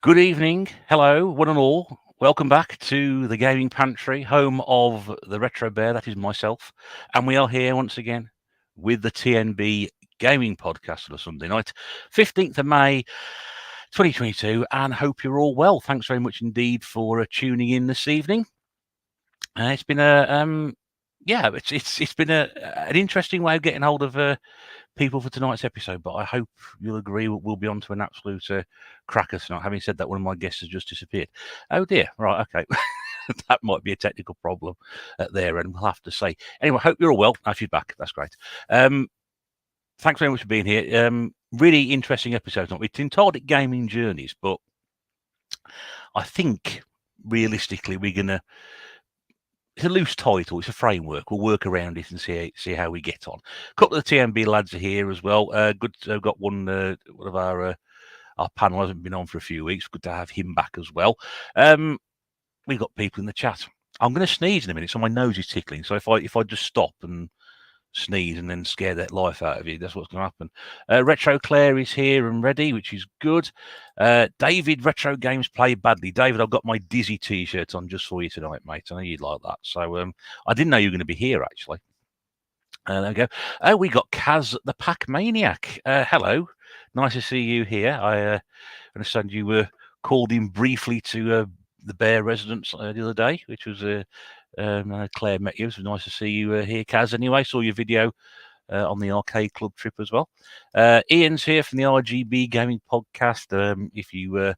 Good evening. Hello, one and all. Welcome back to the Gaming Pantry, home of the Retro Bear. That is myself. And we are here once again with the tNb Gaming Podcast on a Sunday night, 15th of May, 2022. And hope you're all well. Thanks very much indeed for tuning in this evening. It's been it's been an interesting way of getting hold of people for tonight's episode, but I hope you'll agree we'll be on to an absolute cracker tonight. Having said that, one of my guests has just disappeared. Oh dear, right, okay. That might be a technical problem there, and we'll have to say. Anyway, hope you're all well. Now she's back. That's great. Thanks very much for being here. Really interesting episode. It's entitled Gaming Journeys, but I think realistically we're going to... It's a loose title. It's a framework. We'll work around it and see how we get on. A couple of the tNb lads are here as well. Good. I've got one of our panel hasn't been on for a few weeks. Good to have him back as well. We've got people in the chat. I'm going to sneeze in a minute, so my nose is tickling. So if I just stop and sneeze and then scare that life out of you, that's what's going to happen. Retro Claire is here and ready, which is good. David, Retro Games Play Badly. David, I've got my Dizzy t-shirt on just for you tonight, mate. I know you'd like that. So I didn't know you were going to be here, actually. There we go. We got Kaz the Pack Maniac. Hello. Nice to see you here. I understand you were called in briefly to the Bear residence the other day, which was Claire met you. It was nice to see you here, Kaz. Anyway, saw your video on the Arcade Club trip as well. Ian's here from the RGB Gaming Podcast. If you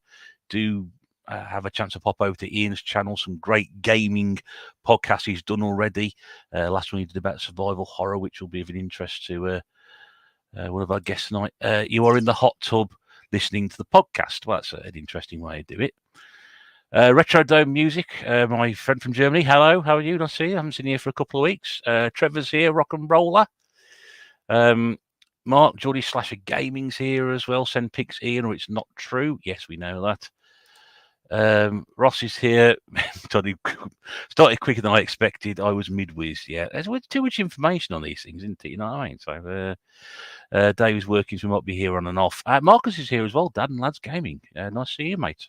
do have a chance to pop over to Ian's channel, some great gaming podcasts he's done already. Last one he did about survival horror, which will be of an interest to one of our guests tonight. You are in the hot tub listening to the podcast. Well, that's an interesting way to do it. Retro Dome Music, my friend from Germany. Hello, how are you? Nice to see you. I haven't seen you for a couple of weeks. Trevor's here, rock and roller. Mark, Geordie Slasher Gaming's here as well. Send pics, Ian, or it's not true. Yes, we know that. Ross is here. Started quicker than I expected. I was mid-whiz. Yeah, there's too much information on these things, isn't it? You know what I mean? So Dave's working, so we might be here on and off. Marcus is here as well. Dad and Lads Gaming. Nice to see you, mate.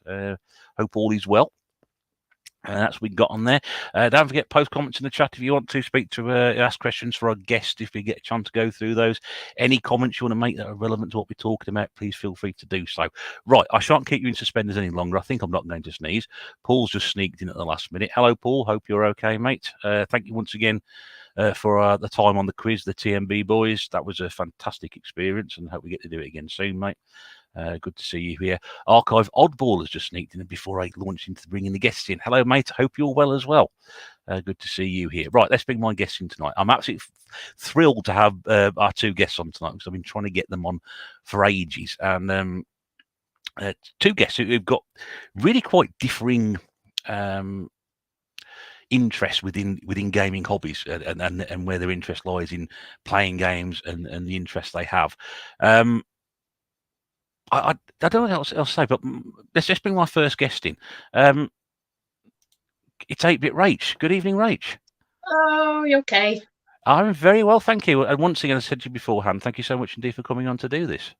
Hope all is well. That's what we got on there. Don't forget, post comments in the chat if you want to speak to, ask questions for our guest. If we get a chance to go through those, any comments you want to make that are relevant to what we're talking about, please feel free to do so. Right, I shan't keep you in suspenders any longer. I think I'm not going to sneeze. Paul's just sneaked in at the last minute. Hello, Paul. Hope you're okay, mate. Thank you once again for the time on the quiz, the tNb boys. That was a fantastic experience, and hope we get to do it again soon, mate. Good to see you here. Archive Oddball has just sneaked in before I launch into bringing the guests in. Hello, mate. Hope you're well as well. Good to see you here. Right, let's bring my guests in tonight. I'm absolutely thrilled to have our two guests on tonight because I've been trying to get them on for ages. And two guests who've got really quite differing interest within gaming hobbies and where their interest lies in playing games and the interest they have. I don't know what else to say, but let's just bring my first guest in. It's 8-Bit Rach. Good evening, Rach. Oh, you okay? I'm very well, thank you. And once again, I said to you beforehand, thank you so much indeed for coming on to do this.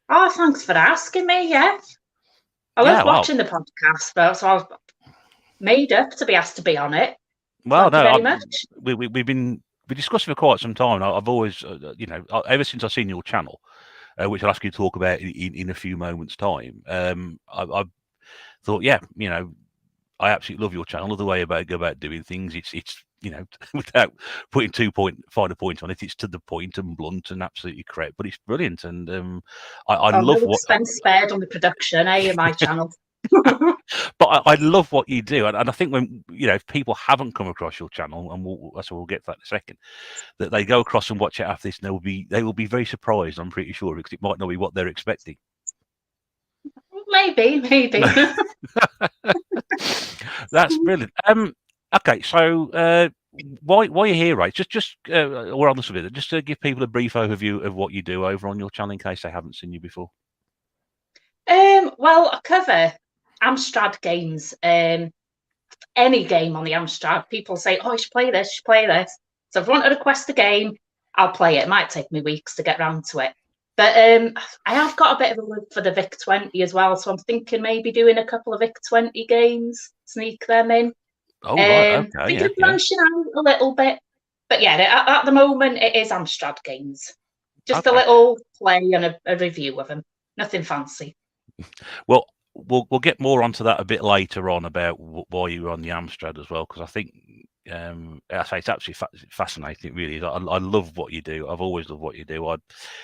Oh, thanks for asking me, yeah. I love watching the podcast, but so I was made up to be asked to be on it. Well, thank you very much. We discussed for quite some time. I've always, ever since I've seen your channel, which I'll ask you to talk about in a few moments' time. I've thought, I absolutely love your channel. Love the way you go about doing things. It's without putting finer point on it, it's to the point and blunt and absolutely correct. But it's brilliant, and I love what expense spared on the production, in my channel. But I love what you do, and I think when if people haven't come across your channel, and we'll get to that in a second, that they go across and watch it after this, and they will be very surprised. I'm pretty sure, because it might not be what they're expecting. Maybe. That's brilliant. Okay, so why you're here, right? Just we're on the subject. Just to give people a brief overview of what you do over on your channel in case they haven't seen you before. Well, I cover Amstrad games. Any game on the Amstrad. People say, "Oh, you should play this. So if you want to request a game, I'll play it. It might take me weeks to get around to it. But I have got a bit of a love for the Vic 20 as well, so I'm thinking maybe doing a couple of Vic 20 games, sneak them in. Oh, right. Okay. Thinking Yeah. of branching out a little bit. But yeah, at the moment, it is Amstrad games. Just a Okay. little play and a review of them. Nothing fancy. Well, we'll get more onto that a bit later on about why you were on the Amstrad as well, because I think I say it's absolutely fascinating. It really is. I love what you do. I've always loved what you do. I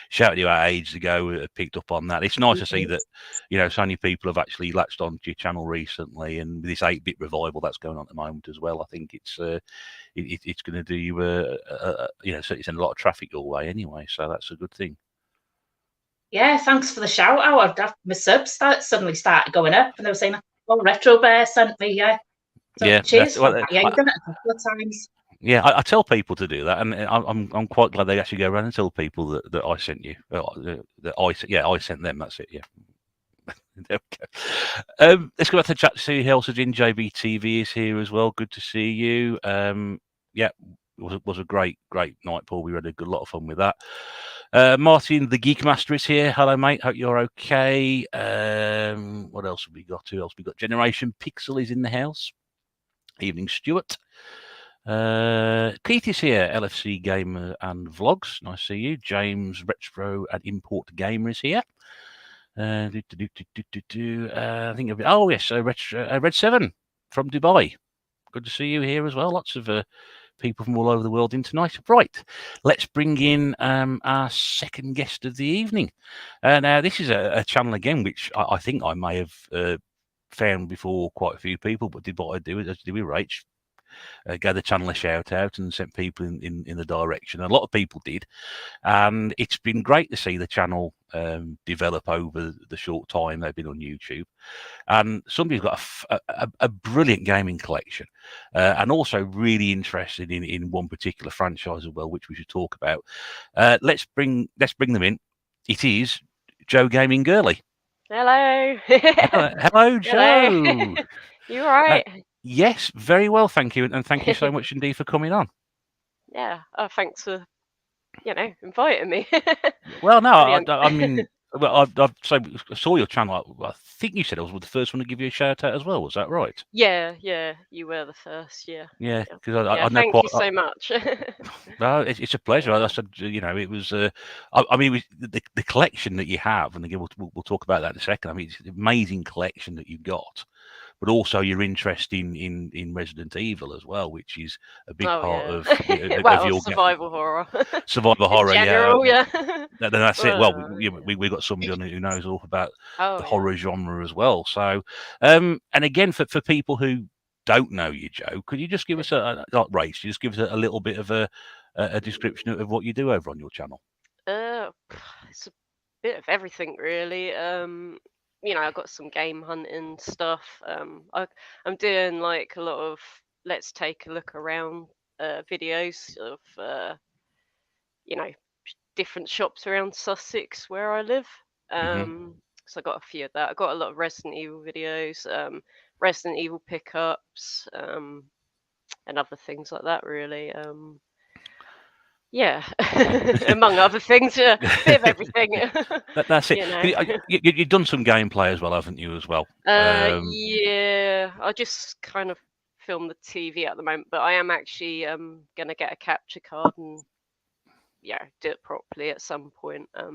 shouted you out ages ago. Picked up on that. It's nice to see that so many people have actually latched onto your channel recently, and with this 8-bit revival that's going on at the moment as well. I think it's going to do you certainly send a lot of traffic your way anyway. So that's a good thing. Yeah, thanks for the shout out. My subs suddenly started going up, and they were saying, "Oh, Retro Bear sent me." Yeah, so yeah. Cheers for that. Yeah, you've done it a couple of times. Yeah, I tell people to do that, and I'm quite glad they actually go around and tell people that I sent you. I sent them. That's it. Yeah. There we go. Let's go back to the chat to see who else is in. JBTV is here as well. Good to see you. Yeah, it was a great night, Paul. We had a lot of fun with that. Martin, the Geek Master, is here. Hello, mate. Hope you're okay. What else have we got? Who else? We got Generation Pixel is in the house. Evening, Stuart. Keith is here. LFC Gamer and Vlogs. Nice to see you. James Retro and Import Gamer is here. I think of it. Oh yes, Red 7 from Dubai. Good to see you here as well. Lots of people from all over the world in tonight. Right, let's bring in our second guest of the evening. Now, this is a channel again, which I think I may have found before quite a few people, but did what I do, as did with Rach. Gave the channel a shout out and sent people in the direction. A lot of people did, and it's been great to see the channel develop over the short time they've been on YouTube. And somebody's got a brilliant gaming collection, and also really interested in one particular franchise as well, which we should talk about. Let's bring them in. It is Joe Gaming Girly. Hello. Hello, Joe. Hello. You all right? Yes, very well, thank you, and thank you so much indeed for coming on. Yeah, thanks for inviting me. Well, no, I mean, well, I saw your channel. I think you said I was the first one to give you a shout out as well. Was that right? Yeah, you were the first. Yeah. Yeah, because I know thank quite. You so much. No, it's a pleasure. I said, it was. I mean, the collection that you have, and again, we'll talk about that in a second. I mean, it's an amazing collection that you've got. But also your interest in Resident Evil as well, which is a big part of your survival horror. Survival horror, general, yeah. Then that's it. Well, we got somebody on who knows all about the horror genre as well. So, and again, for people who don't know you, Joe, could you just give us just give us a little bit of a description of what you do over on your channel? It's a bit of everything, really. I've got some game hunting stuff. I'm doing like a lot of let's take a look around videos of different shops around Sussex where I live. So I got a few of that. I got a lot of Resident Evil videos, Resident Evil pickups, and other things like that, really. Yeah, among other things, a bit of everything. That's it. You've done some gameplay as well, haven't you? As well. Yeah, I just kind of film the TV at the moment, but I am actually gonna get a capture card and do it properly at some point. But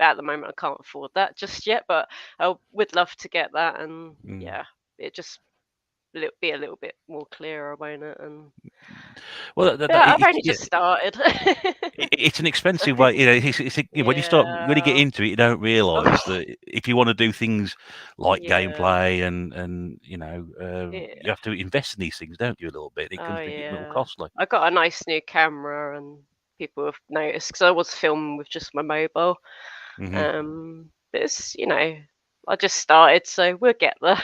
at the moment, I can't afford that just yet. But I would love to get that, and it just be a little bit more clearer, won't it? And well, I've only just started. It's an expensive way, when you start really get into it, you don't realise that if you want to do things like gameplay and you have to invest in these things, don't you? A little bit. It can be a little costly. I got a nice new camera, and people have noticed because I was filming with just my mobile. But it's I just started, so we'll get there.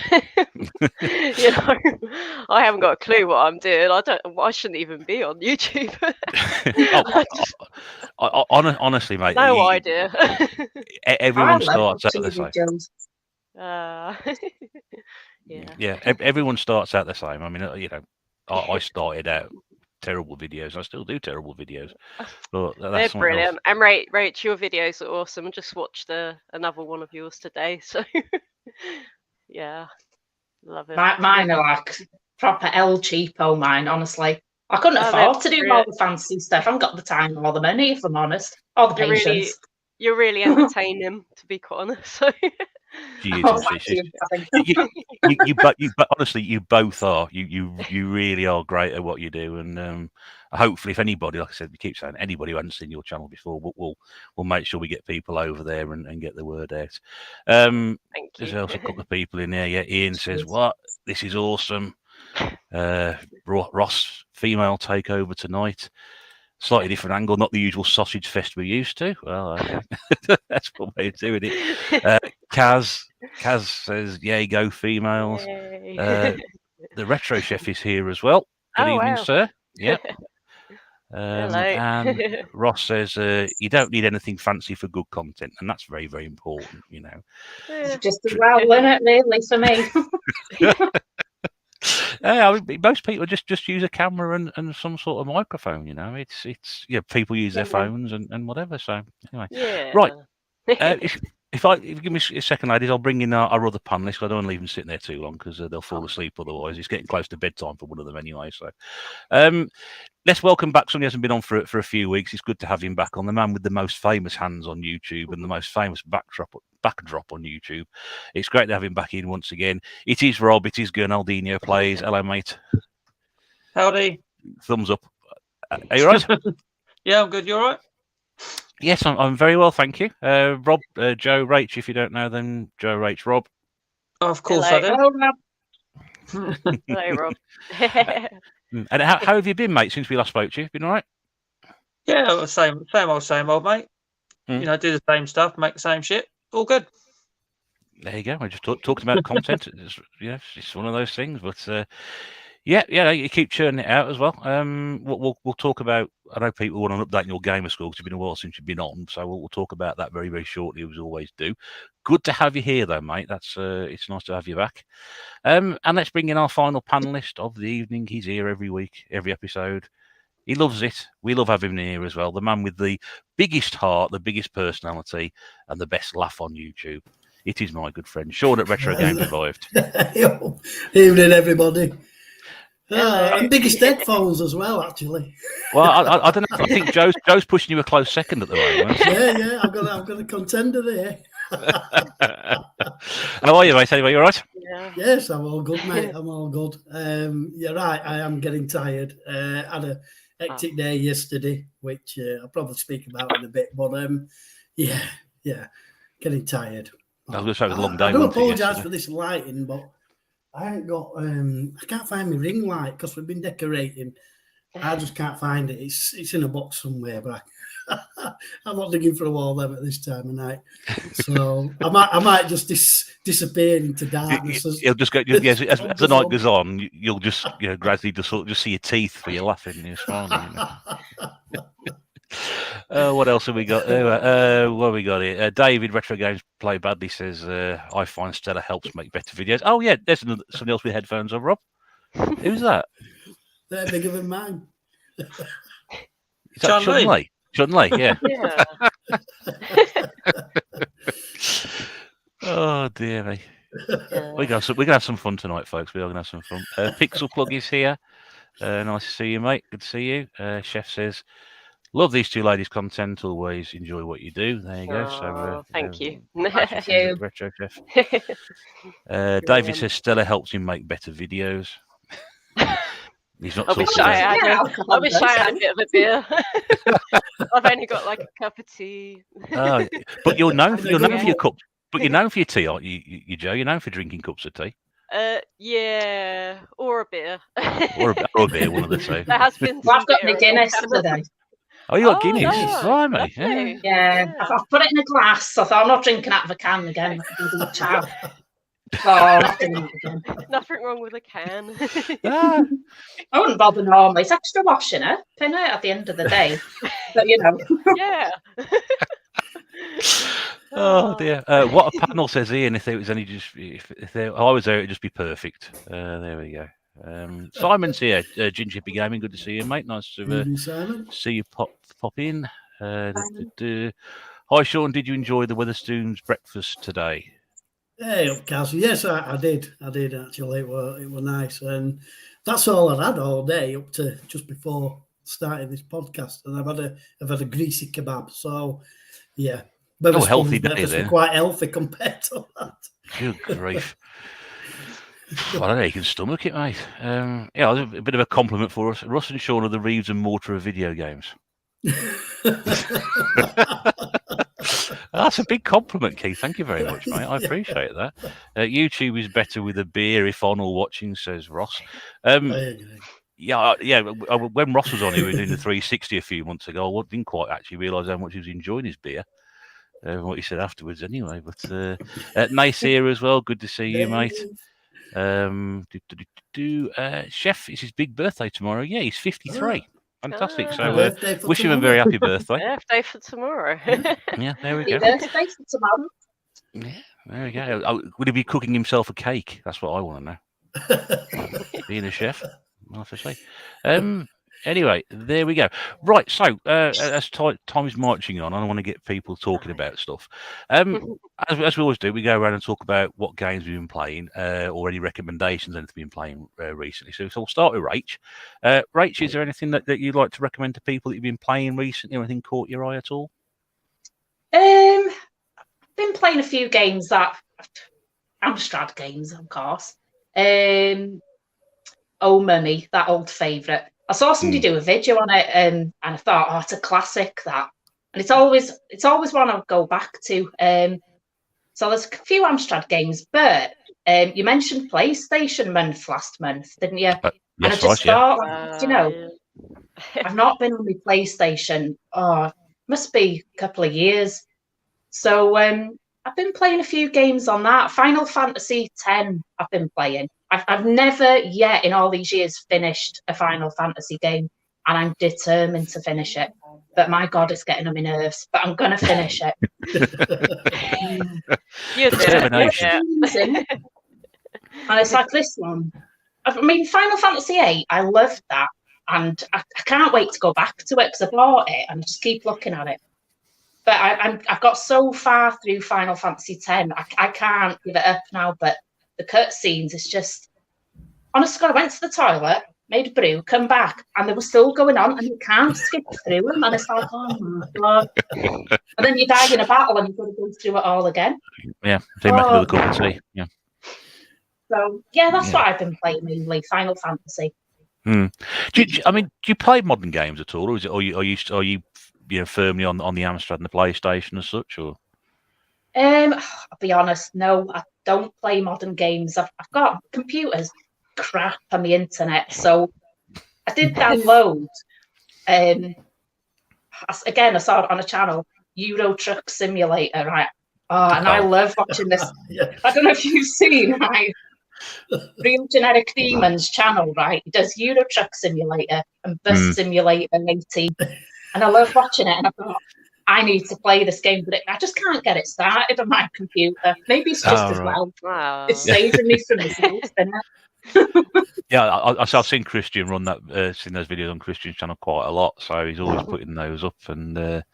I haven't got a clue what I'm doing. I shouldn't even be on YouTube. Honestly, mate. No idea. Everyone starts out the same. Yeah. Yeah, everyone starts out the same. I mean, I started out terrible videos. I still do terrible videos, but They're that's brilliant. else. And Rach, your videos are awesome. I just watched another one of yours today, so yeah, love it. Mine are like proper El Cheapo. Mine, honestly, I couldn't afford to do all the fancy stuff. I haven't got the time or the money, if I'm honest, or the patience. You're really entertaining, to be quite honest. So. You honestly, you both are. You really are great at what you do, and hopefully, if anybody, like I said, we keep saying anybody who hasn't seen your channel before, we'll make sure we get people over there and get the word out. Thank you. There's also a couple of people in there. Yeah, Ian says, "What? This is awesome." Ross, female takeover tonight. Slightly different angle, not the usual sausage fest we're used to. Well, okay. That's one way of doing it. Kaz says, "Yay, go females." The retro chef is here as well. Good evening, sir. Yep. Hello. And Ross says, "You don't need anything fancy for good content," and that's very, very important. You know, just as well, isn't it? Really, for me. I mean, most people just use a camera and some sort of microphone. You know, it's people use their phones and whatever. So anyway, right. If you give me a second, ladies, I'll bring in our other panelists. I don't want to leave them sitting there too long because they'll fall asleep otherwise. It's getting close to bedtime for one of them anyway. So let's welcome back someone who hasn't been on for a few weeks. It's good to have him back on. The man with the most famous hands on YouTube and the most famous backdrop on YouTube. It's great to have him back in once again. It is Rob. It is Gernaldinho Plays. Hello, mate. Howdy. Thumbs up. Are you right? Yeah, I'm good. You all right? Yes, I'm very well, thank you. Rob, Joe, Rach, if you don't know them, Joe, Rach, Rob. Oh, of course I do. Hello, Rob. And how have you been, mate, since we last spoke to you? Been all right? Yeah, same old, mate. You know, do the same stuff, make the same shit. All good. There you go. I just talked about content. It's one of those things, but you keep churning it out as well. We'll talk about. I know people want to update your gamer score because it's been a while since you've been on, so we'll talk about that very, very shortly, as we always do. Good to have you here, though, mate. It's nice to have you back. And let's bring in our final panelist of the evening. He's here every week, every episode. He loves it. We love having him here as well. The man with the biggest heart, the biggest personality, and the best laugh on YouTube. It is my good friend Shawn at Retro Games Revived. Evening, everybody. And biggest headphones as well, actually. Well, I don't know. I think Joe's pushing you a close second at the moment. Yeah, I've got a contender there. How are you, mate? Anyway, you all right? Yeah. Yes, I'm all good, mate. I'm all good. You're right. I am getting tired. Had a hectic day yesterday, which I'll probably speak about in a bit. But yeah, getting tired. I was going to say it was a long day. I do apologise for this lighting, but I ain't got. I can't find my ring light because we've been decorating. I just can't find it. It's in a box somewhere, but I'm not digging for a wall them at this time of night. So I might just disappear into darkness. You'll just go. As the night goes on, you'll just gradually just see your teeth for your laughing. It's fine. What else have we got? What have we got here? David, Retro Games Play Badly, says, I find Stella helps make better videos. Oh, yeah, there's somebody else with headphones on, Rob. Who's that? They're bigger than mine. Is that Shawn Lee? Shawn Lee, yeah. Oh, dear me. We're going to have some fun tonight, folks. We are going to have some fun. Pixel Plug is here. Nice to see you, mate. Good to see you. Chef says, love these two ladies' content. Always enjoy what you do. There you go. So thank you. Thank you. Retro Chef. David says Stella helps him make better videos. He's not. I wish I had a bit of a beer. I've only got like a cup of tea. But you're known for your cups. But you're known for your tea, aren't you, Joe? You're known for drinking cups of tea. Yeah, or a beer. or a beer, one of the two. There has been. Well, I've got my Guinness today. Oh, you got Guinness? Nice. Blimey. Yeah. I've put it in a glass. I thought I'm not drinking out of a can again. Nothing wrong with a can. I wouldn't bother normally. It's extra washing it, isn't it, at the end of the day? But Yeah. Oh dear. What a panel, says Ian. If there was any, I was there, it'd just be perfect. There we go. Simon's here. Ginger Hippie Gaming. Good to see you, mate. Nice to Evening, Simon. see you pop in. Hi, Shawn. Did you enjoy the Weatherstone's breakfast today? Hey, up, Cassie. Yes, I did. I did actually. It were nice, and that's all I had all day up to just before starting this podcast. And I've had a greasy kebab. So, yeah, healthy day breakfast then. were quite healthy compared to that. Good grief. I don't know, you can stomach it, mate. Yeah, a bit of a compliment for us. Russ and Shawn are the Reeves and Mortar of video games. That's a big compliment, Keith. Thank you very much, mate. I appreciate that. YouTube is better with a beer if on or watching, says Ross. Yeah. When Ross was on, he was doing the 360 a few months ago. I didn't quite actually realise how much he was enjoying his beer. What he said afterwards, anyway. But nice here as well. Good to see you, mate. Chef, it's his big birthday tomorrow. Yeah, he's 53. Fantastic. So wish him a very happy birthday. Birthday for tomorrow. Yeah, there we go. Birthday for tomorrow. Yeah, there we go. Would he be cooking himself a cake? That's what I want to know. Being a chef, I have to say. Anyway, there we go. Right, so as time is marching on, I want to get people talking about stuff. As we always do, we go around and talk about what games we've been playing, or any recommendations anything we've been playing recently. So we'll start with Rach. Rach, is there anything that you'd like to recommend to people that you've been playing recently? Anything caught your eye at all? I've been playing a few games that Amstrad games, of course. Oh Mummy, that old favourite. I saw somebody do a video on it, and I thought, oh, it's a classic, that. And it's always one I'll go back to. So there's a few Amstrad games, but you mentioned PlayStation Month last month, didn't you? Yes, and I just thought, I've not been on my PlayStation. Oh, must be a couple of years. So I've been playing a few games on that. Final Fantasy X I've been playing. I've never yet in all these years finished a Final Fantasy game, and I'm determined to finish it. But my God, it's getting on my nerves. But I'm going to finish it. Determination. And it's like this one. I mean, Final Fantasy VIII, I loved that. And I can't wait to go back to it because I bought it and I just keep looking at it. But I've got so far through Final Fantasy X, I can't give it up now. But the cutscenes, it's just, honestly, I went to the toilet, made a brew, come back, and they were still going on, and you can't skip through them. And it's like, oh my God. And then you die in a battle, and you've got to go through it all again. Yeah, they make another cup of tea. Yeah. So, yeah, that's what I've been playing mainly, Final Fantasy. Do you play modern games at all, or are you firmly on the Amstrad and the PlayStation as such, or? I'll be honest, no, I don't play modern games. I've got computers crap on the internet, so I did download. Again, I saw it on a channel, Euro Truck Simulator, right? I love watching this. I don't know if you've seen, right? Real Generic Demon's channel, right? He does Euro Truck Simulator and Bus Simulator 18, and I love watching it. And I thought, I need to play this game, but I just can't get it started on my computer. Maybe it's just as well. Wow. It's saving me from myself, isn't it? Yeah, I've seen Christian run seen those videos on Christian's channel quite a lot, so he's always putting those up. And not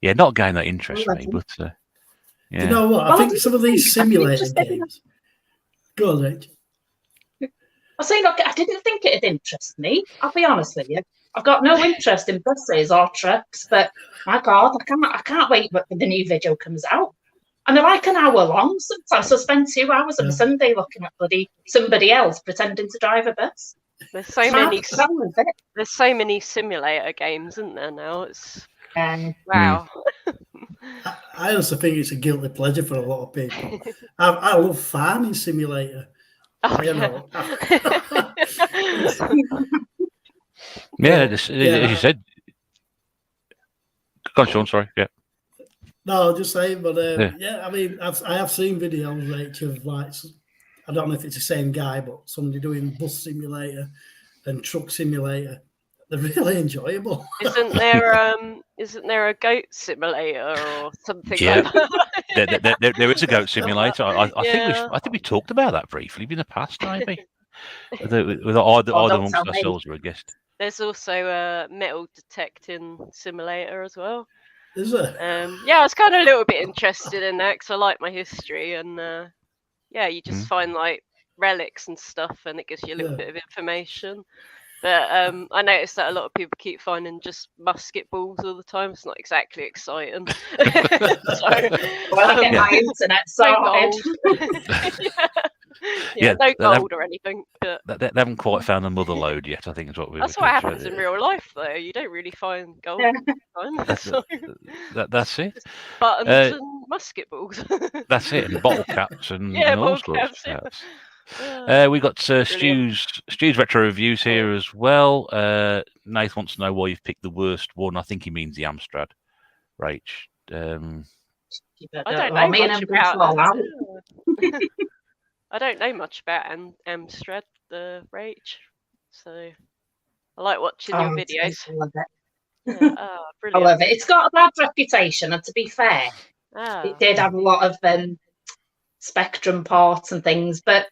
a game that interests me, but yeah. You know what? I think some of these simulator games. Go on, Rich. I say, look, I didn't think it'd interest me. I'll be honest with you. I've got no interest in buses or trucks, but my God, I can't wait when the new video comes out. And they're like an hour long sometimes. So I spend 2 hours on a Sunday looking at somebody else pretending to drive a bus. There's so many simulator games, isn't there now? It's wow. I also think it's a guilty pleasure for a lot of people. I love Farming Simulator. As you said. Go on, Shawn, sorry. Yeah. No, just saying, but I mean, I have seen videos, Rach, of like, I don't know if it's the same guy, but somebody doing Bus Simulator and Truck Simulator. They're really enjoyable. Isn't there a goat simulator or something like that? There is a goat simulator. I think we talked about that briefly in the past, maybe. With either Oh, don't amongst tell me. ourselves or a guest. There's also a metal detecting simulator as well. Is it? Yeah, I was kind of a little bit interested in that because I like my history, and yeah, you just find like relics and stuff, and it gives you a little bit of information. But I noticed that a lot of people keep finding just musket balls all the time. It's not exactly exciting. So, Well, I get my internet sorted. Yeah, no gold or anything. But they haven't quite found the mother lode yet, I think is what we were. that's what happens in real life, though. You don't really find gold all the time. So that's it. just buttons and musket balls. That's it, and bottle caps and all sorts of caps. We got Stu's retro reviews here as well. Nath wants to know why you've picked the worst one. I think he means the Amstrad. Rach. I don't know much about I don't know much about Amstrad, the Rach. So I like watching your videos. I love it. Yeah, I love it. It's got a bad reputation, and to be fair, it did have a lot of Spectrum ports and things, but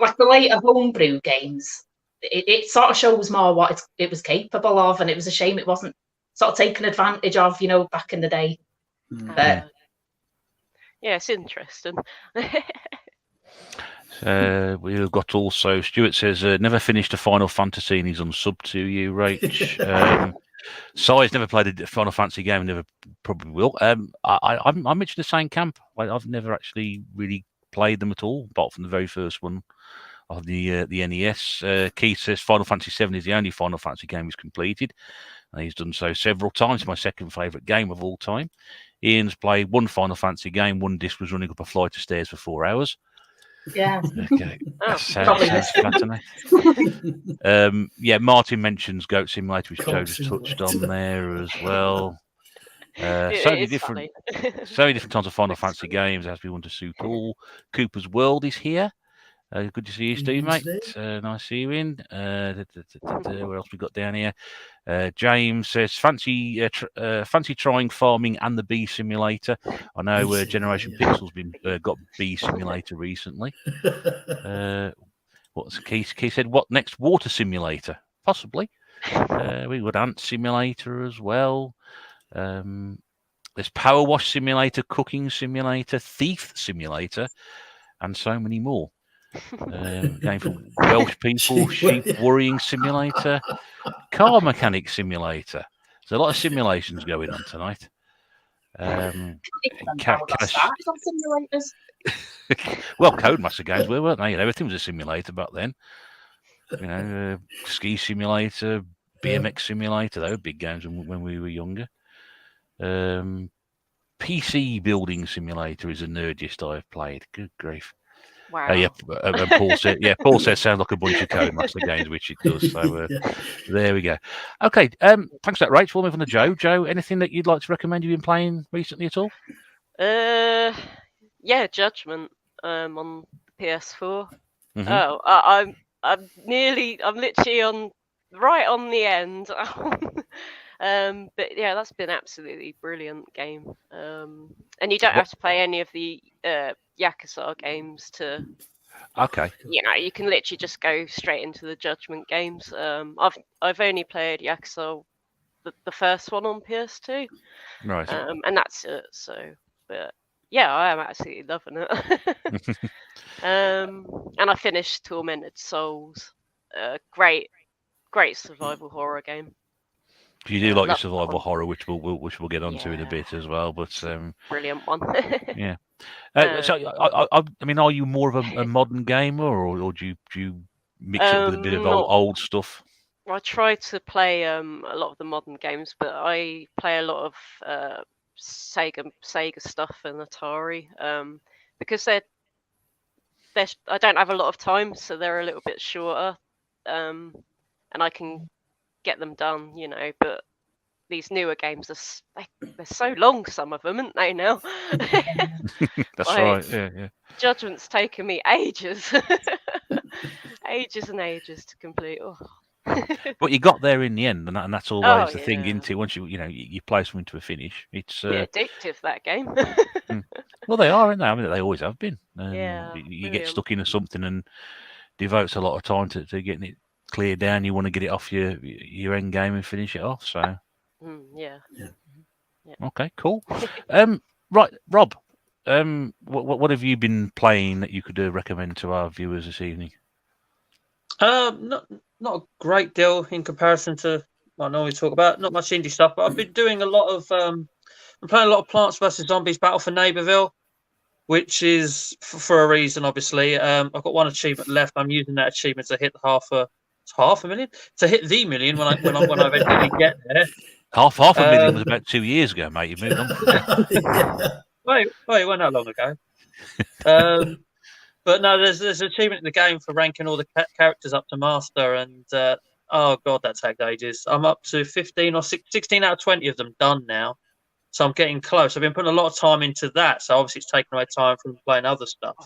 like the later homebrew games, it sort of shows more what it was capable of, and it was a shame it wasn't sort of taken advantage of, back in the day. But yeah, it's interesting. We've got also Stuart says never finished a Final Fantasy and he's on sub to you, Rach. Si's never played a Final Fantasy game, never probably will. I'm in the same camp. I've never actually really played them at all, apart from the very first one of the NES. Keith says Final Fantasy VII is the only Final Fantasy game he's completed, and he's done so several times. My second favourite game of all time. Ian's played one Final Fantasy game. One disc was running up a flight of stairs for 4 hours. Yeah. Okay. Yeah, Martin mentions Goat Simulator, which Joe just touched on there as well. So many different types of Final Fantasy games as we want to suit all. Cooper's World is here. Good to see you, Steve, mate. Nice to see you in. Where else we got down here? James says, fancy trying farming and the bee simulator. I know Generation Pixel's got bee simulator recently. What's Keith said? What next? Water simulator, possibly. We would ant simulator as well. There's power wash simulator, cooking simulator, thief simulator, and so many more. Going for Welsh people, sheep worrying simulator, car mechanic simulator. There's a lot of simulations going on tonight. Well, Codemaster games were, weren't they? Everything was a simulator back then. Ski simulator, BMX simulator. They were big games when we were younger. PC building simulator is the nerdiest I've played. Good grief. Wow. And Paul says sounds like a bunch of Codemaster games, which it does. So there we go. Okay, thanks for that, Rach. We'll move on to Joe. Joe, anything that you'd like to recommend you've been playing recently at all? Yeah, Judgment on the PS4. Mm-hmm. Oh, I'm literally right on the end. But yeah, that's been absolutely brilliant game. And you don't have to play any of the Yakuza games to. Okay. You can literally just go straight into the Judgment games. I've only played Yakuza, the first one on PS2. Right. And that's it. So, but yeah, I am absolutely loving it. And I finished Tormented Souls. Great survival horror game. You do like your survival horror, which we'll get onto in a bit as well. But brilliant one. Yeah. So, I mean, are you more of a modern gamer, or do you mix it with a bit of old stuff? I try to play a lot of the modern games, but I play a lot of Sega stuff and Atari because I don't have a lot of time, so they're a little bit shorter, and I can get them done, but these newer games they're so long, some of them, aren't they now? That's right. Yeah. Judgment's taken me ages and ages to complete. But you got there in the end, and that's always the thing. Into once you play something to a finish, it's addictive, that game. Well, they are, aren't they? I mean, they always have been. Yeah, you get stuck into something, and devotes a lot of time to getting it cleared down. You want to get it off your end game and finish it off. So Yeah. okay, cool. Right, Rob. What have you been playing that you could recommend to our viewers this evening? Not a great deal in comparison to what I normally talk about. Not much indie stuff, but I've been doing a lot of. I'm playing a lot of Plants vs Zombies Battle for Neighborville, which is for a reason, obviously. I've got one achievement left. I'm using that achievement to hit half a million, to hit the million when I eventually get there. Half a million was about 2 years ago, mate. You moved on. Wait, it wasn't that long ago. But no, there's an achievement in the game for ranking all the characters up to master, and oh god, that tagged ages. I'm up to 15 or 16 out of 20 of them done now, so I'm getting close. I've been putting a lot of time into that, so obviously it's taken away time from playing other stuff.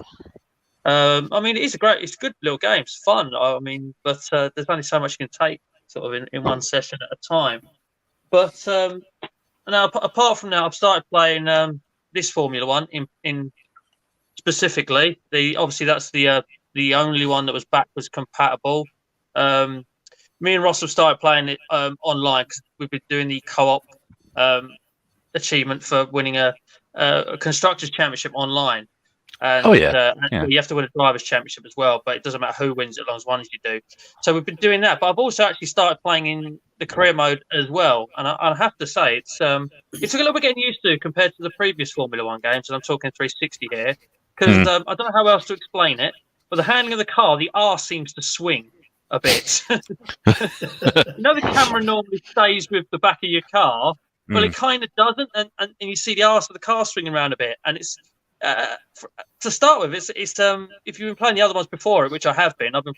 I mean, it's a good little game. It's fun. I mean, but there's only so much you can take sort of in one session at a time. But now, apart from that, I've started playing this Formula One in specifically. Obviously that's the only one that was backwards compatible. Me and Ross have started playing it online because we've been doing the co-op achievement for winning a constructors championship online. And, you have to win a drivers championship as well, but it doesn't matter who wins it as long as one as you do. So we've been doing that, but I've also actually started playing in the career mode as well. And I have to say, it took a little bit getting used to compared to the previous Formula One games, and I'm talking 360 here, because I don't know how else to explain it, but the handling of the car, the R seems to swing a bit. The camera normally stays with the back of your car, but it kind of doesn't, and you see the arse of the car swinging around a bit, and it's to start with, it's if you've been playing the other ones before it, which I have been, I've been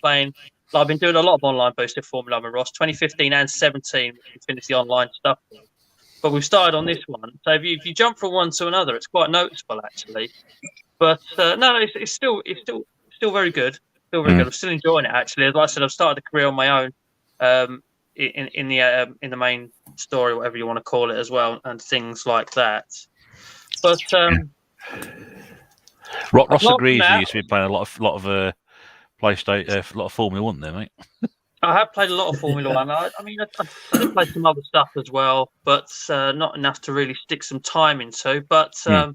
doing a lot of online boosted Formula One, Ross, 2015 and 17, we finished the online stuff, but we've started on this one. So if you jump from one to another, it's quite noticeable actually. But no, it's still very good. Still very good. I'm still enjoying it actually. As I said, I've started a career on my own in the main story, whatever you want to call it, as well, and things like that. But Ross agrees. You used to be playing a lot of PlayStation, a lot of Formula One there, mate. I have played a lot of Formula One. I mean, I did play some other stuff as well, but not enough to really stick some time into. But to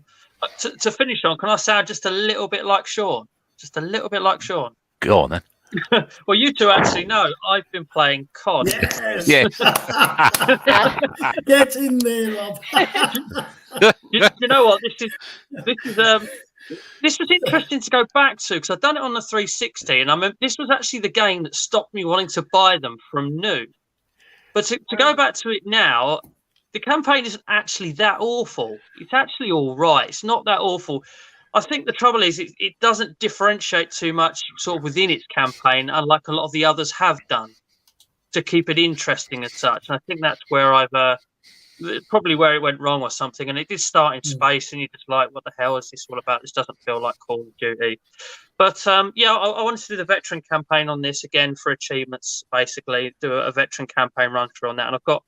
finish on, can I sound just a little bit like Shawn? Just a little bit like Shawn. Go on then. Well, you two actually know I've been playing COD. Yes. Yeah. Get in there, Rob. You know what? This was interesting to go back to because I've done it on the 360, and this was actually the game that stopped me wanting to buy them from new. But to go back to it now, the campaign isn't actually that awful. It's actually all right. It's not that awful. I think the trouble is it doesn't differentiate too much sort of within its campaign, unlike a lot of the others have done, to keep it interesting as such. And I think that's where probably where it went wrong or something. And it did start in space, and you're just like, what the hell is this all about? This doesn't feel like Call of Duty. But I wanted to do the veteran campaign on this again for achievements, basically, do a veteran campaign run through on that. And I've got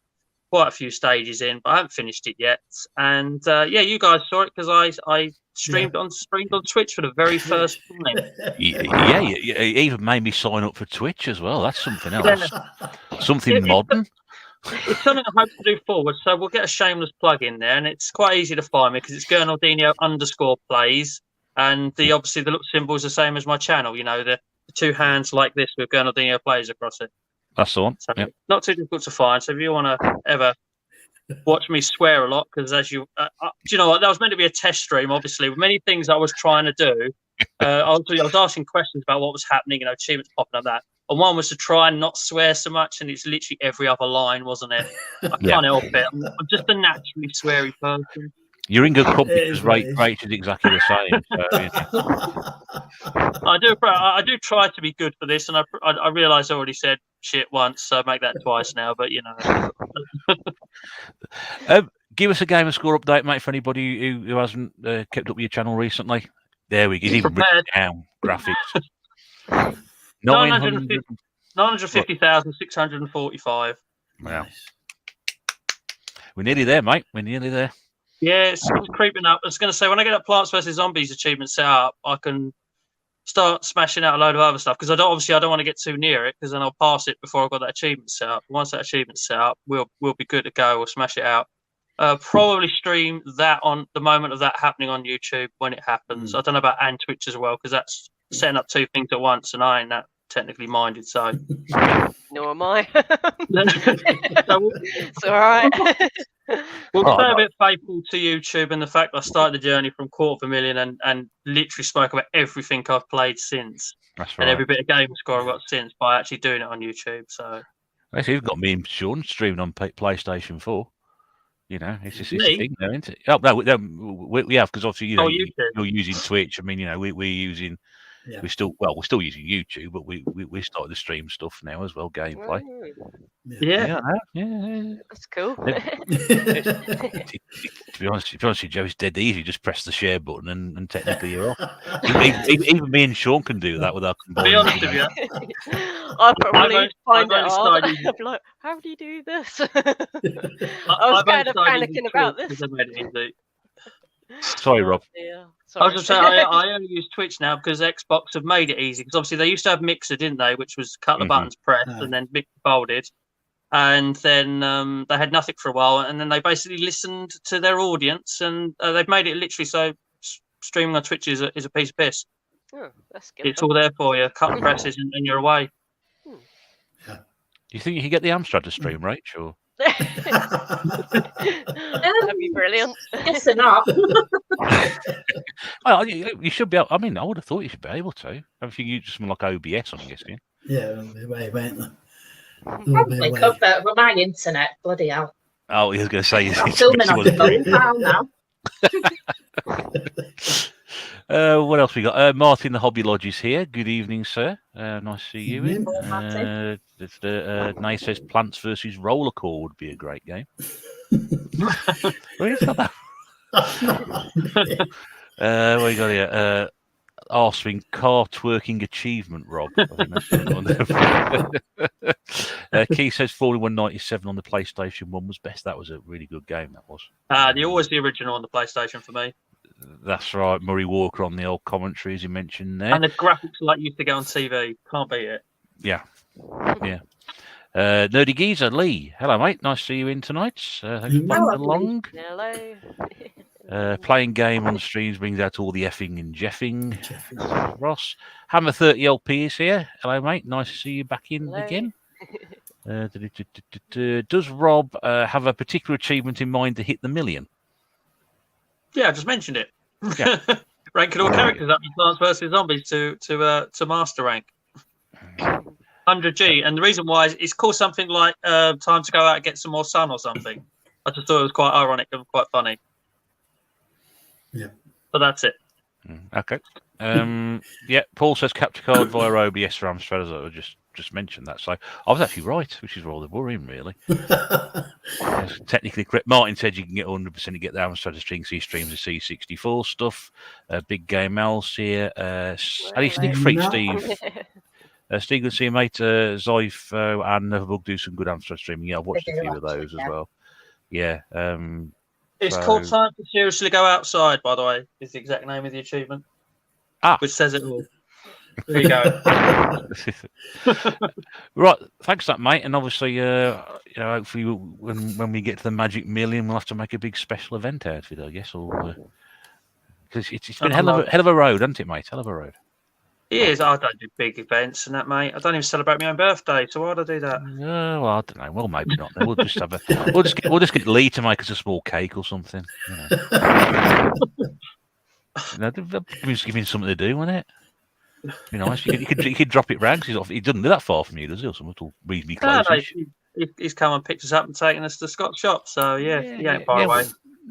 quite a few stages in, but I haven't finished it yet. And you guys saw it because I streamed on Twitch for the very first time. Yeah, it even made me sign up for Twitch as well. That's something else. Something modern. It's something I hope to do forward, so we'll get a shameless plug in there, and it's quite easy to find me because it's Gernaldinho_plays, and obviously the look symbol is the same as my channel. You know, the two hands like this with Gernaldinho plays across it. That's the one. So not too difficult to find. So if you want to ever watch me swear a lot, because as you know what, that was meant to be a test stream. Obviously, with many things I was trying to do, I was asking questions about what was happening. You know, achievements popping up that. And one was to try and not swear so much, and it's literally every other line, wasn't it? I can't help it. I'm just a naturally sweary person. You're in good company because Rachel's exactly the same. So, I do try to be good for this, and I realise I already said shit once, so I make that twice now. But you know, give us a game and score update, mate, for anybody who hasn't kept up with your channel recently. There we go. Even written down graphics. 950,645. Wow. We're nearly there, mate. We're nearly there. Yeah, it's creeping up. I was going to say, when I get that Plants vs Zombies achievement set up, I can start smashing out a load of other stuff because I don't want to get too near it because then I'll pass it before I've got that achievement set up. Once that achievement's set up, we'll be good to go. We'll smash it out. Probably stream that on the moment of that happening on YouTube when it happens. I don't know about and Twitch as well because that's setting up two things at once, and I ain't that technically minded. So Nor am I. so It's all right. we'll stay a bit faithful to YouTube and the fact I started the journey from 250,000 and literally spoke about everything I've played since. That's right. And every bit of game score I've got since by actually doing it on YouTube. So actually, you've got me and Shawn streaming on PlayStation 4. You know, it's a thing, though, isn't it? Oh, no, we have because obviously you're using Twitch. I mean, we're using. Yeah. We're still using YouTube, but we started the stream stuff now as well, gameplay. Yeah. That's cool. To be honest with you, Joe, it's dead easy. Just press the share button and technically you're off. even me and Sean can do that with our combined. To be honest with you, I probably find it hard. I'm like, how do you do this? I was kind of panicking about this. Sorry, Rob. Yeah. I was going to say, I only use Twitch now because Xbox have made it easy. Because obviously they used to have Mixer, didn't they? Which was cut the buttons pressed and then folded. And then they had nothing for a while. And then they basically listened to their audience. And they've made it literally so streaming on Twitch is a piece of piss. Oh, that's good. It's all there for you. Cut the presses and you're away. Do you think you can get the Amstrad to stream, Rach? Or? That'd be brilliant. Yes or not? Well, you should be able. I mean, I would have thought you should be able to. I think you use something like OBS, I'm guessing. Yeah, it'll be way, won't there? Probably could, but with my internet, bloody hell. Oh, he was going to say I'm filming on the phone now. What else we got? Martin the Hobby Lodge is here. Good evening, sir. Nice to see you. Nay says Plants vs. Rollercore would be a great game. Where's that? What you got here? Arswing car twerking achievement, Rob. I think that's Keith says 4197 on the PlayStation 1 was best. That was a really good game, that was. Always the original on the PlayStation for me. That's right. Murray Walker on the old commentary, as you mentioned there. And the graphics like used to go on TV. Can't beat it. Yeah. Nerdy Geezer, Lee. Hello, mate. Nice to see you in tonight. Thanks for playing along. Hello. Playing game on the streams brings out all the effing and jeffing. Ross. Hammer 30 LP is here. Hello, mate. Nice to see you back in again. Does Rob have a particular achievement in mind to hit the million? Yeah, I just mentioned it. Yeah. Ranking all characters up in Plants vs. Zombies to master rank. 100G. And the reason why is it's called something like time to go out and get some more sun or something. I just thought it was quite ironic and quite funny. Yeah. But that's it. Okay. Yeah, Paul says capture card via OBS for Amstrad, as I just mentioned that. So I was actually right, which is rather worrying, really. Technically correct. Martin said you can get 100% to get the Amstrad to stream streams of C64 stuff. Big Game Else here. Any Sneak Freak, Steve. Steve, good to see you, mate. Zoif and Neverbug do some good Amstrad streaming. Yeah, I've watched a few of those as well. Yeah. It's called Time to Seriously Go Outside, by the way, is the exact name of the achievement. Which says it all. There you go. Right, thanks for that, mate. And obviously, hopefully, when we get to the Magic Million, we'll have to make a big special event out of it, I guess, or because it's been hell of a road, hasn't it, mate? Hell of a road. It is. I don't do big events and that, mate. I don't even celebrate my own birthday, so why'd I do that? Well, I don't know. Well, maybe not. We'll just have we'll just get Lee to make us a small cake or something. Give him something to do, wouldn't it? You know, you could drop it round because he doesn't do that far from you, does he? Or something reasonably close. No, he's come and picked us up and taken us to Scott's shop, so he ain't far away.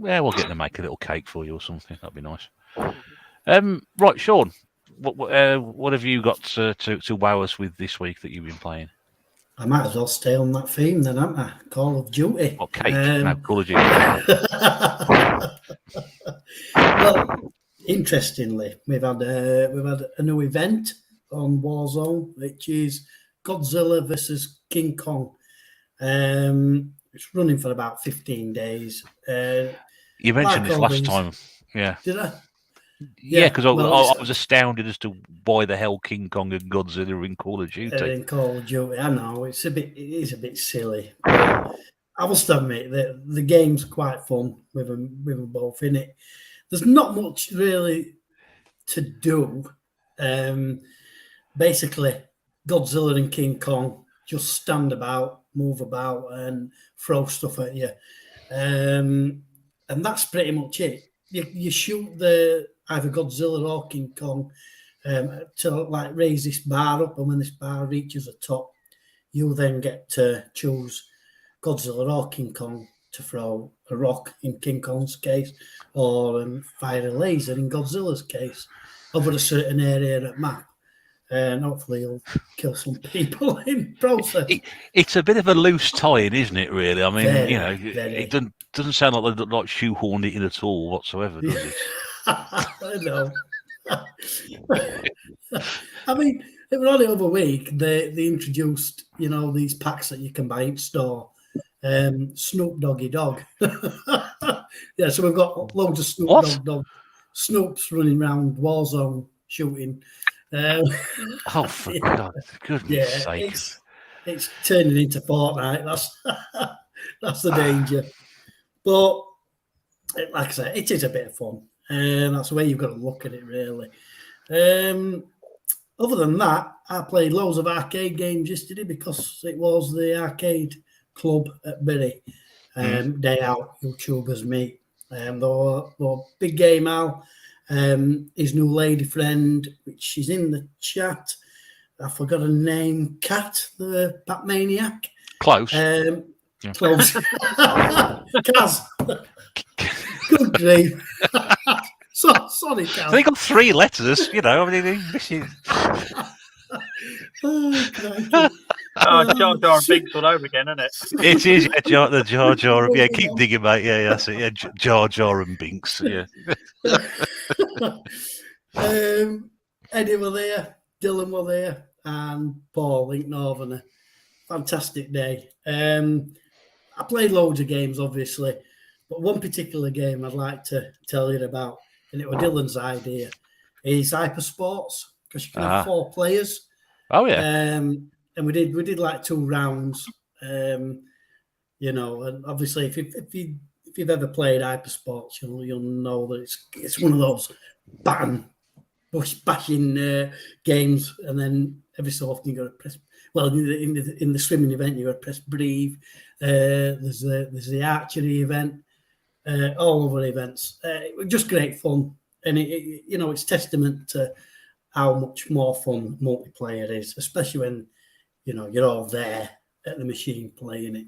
Yeah, we'll get him to make a little cake for you or something. That'd be nice. Right, Shawn. What have you got to wow us with this week that you've been playing? I might as well stay on that theme then, haven't I? Call of Duty. Okay, no, Call of Duty. Well, interestingly, we've had a new event on Warzone, which is Godzilla versus King Kong. It's running for about 15 days. You mentioned this last time. Yeah. Did I? Yeah, because I well, was astounded as to why the hell King Kong and Godzilla are in Call of Duty. in Call of Duty, I know it is a bit silly. But I must admit that the game's quite fun with them both in it. There's not much really to do. Basically, Godzilla and King Kong just stand about, move about, and throw stuff at you, and that's pretty much it. You shoot either Godzilla or King Kong to like raise this bar up, and when this bar reaches the top, you then get to choose Godzilla or King Kong to throw a rock in King Kong's case, or fire a laser in Godzilla's case over a certain area of the map, and hopefully you'll kill some people in process. It's a bit of a loose tie-in, isn't it? Really, I mean, Very. it doesn't sound like they've like shoehorned it in at all whatsoever, does it? I know. I mean, it was only the other week they introduced, these packs that you can buy in store. Snoop Doggy Dog. Yeah, so we've got loads of Snoop Dog Snoops running around Warzone shooting. Oh, for goodness sake! It's turning into Fortnite. That's the danger. But like I said, it is a bit of fun, and that's the way you've got to look at it, really. Other than that, I played loads of arcade games yesterday because it was the arcade club at Bury. Day out, YouTubers meet. The big game out. His new lady friend, which is in the chat. I forgot her name. Kat, the Batmaniac. Close. Close. Kaz. Good grief. Sorry, Kaz. They got 3 letters, I mean, they're missing. Oh, crikey. Jar Jar Binks all over again, isn't it? It is the Jar Jar. Yeah, keep digging, mate. Yeah, that's it. Yeah, Jar Jar and Binks. Yeah. Eddie were there, Dylan were there, and Paul, Link Northerner. Fantastic day. I played loads of games, obviously, but one particular game I'd like to tell you about, and it was Dylan's idea, is Hypersports, because you can have 4 players. Oh yeah. And we did like 2 rounds. And obviously if you've ever played Hypersports, you'll know that it's one of those bashing games, and then every so often you got to press. Well, in the swimming event, you got to press breathe. There's the archery event, all over events. It was just great fun, and it's testament to how much more fun multiplayer is, especially when you're all there at the machine playing it.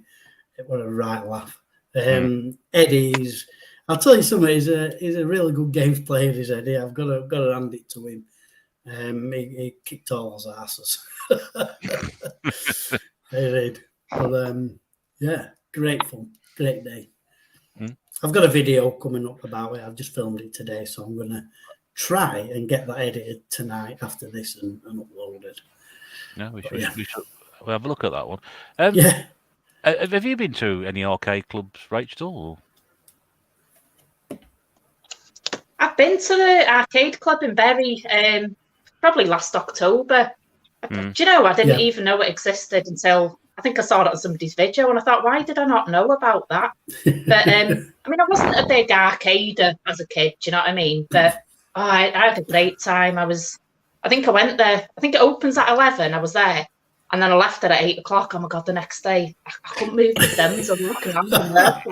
It was a right laugh. Eddie's, I'll tell you something. He's a really good games player. Is Eddie? I've got to hand it to him. He kicked all those asses. He did. But yeah, great fun, great day. I've got a video coming up about it. I've just filmed it today, so I'm going to try and get that edited tonight after this and uploaded. No, we should we'll have a look at that one. Yeah. Have you been to any arcade clubs, Rachel? I've been to the arcade club in Bury, probably last October. Do you know, I didn't even know it existed until I think I saw it on somebody's video, and I thought, why did I not know about that? But I mean, I wasn't a big arcader as a kid, do you know what I mean? But I had a great time. I think I went there. I think it opens at 11. I was there, and then I left it at 8 o'clock. Oh my god, the next day I couldn't move the stems. I was looking around there.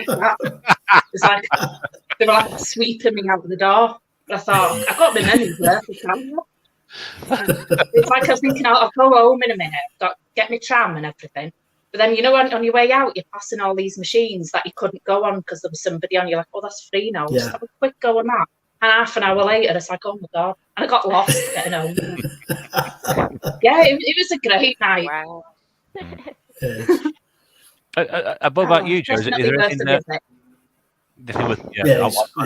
It's like they were like sweeping me out the door. But I thought, I got my menus there for camera. It's like I was thinking, I'll go home in a minute, get my tram and everything. But then, on your way out, you're passing all these machines that you couldn't go on because there was somebody on. You're like, oh, that's free now. Just have a quick go on that. And half an hour later, it's like, oh my god. And I got lost getting home. Yeah, it was a great night. Wow. What about you, Joe? Is there anything it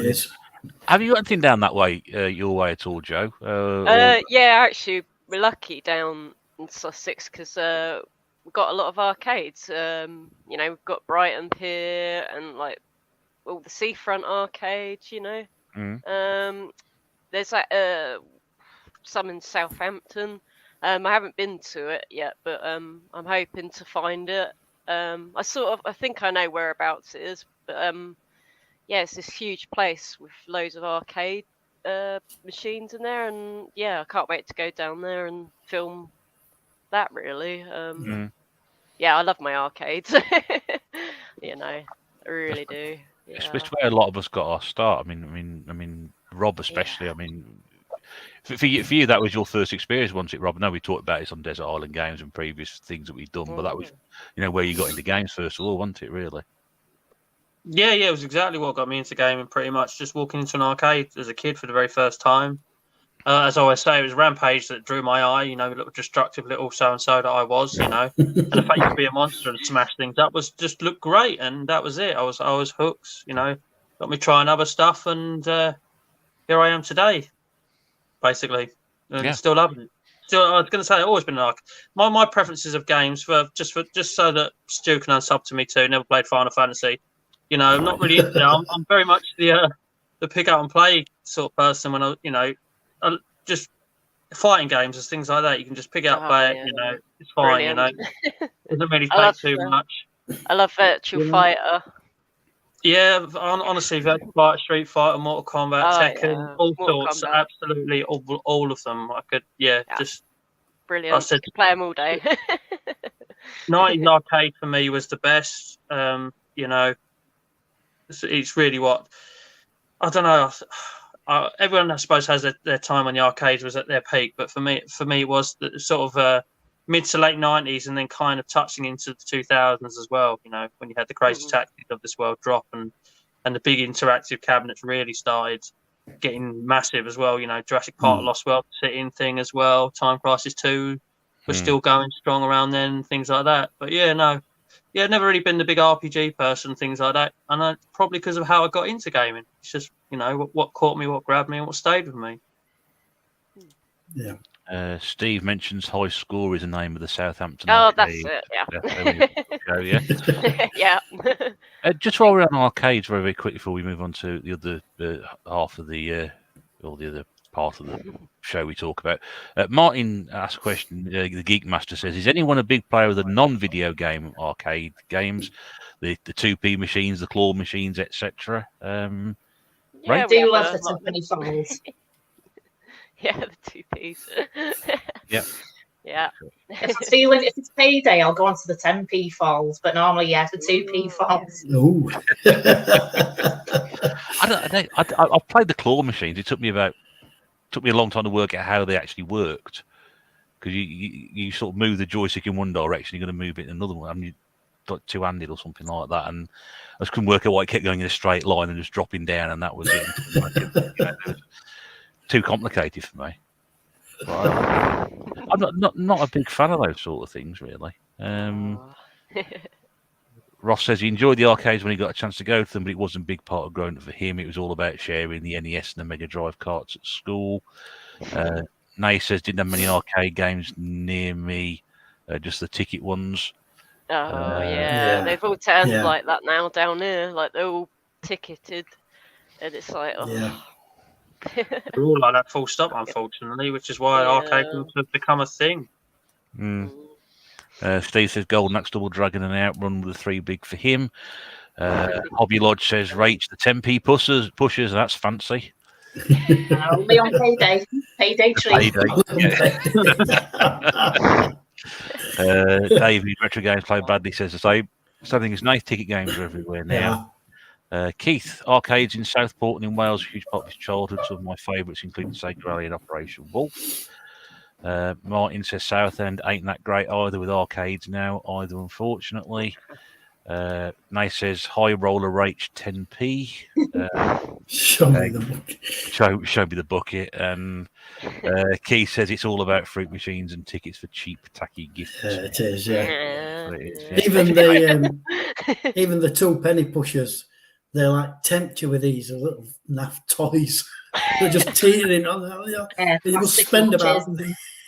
is. Have you got anything down that way, your way at all, Joe? Yeah, actually, we're lucky down in Sussex because we've got a lot of arcades. We've got Brighton Pier and like all the seafront arcades. there's like some in Southampton. I haven't been to it yet, but I'm hoping to find it. I think I know whereabouts it is, but yeah, it's this huge place with loads of arcade machines in there, and yeah, I can't wait to go down there and film that. Really, yeah, I love my arcades. You know, I really do. Yeah. Especially where a lot of us got our start. I mean, Rob especially. Yeah. I mean, for you, that was your first experience, wasn't it, Rob? I know we talked about it on Desert Island Games and previous things that we've done, but that was, where you got into games first of all, wasn't it? Really? Yeah, it was exactly what got me into gaming. Pretty much just walking into an arcade as a kid for the very first time. As I always say, it was Rampage that drew my eye. Little destructive little so and so that I was. And the fact you could be a monster and smash things up was just looked great, and that was it. I was hooked. Got me trying other stuff, and here I am today, basically. And still loving it. Still, I was going to say, I've always been an arcade. My preferences of games just so that Stu can unsub to me too. Never played Final Fantasy. I'm not really into that. I'm very much the pick up and play sort of person. When just fighting games and things like that, you can just pick it up, play it. It's fine. Brilliant. It doesn't really take too much. I love Virtual Fighter. Yeah, honestly, Virtual Fighter, Street Fighter, Mortal Kombat, Tekken, all sorts, absolutely all of them. I could, just brilliant. I said, play them all day. 90s arcade for me was the best. It's really what I don't know. Everyone, I suppose, has their time when the arcades was at their peak, but for me, it was the sort of mid to late 90s, and then kind of touching into the 2000s as well. When you had the Crazy Tactics of this world drop, and the big interactive cabinets really started getting massive as well. Jurassic Park Lost World sitting thing as well. Time Crisis 2 was still going strong around then, things like that. But never really been the big RPG person, things like that. And probably because of how I got into gaming. It's just, what caught me, what grabbed me, and what stayed with me. Yeah. Steve mentions High Score is the name of the Southampton. Oh, arcade. That's it. Yeah. Just while we're on arcades, very, very quickly before we move on to the other half of the other part of the show we talk about. Martin asked a question. The Geek Master says, "Is anyone a big player of the non-video game arcade games, the 2p machines, the claw machines, etc.?" I do love the timpani files. Yeah, the 2Ps. Yeah. Yeah. If it's payday, I'll go on to the 10p files, but normally, the 2p files. Oh. I played the claw machines. It took me a long time to work out how they actually worked, because you sort of move the joystick in one direction, you're going to move it in another one. I mean, like two-handed or something like that, and I just couldn't work out why it kept going in a straight line and just dropping down, and that was it. It was too complicated for me. I'm not a big fan of those sort of things, really. Ross says he enjoyed the arcades when he got a chance to go to them, but it wasn't a big part of growing up for him. It was all about sharing the NES and the Mega Drive carts at school. Nay says didn't have many arcade games near me, just the ticket ones. They've all turned like that now down here. Like they're all ticketed, and it's like, They're all like that, full stop, unfortunately, which is why arcade games have become a thing. Steve says Golden Axe, Double Dragon, and Outrun were the three big for him. Hobby Lodge says Rach the 10p pushers. That's fancy. Only on payday. Payday treat. David Retro Games Play Badly says the same. Something is nice. Ticket games are everywhere now. Keith, arcades in Southport and in Wales, a huge part of his childhood. Some of my favourites include Sega Rally and Operation Wolf. Martin says Southend ain't that great either with arcades now, either, unfortunately. Nay says High Roller Rach 10p. Show me the bucket. Show me the bucket. And Keith says it's all about fruit machines and tickets for cheap, tacky gifts. It is, yeah. It is. Even the 2 penny pushers, they like tempt you with these little naff toys. They're just teetering on there. You must spend about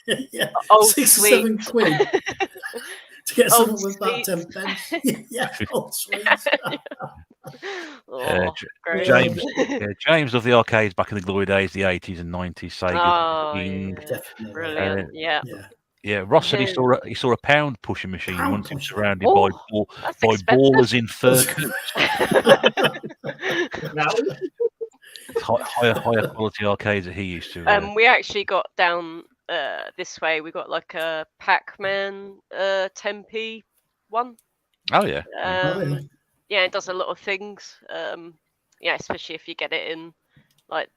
6 or 7 quid to get something with about 10 pence. Old sweets. Oh, great. James loved the arcades back in the glory days, the 80s and 90s. Sega. Oh, King. yeah. Definitely. Brilliant. Yeah. Yeah, Ross said he saw a pound pushing machine Pound once, pusher. surrounded Oh, by that's expensive. ballers in fur coats. No. Higher quality arcades that he used to. We actually got down this way. We got like a Pac-Man 10p one. Oh yeah. Yeah, it does a lot of things. Yeah, especially if you get it in like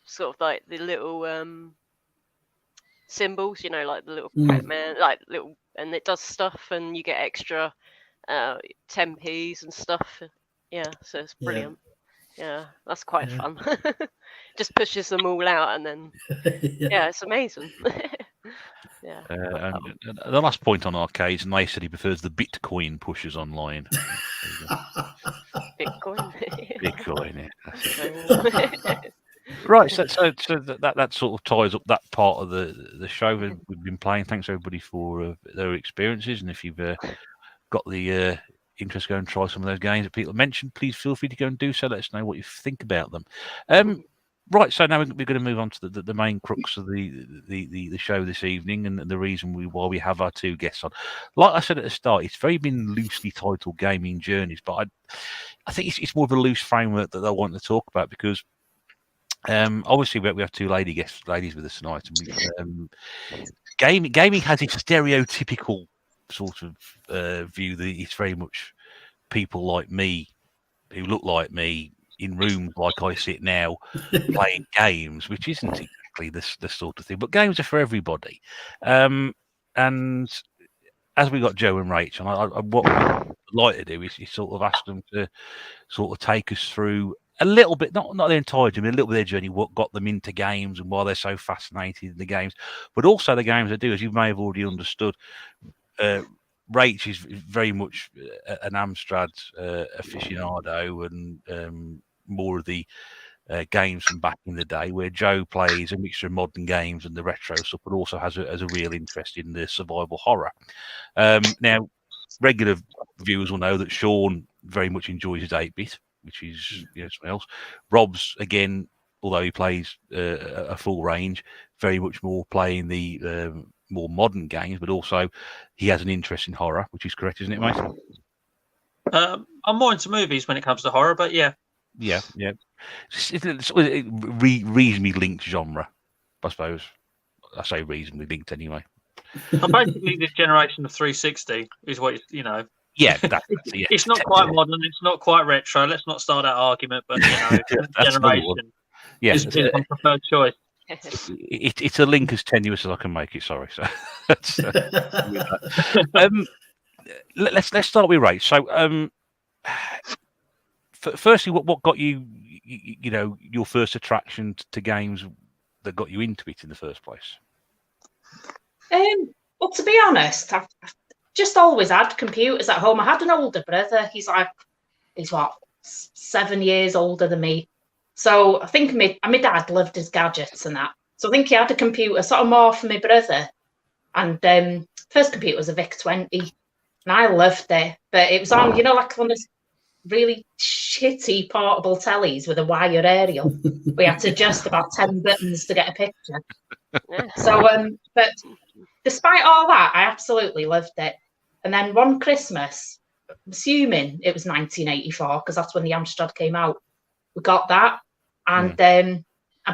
sort of like the little symbols, you know, like the little Pac-Man, like little, and it does stuff, and you get extra 10p's and stuff. Yeah, so it's brilliant. Yeah, that's quite fun. Just pushes them all out, and then yeah, it's amazing. Yeah. And the last point on arcades, and they said he prefers the Bitcoin pushers online. Bitcoin. Bitcoin, yeah. Right, so that sort of ties up that part of the show that we've been playing. Thanks everybody for their experiences, and if you've got the interest, go and try some of those games that people mentioned, please feel free to go and do so. Let us know what you think about them. Right, so now we're going to move on to the main crux of the show this evening, and the reason why we have our two guests on. Like I said at the start, it's very been loosely titled Gaming Journeys, but I think it's more of a loose framework that I want to talk about, because obviously we have two ladies with us tonight, and gaming has its stereotypical sort of view that it's very much people like me who look like me in rooms like I sit now playing games, which isn't exactly the sort of thing, but games are for everybody. And as we got Joe and Rachel, what I'd like to do is sort of ask them to sort of take us through a little bit, not the entire journey, a little bit of their journey, what got them into games and why they're so fascinated in the games, but also the games they do. As you may have already understood, Rach is very much an Amstrad aficionado, and more of the games from back in the day, where Joe plays a mixture of modern games and the retro stuff, but also has a real interest in the survival horror. Now, regular viewers will know that Shawn very much enjoys his 8-bit, which is something else. Rob's, again, although he plays a full range, very much more playing the more modern games, but also he has an interest in horror, which is correct, isn't it, mate? I'm more into movies when it comes to horror, but yeah. Yeah. It's reasonably linked genre, I suppose. I say reasonably linked anyway. I'm basically this generation of 360 is what Yeah, yeah. It's not quite modern. It's not quite retro. Let's not start that argument, but generation. Yes, is my preferred choice. It's a link as tenuous as I can make it. Sorry, so let's start with Ray. So, firstly, what got you, your first attraction to games that got you into it in the first place? Well, to be honest, I've just always had computers at home. I had an older brother. He's 7 years older than me. So I think my dad loved his gadgets and that. So I think he had a computer sort of more for my brother. And first computer was a VIC-20, and I loved it. But it was on, like one of those really shitty portable tellies with a wire aerial. We had to adjust about 10 buttons to get a picture. So, but despite all that, I absolutely loved it. And then one Christmas, I'm assuming it was 1984, because that's when the Amstrad came out, we got that. And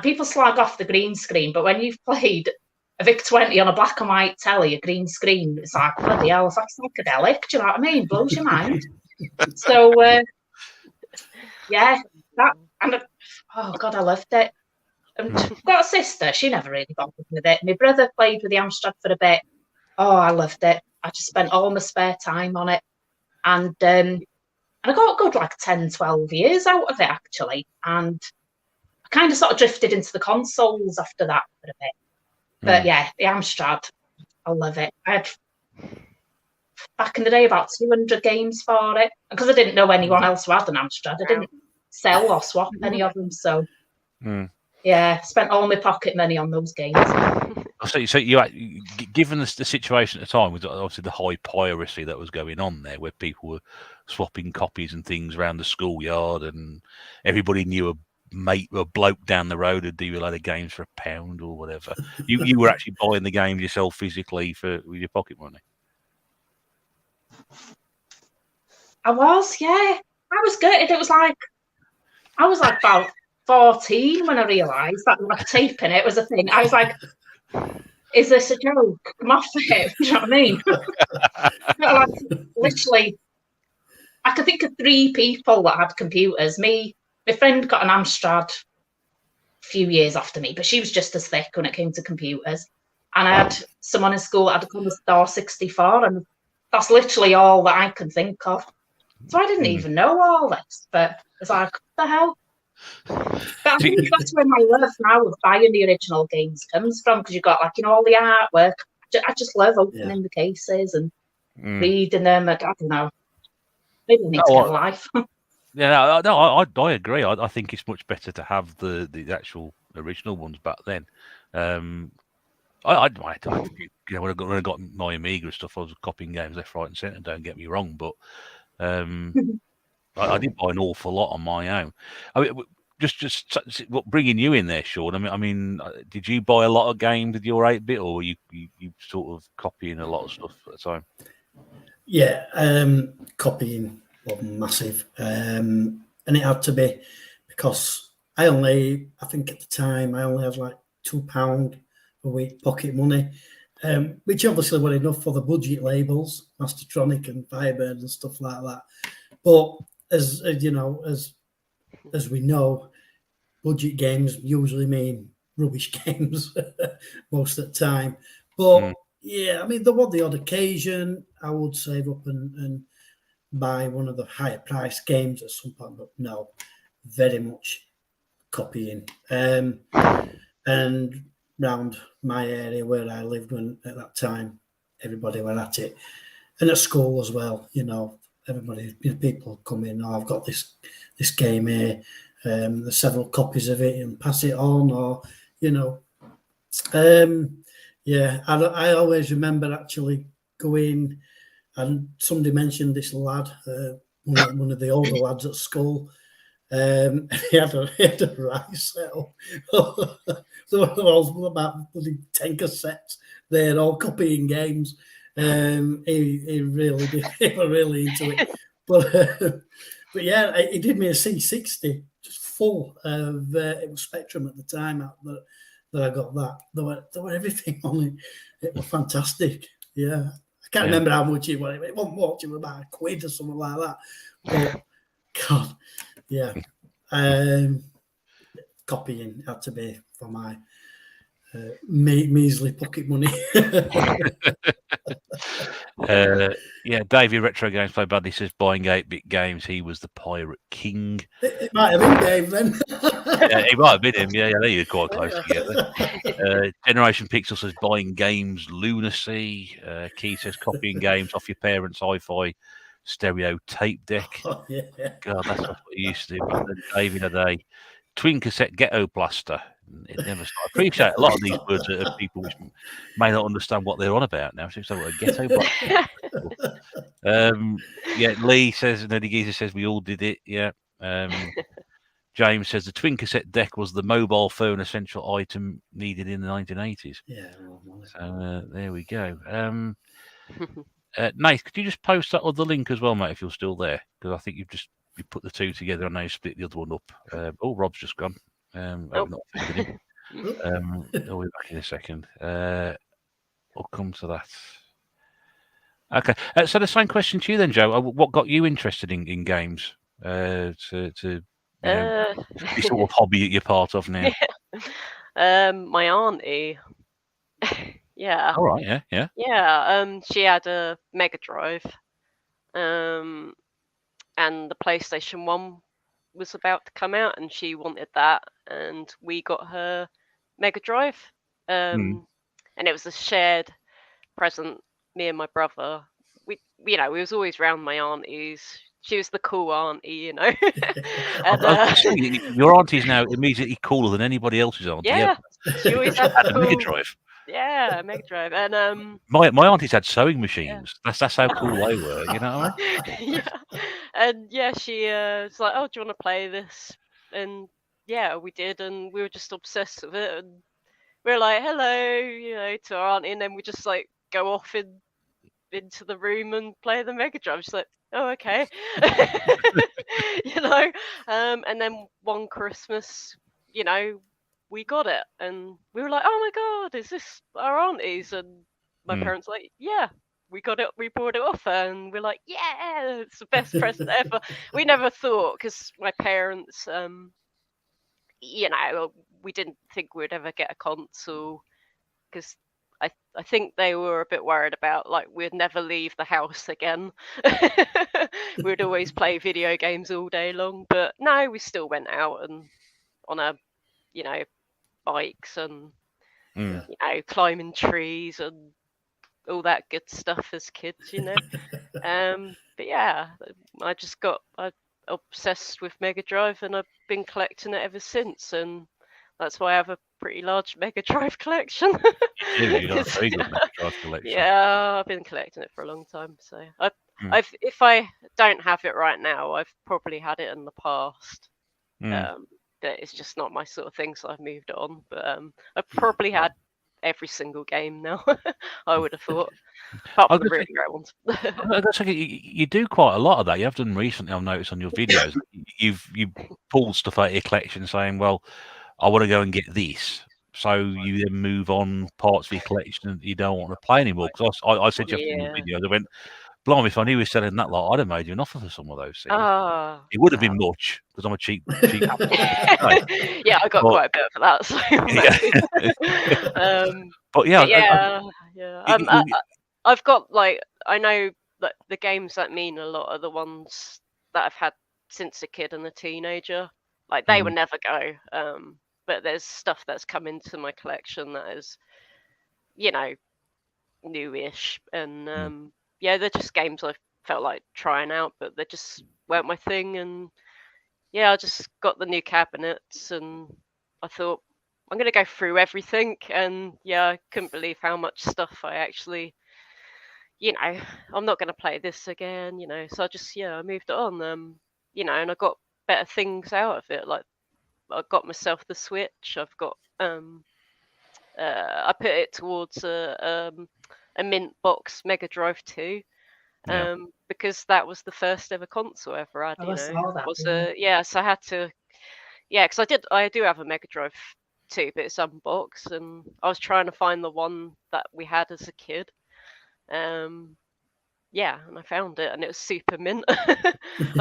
people slag off the green screen, but when you've played a VIC-20 on a black and white telly, a green screen, it's like, bloody hell, it's like psychedelic, do you know what I mean? Blows your mind. So, yeah, oh God, I loved it. And I've got a sister, she never really bothered with it. My brother played with the Amstrad for a bit. Oh, I loved it. I just spent all my spare time on it. And I got a good 10, 12 years out of it, actually. And I kind of sort of drifted into the consoles after that for a bit. But yeah, the Amstrad, I love it. I had, back in the day, about 200 games for it. Because I didn't know anyone else who had an Amstrad. I didn't sell or swap any of them. So, yeah, spent all my pocket money on those games. So you given the situation at the time, was obviously the high piracy that was going on there, where people were swapping copies and things around the schoolyard, and everybody knew a mate or a bloke down the road who'd do a load of games for £1 or whatever. You were actually buying the games yourself physically with your pocket money. I was, yeah. I was gutted. It was like, I was like about 14 when I realised that like taping it was a thing. I was like, is this a joke? Come off it. Do you know what I mean? Like, literally, I could think of 3 people that had computers. My friend got an Amstrad a few years after me, but she was just as thick when it came to computers. And I had someone in school that had a Commodore 64, and that's literally all that I can think of. So I didn't even know all this, but it's like, what the hell? But I think that's where my love now of buying the original games comes from, because you've got, like, you know, all the artwork. I just love opening the cases and reading them. I don't know. Maybe I need to get a life. Yeah, no, I agree. I think it's much better to have the actual original ones back then. When I got my Amiga and stuff, I was copying games left, right, and centre. Don't get me wrong, but I did buy an awful lot on my own. I mean, just bringing you in there, Shawn. I mean, did you buy a lot of games with your 8-bit, or were you sort of copying a lot of stuff at the time? Yeah, copying was massive, and it had to be, because I think at the time I only had like £2 a week pocket money, which obviously were enough for the budget labels, Mastertronic and Firebird and stuff like that. But as you know, as we know, budget games usually mean rubbish games most of the time. But yeah, I mean, there was the odd occasion I would save up and buy one of the higher priced games at some point, but no, very much copying. And round my area where I lived at that time, everybody were at it. And at school as well, you know, everybody, people come in, oh, I've got this game here, there's several copies of it, and pass it on, or, you know. Yeah, I always remember actually going, and somebody mentioned this lad, one of the older lads at school. He had a rice settle. There were all about 10 cassettes there, all copying games. He really did. He was really into it. But yeah, he did me a C60, just full of it was Spectrum at the time that I got that. There were everything on it. It was fantastic. Yeah. I can't remember how much it was. It wasn't much. It was about £1 or something like that. But God, yeah. Copying had to be for my measly pocket money. Yeah, Davey Retro Games Play Badly says buying 8-bit games, he was the pirate king. It might have been Dave then. Yeah, he might have been him. Yeah, they were quite close together. Generation Pixel says buying games, lunacy. Key says copying games off your parents' hi-fi stereo tape deck. Oh, yeah. God, that's what he used to do back then. Davey had a twin cassette ghetto blaster. It never started. I appreciate a lot of these words are people which may not understand what they're on about now. So a ghetto blaster. Yeah, Lee says, and Eddie Geezer says we all did it. Yeah. James says the twin cassette deck was the mobile phone essential item needed in the 1980s. Yeah. So there we go. Nate, could you just post that other link as well, mate, if you're still there? Because I think you put the two together and now you split the other one up. Rob's just gone. Not him. I'll be back in a second. I'll come to that. Okay. So the same question to you then, Joe. What got you interested in games? To the sort of hobby that you're part of now. My auntie. Yeah. All right. Yeah. Yeah. She had a Mega Drive. And the PlayStation 1 was about to come out, and she wanted that, and we got her Mega Drive. And it was a shared present. Me and my brother. We was always round my aunties. She was the cool auntie, you know. And, your auntie's now immediately cooler than anybody else's auntie. Yeah, she always had a Mega Drive. Yeah, Mega Drive, and My aunties had sewing machines. That's how cool they were. You know what I mean? yeah, and yeah, she was like, "Oh, do you want to play this?" And yeah, we did, and we were just obsessed with it, and we were like, "Hello," to our auntie, and then we just like go off into the room and play the Mega Drive. She's like, "Oh, okay," and then one Christmas, we got it, and we were like, "Oh my God, is this our auntie's?" And my parents were like, "Yeah, we got it. We bought it off her," and we're like, "Yeah, it's the best present ever." We never thought, because my parents, we didn't think we'd ever get a console, because I think they were a bit worried about, like, we'd never leave the house again. We'd always play video games all day long, but no, we still went out and on bikes and climbing trees and all that good stuff as kids. But yeah, I just got obsessed with Mega Drive, and I've been collecting it ever since, and that's why I have a pretty large Mega Drive collection. You got a very good Mega Drive collection. Yeah, I've been collecting it for a long time. So if I don't have it right now, I've probably had it in the past. But it's just not my sort of thing, so I've moved on. But I've probably had every single game now. I would have thought, apart from the really great ones. That's okay. You do quite a lot of that. You have done recently. I've noticed on your videos. You pulled stuff out of your collection, saying, "Well, I want to go and get this." So you then move on parts of your collection that you don't want to play anymore. Because I said you have to do videos. I went, "Blimey, if I knew he was selling that lot, I'd have made you an offer for some of those things." It would have been much, because I'm a cheap. Yeah, I got quite a bit for that. So but yeah, I've got, like, I know that the games that mean a lot are the ones that I've had since a kid and a teenager. Like, they would never go. But there's stuff that's come into my collection that is, newish, and they're just games I felt like trying out, but they just weren't my thing. And yeah, I just got the new cabinets, and I thought, I'm gonna go through everything, and yeah, I couldn't believe how much stuff I actually, I'm not gonna play this again, so I just I moved it on, and I got better things out of it. Like, I got myself the Switch. I've got I put it towards a mint box Mega Drive 2, because that was the first ever console I ever had. I saw that. So I had to, because I do have a Mega Drive 2, but it's unboxed, and I was trying to find the one that we had as a kid. And I found it, and it was super mint. I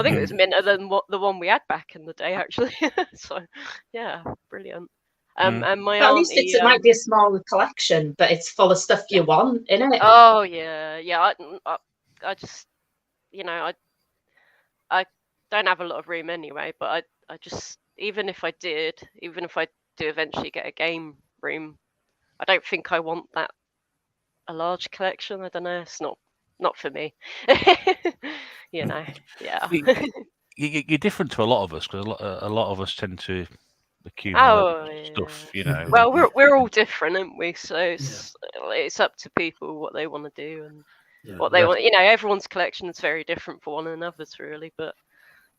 think it was minter than the one we had back in the day, actually. So yeah, brilliant. And my at least it might be a smaller collection, but it's full of stuff you want, isn't it? Oh yeah. I just, I don't have a lot of room anyway, but I just, even if I do eventually get a game room, I don't think I want a large collection. I don't know. It's not for me. Yeah. You're different to a lot of us, because a lot of us tend to accumulate stuff. Well, we're all different, aren't we? So it's up to people what they want to do and what they want. Everyone's collection is very different for one another's, really. But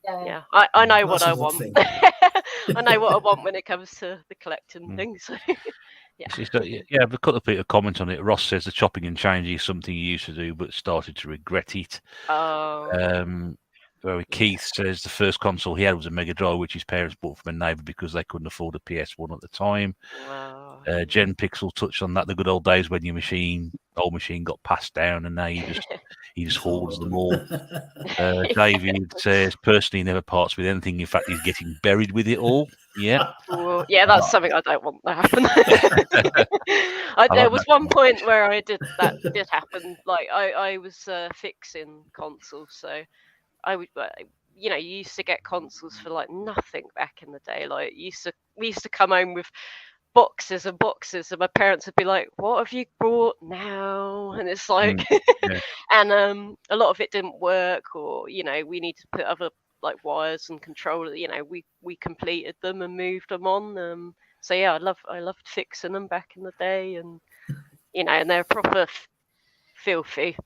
I know what I want. I know what I want when it comes to the collecting things. So. I've a couple of people comment on it. Ross says the chopping and changing is something you used to do, but started to regret it. Keith says the first console he had was a Mega Drive, which his parents bought from a neighbour because they couldn't afford a PS1 at the time. Wow. Jen Pixel touched on that, the good old days when your old machine got passed down, and now you just hoards them all. David says personally he never parts with anything. In fact, he's getting buried with it all. Yeah. Well, that's something I don't want to happen. There was one point where that did happen. Like, I was fixing consoles, so I would, you used to get consoles for like nothing back in the day. Like, we used to come home with boxes and boxes, and my parents would be like, "What have you brought now?" And it's like, and a lot of it didn't work, or we need to put other like wires and controllers. We completed them and moved them on. So yeah, I loved fixing them back in the day, and and they're proper filthy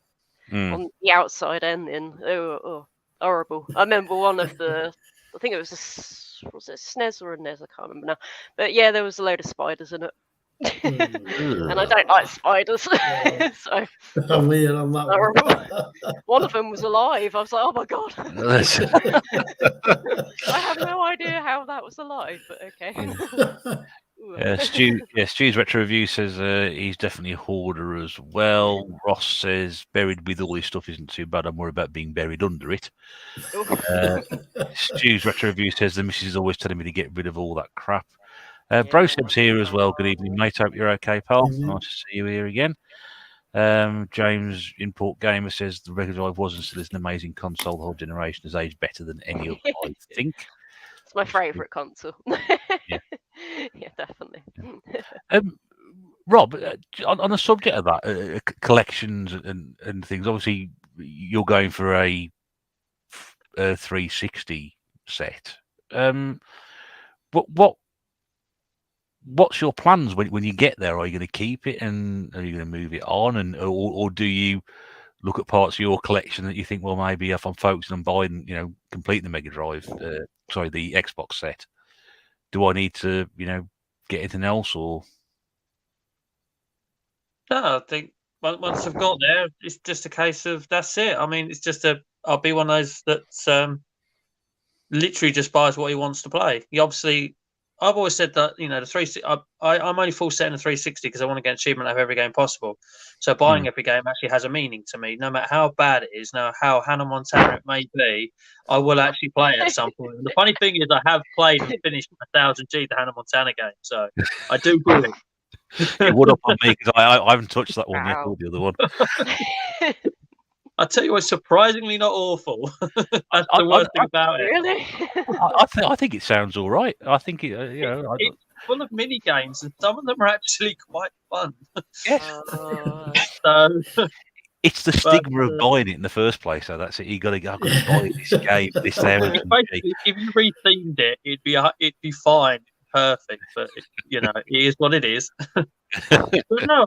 on the outside and in. They were horrible. I remember one of the, I think it was was it a SNES or a NES? I can't remember now. But yeah, there was a load of spiders in it. And I don't like spiders. So I'm weird on that one of them was alive. I was like, oh my God. I have no idea how that was alive, but okay. Stu's retro review says he's definitely a hoarder as well. Ross says buried with all his stuff isn't too bad. I'm worried about being buried under it. Stu's retro review says the missus is always telling me to get rid of all that crap. Broseb's here as well. Good evening, mate. Hope you're okay, pal. Nice to see you here again. James Import Gamer says the Mega Drive was and still is an amazing console. The whole generation has aged better than any other, I think. It's my favourite console. Yeah, definitely. Rob, on the subject of that, collections and things, obviously you're going for a 360 set. What's your plans when you get there? Are you going to keep it and are you going to move it on, or do you look at parts of your collection that you think, well, maybe if I'm focusing on buying, complete the Mega Drive, the Xbox set, do I need to, get anything else or? No, I think once I've got there, it's just a case of that's it. I mean, it's just I'll be one of those that literally just buys what he wants to play. He obviously, I've always said that the 360. I'm only full set in the 360 because I want to get achievement out of every game possible. So buying every game actually has a meaning to me, no matter how bad it is, no how Hannah Montana it may be. I will actually play it at some point. And the funny thing is, I have played and finished 1000G the Hannah Montana game, so I do it. You would up on me because I haven't touched that one yet, or the other one. I tell you, it's surprisingly not awful. That's the worst thing about it. Really? I think it sounds all right. I think it, it's full of mini games, and some of them are actually quite fun. Yes. So it's the stigma of buying it in the first place. So that's it. You got to go buy this game. This basically, if you rethemed it, it'd be fine, perfect. But it is what it is. But no.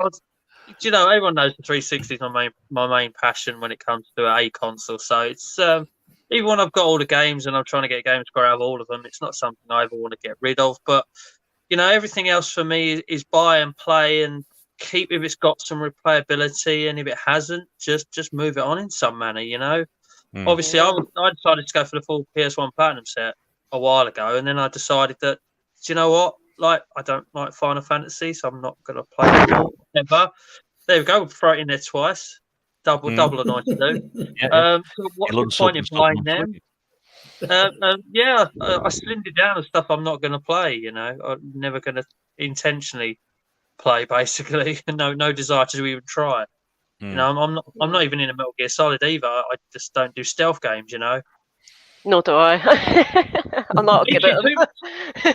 Everyone knows the 360 is my main passion when it comes to a console. So it's even when I've got all the games and I'm trying to get games score out of all of them, it's not something I ever want to get rid of. But everything else for me is buy and play and keep if it's got some replayability, and if it hasn't, just move it on in some manner. Obviously, I decided to go for the full PS1 Platinum set a while ago, and then I decided that do you know what? Like, I don't like Final Fantasy, so I'm not going to play it ever. There we go. Throw it in there twice. Double or nice to do. So what's the point in buying them? I slimmed it down to stuff I'm not going to play. I'm never going to intentionally play. Basically, no desire to even try. I'm not even in a Metal Gear Solid either. I just don't do stealth games. Nor do I. I'm not good at them.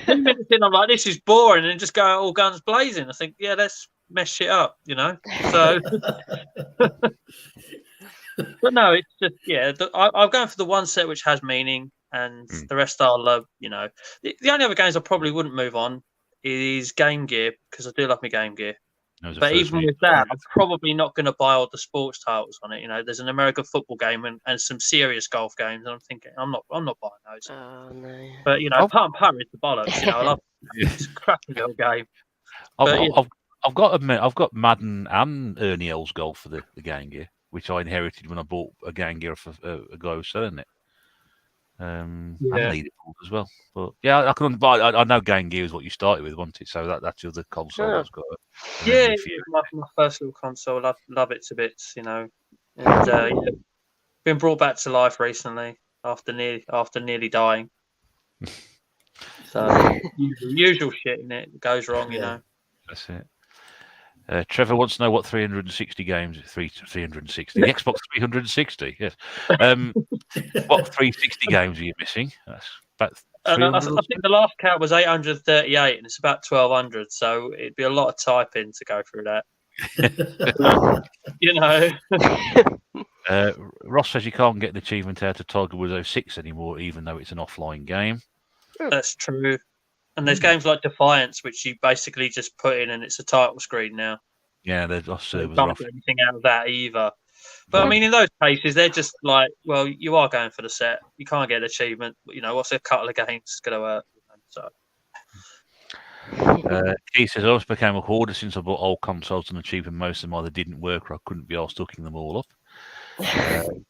2 minutes in, I'm like, this is boring, and just go out all guns blazing. I think, yeah, let's mess shit up, So, but no, it's just I'm going for the one set which has meaning, and the rest I'll love. The only other games I probably wouldn't move on is Game Gear because I do love my Game Gear. But even with that, I'm probably not going to buy all the sports titles on it. There's an American football game and some serious golf games, and I'm thinking I'm not buying those. Oh no! But putt and putt is the bollocks. I love it. It's a cracking little game. I've got Madden and Ernie Els Golf for the Game Gear, which I inherited when I bought a Game Gear off a guy who was selling it. And leaderboard as well. But yeah, I couldn't buy. I know Game Gear is what you started with, wasn't it? So that's your other console that's got. My first little console. I love it to bits, And been brought back to life recently after nearly dying. So usual shit in it goes wrong, That's it. Trevor wants to know what 360 games, 360, the Xbox 360, yes. What 360 games are you missing? That's about I think the last count was 838, and it's about 1200, so it'd be a lot of typing to go through that. Ross says you can't get the achievement out of Tiger Woods 06 anymore, even though it's an offline game. That's true. And there's games like Defiance, which you basically just put in and it's a title screen now. Yeah, our So you servers are can't off. get anything out of that either. But I mean, in those cases, they're just like, well, you are going for the set. You can't get an achievement. You know, what's a couple of games going to hurt? So Keith says, I also became a hoarder since I bought old consoles and achieving most of them either didn't work or I couldn't be arsed hooking them all up.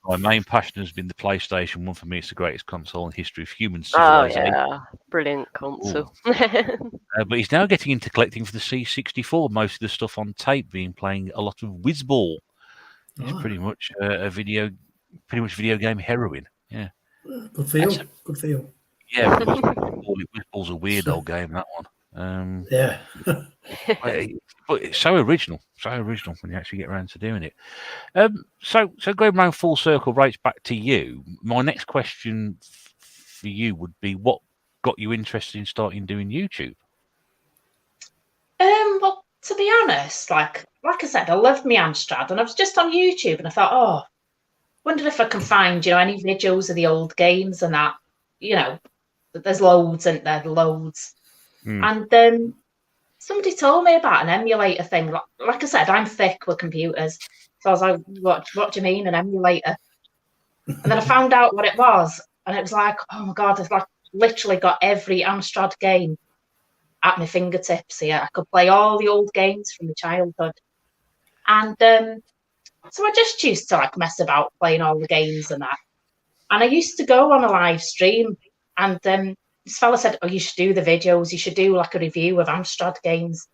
My main passion has been the PlayStation 1. For me, it's the greatest console in the history of human Oh civilization. yeah, brilliant console. But he's now getting into collecting for the C64, most of the stuff on tape, being playing a lot of Whizball. It's pretty much video game heroin. Yeah. Good for you. Good for you. Yeah, Whizball's a weird old game, that one. Yeah. But it's so original when you actually get around to doing it. So going round full circle, right back to you. My next question for you would be, what got you interested in starting doing YouTube? Well, to be honest, like I said, I loved my Amstrad, and I was just on YouTube, and I thought, oh, wondered if I can find, any videos of the old games and that. There's loads, and there loads. And somebody told me about an emulator thing. Like I said, I'm thick with computers, so I was like, what do you mean, an emulator? And then I found out what it was, and it was like, oh my god, I've like literally got every Amstrad game at my fingertips here. I could play all the old games from my childhood. And so I just used to like mess about playing all the games and that. And I used to go on a live stream, and this fella said, oh, you should do the videos. You should do like a review of Amstrad games.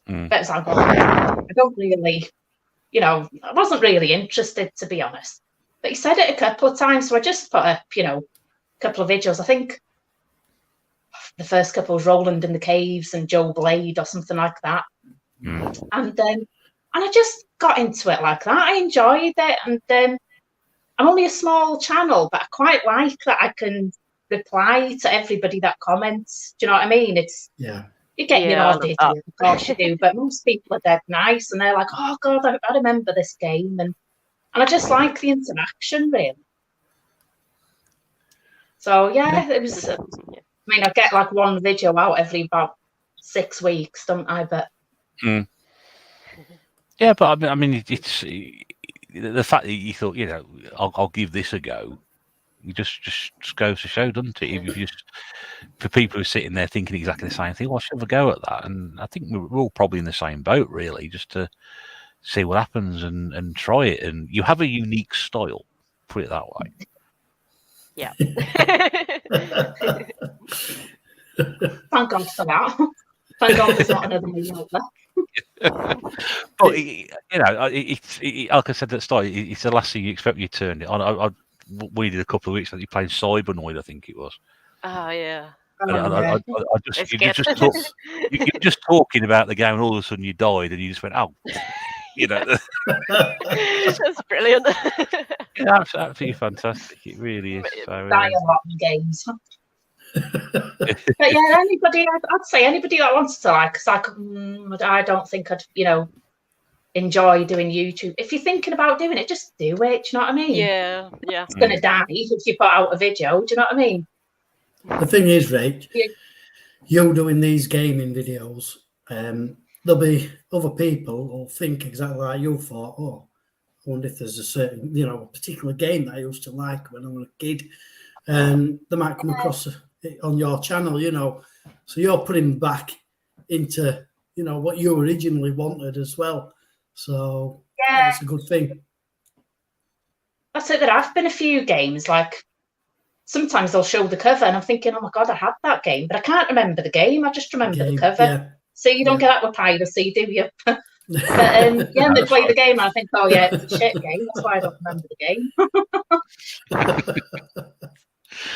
But it's like, well, I don't really, I wasn't really interested, to be honest. But he said it a couple of times, so I just put up, a couple of videos. I think the first couple was Roland in the Caves and Joe Blade or something like that. And I just got into it like that. I enjoyed it. And I'm only a small channel, but I quite like that I can reply to everybody that comments. Do you know what I mean? You get your odd idiot, of course you do, but most people are dead nice, and they're like, oh god, I remember this game, and I just like the interaction, really. So yeah, it was. I mean, I get like one video out every about 6 weeks, don't I? But yeah, but I mean, it's the fact that you thought, I'll give this a go. It just goes to show, doesn't it? If you just, for people who are sitting there thinking exactly the same thing, well, I should have a go at that. And I think we're all probably in the same boat, really, just to see what happens and try it. And you have a unique style, put it that way. Yeah. Thank God for that. Thank God there's not another me out there. But it's like I said at the start, it's the last thing you expect when you turned it on. We did a couple of weeks that you played Cybernoid, I think it was. Oh yeah. I you're just talking about the game, and all of a sudden you died, and you just went, oh, That's brilliant. Yeah, absolutely fantastic. It really is. So, die a lot in games. But yeah, I'd say anybody that wants to like, because I don't think I'd, enjoy doing YouTube. If you're thinking about doing it, just do it. Do you know what I mean? Yeah. It's gonna die if you put out a video. Do you know what I mean? The thing is, Rach, you doing these gaming videos, there'll be other people who'll think exactly like you thought. Oh, I wonder if there's a certain, a particular game that I used to like when I was a kid, and they might come across it on your channel. So you're putting back into what you originally wanted as well. So yeah, it's a good thing. That's it. There have been a few games, like sometimes they'll show the cover and I'm thinking, oh my god, I had that game, but I can't remember the game. I just remember the cover. Yeah. So you don't get that with piracy, do you? But they play the game and I think, oh yeah, it's a shit game. That's why I don't remember the game.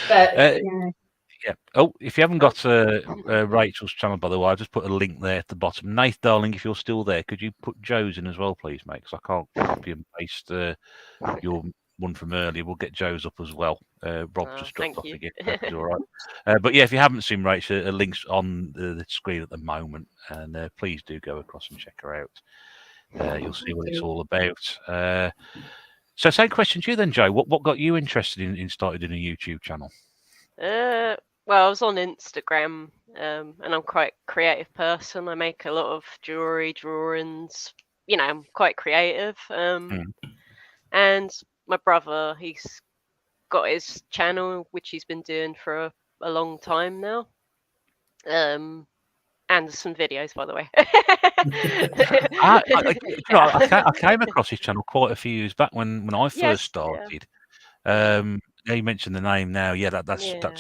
But yeah. Oh, if you haven't got Rachel's channel, by the way, I'll just put a link there at the bottom. Nath, darling, if you're still there, could you put Joe's in as well, please, mate? Because I can't copy and paste your one from earlier. We'll get Joe's up as well. Rob just dropped off again. That's all right. But yeah, if you haven't seen Rachel, a link's on the screen at the moment, and please do go across and check her out. You'll see what it's all about. So, same question to you then, Joe. What got you interested in starting a YouTube channel? Well, I was on Instagram, and I'm quite a creative person. I make a lot of jewelry, drawings, I'm quite creative. And my brother, he's got his channel, which he's been doing for a long time now. And some videos, by the way. I came across his channel quite a few years back when I first started. You mentioned the name now. Yeah, that's a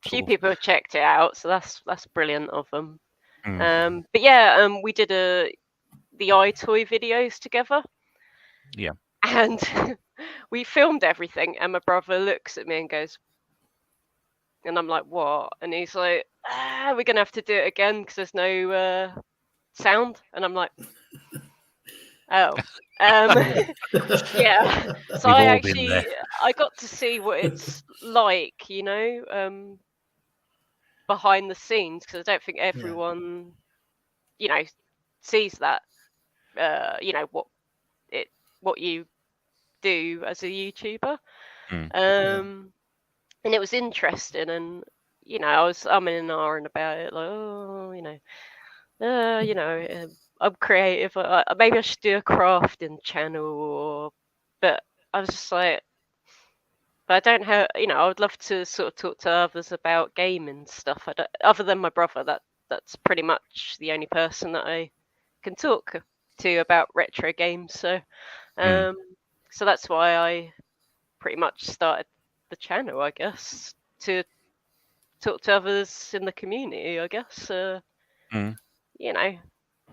few people have checked it out, so that's brilliant of them. Mm. But yeah, we did the iToy videos together. Yeah. And we filmed everything, and my brother looks at me and goes, and I'm like, what? And he's like, we're gonna have to do it again because there's no sound. And I'm like, oh. Yeah. So I got to see what it's like, behind the scenes, because I don't think everyone, sees that, what you do as a YouTuber. And it was interesting, and I was umming and ahhing about it, like, I'm creative. Maybe I should do a crafting channel, but I was just like, but I don't have, I would love to sort of talk to others about gaming stuff. Other than my brother, that's pretty much the only person that I can talk to about retro games. So, so that's why I pretty much started the channel, I guess, to talk to others in the community, I guess.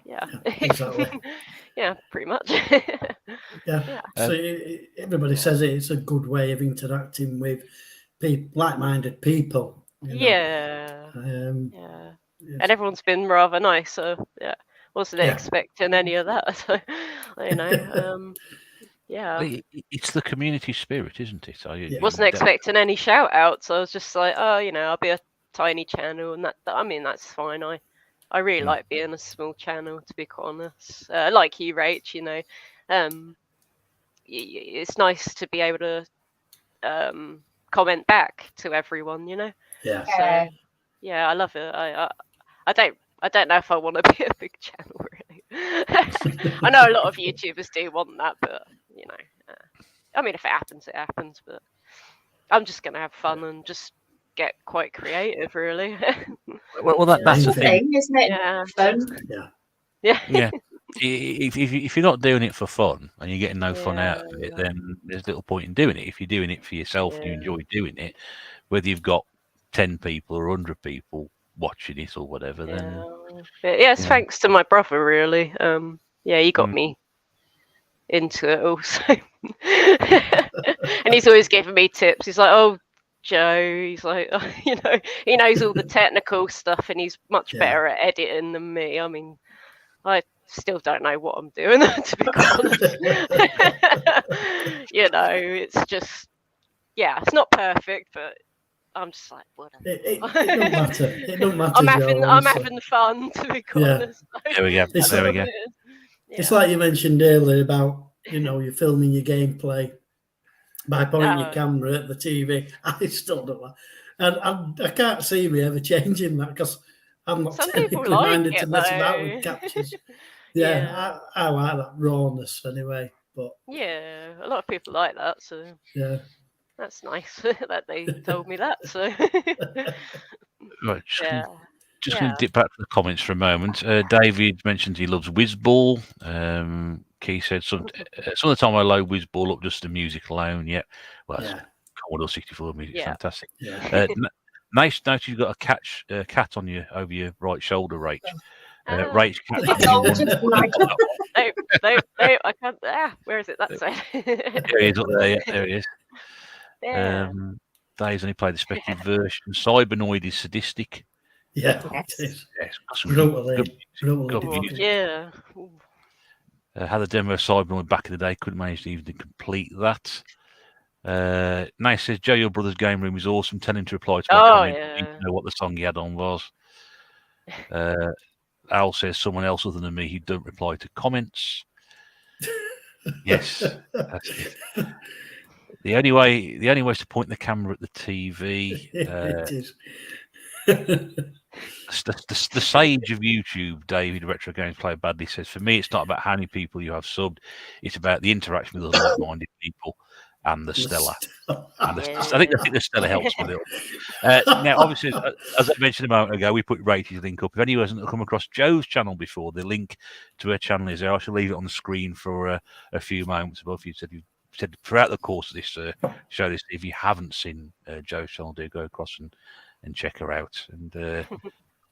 Yeah. Exactly. Yeah, pretty much. Yeah. So everybody says it's a good way of interacting with like-minded people. Yeah. And everyone's been rather nice, so yeah, wasn't expecting any of that. So, yeah. It's the community spirit, isn't it? Wasn't expecting any shout outs. I was just like, I'll be a tiny channel, and that's fine. I really like being a small channel, to be quite honest. Like you, Rach, it's nice to be able to comment back to everyone, Yeah. So, yeah, I love it. I don't know if I want to be a big channel, really. I know a lot of YouTubers do want that, but if it happens, it happens. But I'm just gonna have fun and just get quite creative, really. Well, that's the thing, isn't it? Yeah. Fun. Yeah. If you're not doing it for fun and you're getting no fun out of it, then there's little point in doing it. If you're doing it for yourself and you enjoy doing it, whether you've got 10 people or 100 people watching it or whatever, then it's thanks to my brother, really. He got me into it also. And he's always giving me tips. He's like, oh, Joe, he's like, he knows all the technical stuff, and he's much better at editing than me. I mean, I still don't know what I'm doing, to be honest. It's just, it's not perfect, but I'm just like, whatever. It don't matter. It don't matter. I'm having fun, to be honest. There we go. It's like you mentioned earlier about, you're filming your gameplay by pointing your camera at the TV. I still don't like, and I can't see me ever changing that, because I'm not technically minded to mess about with captures. I like that rawness anyway. But a lot of people like that, so that's nice that they told me that. So right, just going to dip back to the comments for a moment. David mentioned he loves Whizball. Keith said some of the time I load Whizball up just the music alone. Yeah, well, that's Commodore 64 music, fantastic. Nice. Notice you've got a cat on you over your right shoulder, Rach. Rach cat. No, I can't. Where is it? That's it. There he is up there. Yeah, there he is. Dave's only played the speculative version. Cybernoid is sadistic. Yeah, yes. Yeah. Had a demo of Cybernoid back in the day. Couldn't manage to even complete that. Nice says, Joe, your brother's game room is awesome. Tell him to reply to my comment. Yeah. You know what the song he had on was. Al says, someone else other than me who don't reply to comments. Yes, that's it. The only way is to point the camera at the TV. It is. The sage of YouTube, David Retro Games Play Badly, says, for me, it's not about how many people you have subbed. It's about the interaction with other like-minded people and the Stella. And I think the Stella helps with it. Now, obviously, as I mentioned a moment ago, we put Rachel's link up. If anyone hasn't come across Joe's channel before, the link to her channel is there. I shall leave it on the screen for a few moments. Above you said throughout the course of this show, this if you haven't seen Joe's channel, do go across and check her out and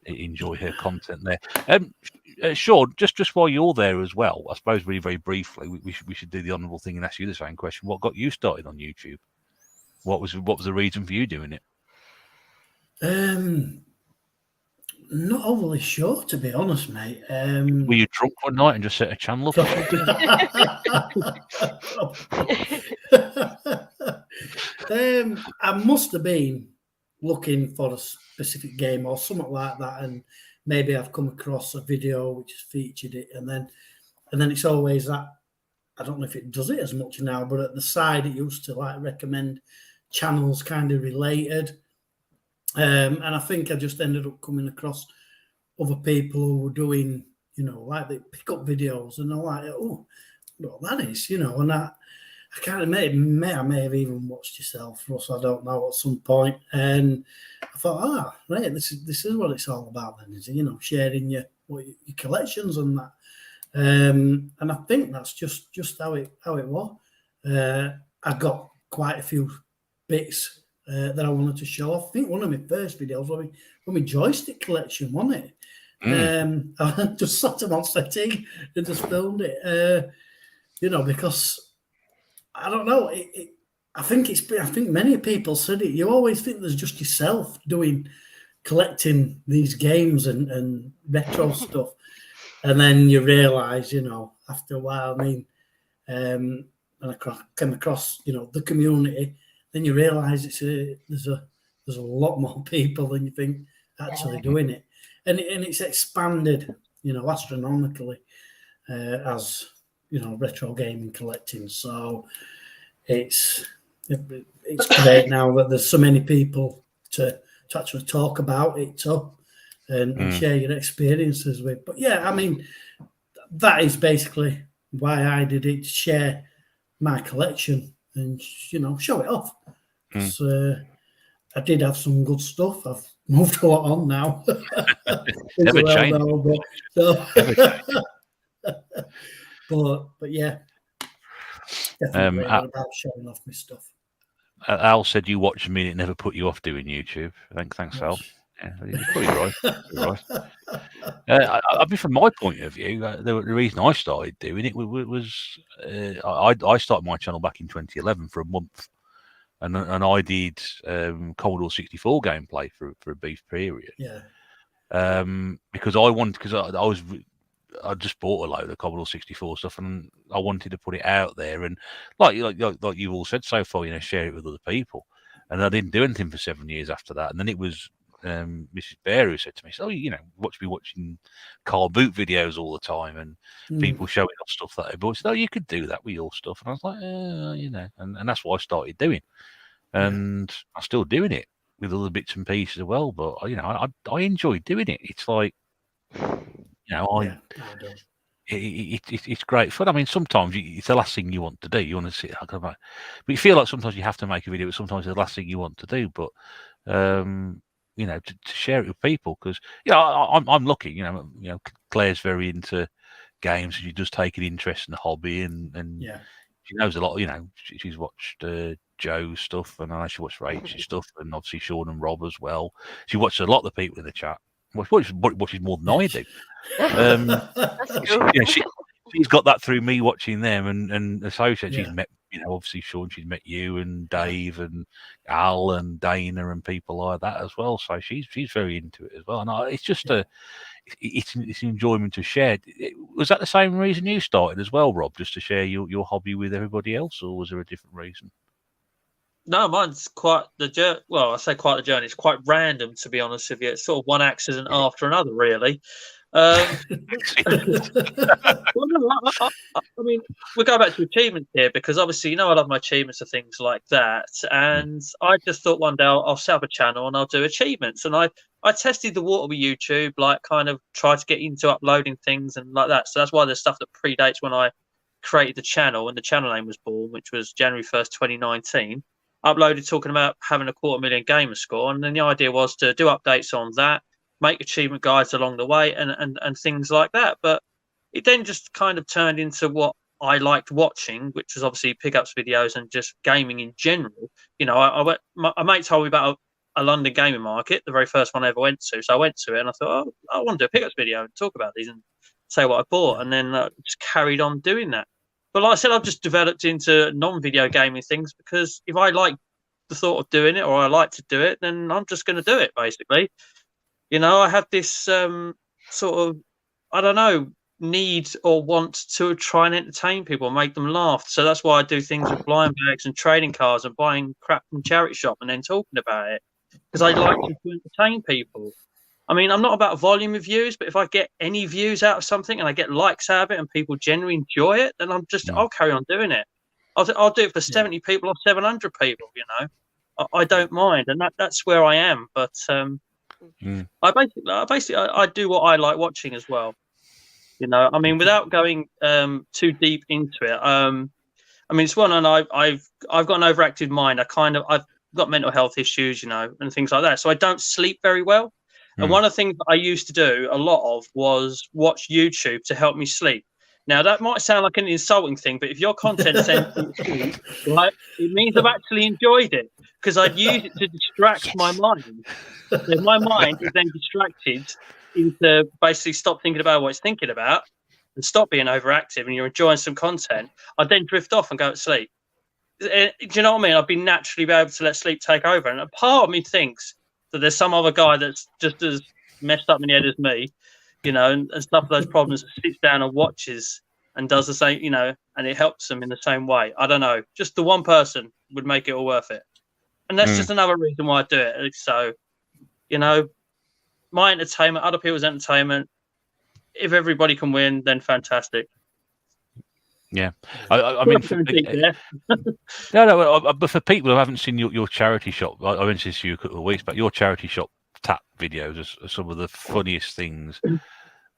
enjoy her content there. Shawn, just while you're there as well, I suppose very, very briefly, we should do the honourable thing and ask you the same question. What got you started on YouTube? What was the reason for you doing it? Not overly sure, to be honest, mate. Were you drunk one night and just set a channel up? I must have been looking for a specific game or something like that, and maybe I've come across a video which has featured it, and then it's always that. I don't know if it does it as much now, but at the side it used to like recommend channels kind of related, and I think I just ended up coming across other people who were doing, like they pick up videos, and I'm like, oh, what that is, and I can't remember. I may have even watched yourself, Russ. I don't know, at some point, and I thought, right, this is what it's all about. Then is sharing your collections and that, and I think that's just how it was. I got quite a few bits that I wanted to show off. I think one of my first videos was my joystick collection, wasn't it? I just sat them on settee and just filmed it, because. I don't know. I think many people said it. You always think there's just yourself collecting these games and retro stuff, and then you realise, after a while. I mean, when I came across, the community, then you realise there's a lot more people than you think actually doing it, and it's expanded, astronomically, as retro gaming collecting. So it's great now that there's so many people to actually talk about it too, and share your experiences with. But yeah, I mean, that is basically why I did it, to share my collection and show it off. So I did have some good stuff. I've moved a lot on now. Never changed. But yeah, definitely about showing off my stuff. Al said you watched me and it never put you off doing YouTube. Thanks, Al. Yeah, you're probably right. I mean, from my point of view, the reason I started doing it was I started my channel back in 2011 for a month, and I did Commodore 64 gameplay for a brief period. Yeah. Because I just bought a load of Commodore 64 stuff, and I wanted to put it out there, and like you've all said so far, share it with other people. And I didn't do anything for 7 years after that. And then it was Mrs. Bear who said to me, "So watch me watching car boot videos all the time, and people showing off stuff that they bought. So, you could do that with your stuff." And I was like, and that's what I started doing, and I'm still doing it with other bits and pieces as well. But I enjoy doing it. It's like. It's great fun. I mean, sometimes it's the last thing you want to do. You want to sit but you feel like sometimes you have to make a video. But sometimes it's the last thing you want to do. But to share it with people, because I'm lucky. Claire's very into games. She does take an interest in the hobby, and she knows a lot. She's watched Joe's stuff, and I know she watched Rachel's stuff, and obviously Shawn and Rob as well. She watched a lot of the people in the chat. Watches more than I do. She's got that through me watching them, and associate. She's met, obviously Shawn. She's met you and Dave and Al and Dana and people like that as well. So she's very into it as well. And it's just it's an enjoyment to share. Was that the same reason you started as well, Rob? Just to share your hobby with everybody else, or was there a different reason? No, mine's quite the journey. Well, I say quite the journey. It's quite random, to be honest with you. It's sort of one accident after another, really. Well, no, I mean, we'll go back to achievements here because obviously, I love my achievements and things like that. And I just thought one day I'll set up a channel and I'll do achievements. And I tested the water with YouTube, like kind of tried to get into uploading things and like that. So that's why there's stuff that predates when I created the channel and the channel name was born, which was January 1st, 2019. Uploaded talking about having a 250,000 gamer score. And then the idea was to do updates on that, make achievement guides along the way and things like that. But it then just kind of turned into what I liked watching, which was obviously pickups videos and just gaming in general. A mate told me about a London gaming market, the very first one I ever went to. So I went to it and I thought, I want to do a pickups video and talk about these and say what I bought. And then just carried on doing that. But like I said, I've just developed into non-video gaming things because if I like the thought of doing it or I like to do it, then I'm just going to do it, basically. I have this sort of, I don't know, need or want to try and entertain people and make them laugh. So that's why I do things with blind bags and trading cards and buying crap from charity shop and then talking about it because I like to entertain people. I mean, I'm not about volume of views, but if I get any views out of something and I get likes out of it and people genuinely enjoy it, then I'll carry on doing it. I'll do it for 70 people or 700 people, I don't mind. And that's where I am. But I do what I like watching as well. I mean, without going too deep into it. I mean, it's one, and I've got an overactive mind. I've got mental health issues, and things like that. So I don't sleep very well. And one of the things that I used to do a lot of was watch YouTube to help me sleep. Now that might sound like an insulting thing, but if your content sends me to sleep, right, it means I've actually enjoyed it because I'd use it to distract my mind. So my mind is then distracted into basically stop thinking about what it's thinking about and stop being overactive and you're enjoying some content. I'd then drift off and go to sleep. Do you know what I mean? I'd be naturally able to let sleep take over. And a part of me thinks that there's some other guy that's just as messed up in the head as me, and stuff those problems, sits down and watches and does the same, and it helps them in the same way. I don't know. Just the one person would make it all worth it. And that's just another reason why I do it. So, my entertainment, other people's entertainment, if everybody can win, then fantastic. Yeah, I mean, no, but for people who haven't seen your charity shop, I mentioned this to you a couple of weeks back. Your charity shop tap videos are some of the funniest things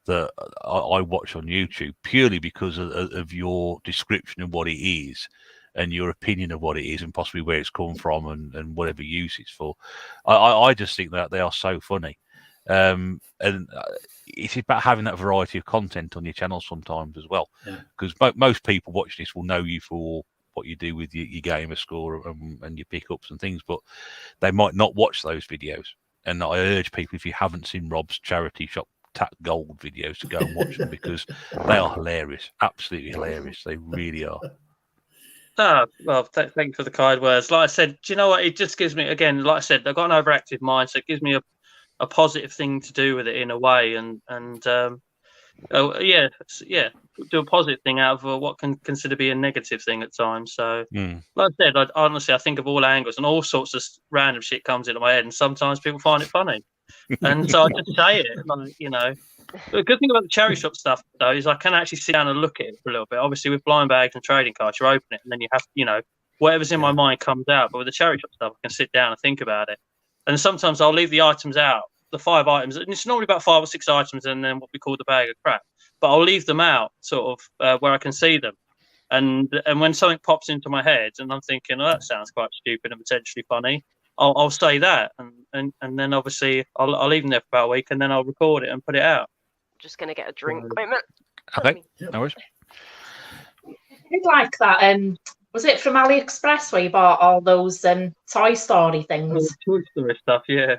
that I watch on YouTube, purely because of your description of what it is and your opinion of what it is and possibly where it's come from and whatever use it's for. I just think that they are so funny. And it's about having that variety of content on your channel sometimes as well, because most people watching this will know you for what you do with your gamer score and your pickups and things, but they might not watch those videos. And I urge people, if you haven't seen Rob's charity shop tap gold videos, to go and watch them because they are hilarious, absolutely hilarious. They really are. Well, thank you for the kind words. Like I said, do you know what? It just gives me, again, like I said, I've got an overactive mind, so it gives me a positive thing to do with it in a way, and do a positive thing out of what can consider be a negative thing at times. So, like I said, I think of all angles and all sorts of random shit comes into my head, and sometimes people find it funny, and so I just say it. Like, the good thing about the charity shop stuff though is I can actually sit down and look at it for a little bit. Obviously, with blind bags and trading cards, you open it and then you have, whatever's in my mind comes out. But with the charity shop stuff, I can sit down and think about it. And sometimes I'll leave the items out, the 5 items, and it's normally about 5 or 6 items, and then what we call the bag of crap. But I'll leave them out, sort of where I can see them. And when something pops into my head, and I'm thinking, oh, that sounds quite stupid and potentially funny, I'll say that, and then obviously I'll leave them there for about a week, and then I'll record it and put it out. Just gonna get a drink. Wait a minute. Okay, no worries. I'd like that. Was it from AliExpress where you bought all those Toy Story things? Toy Story stuff, yeah.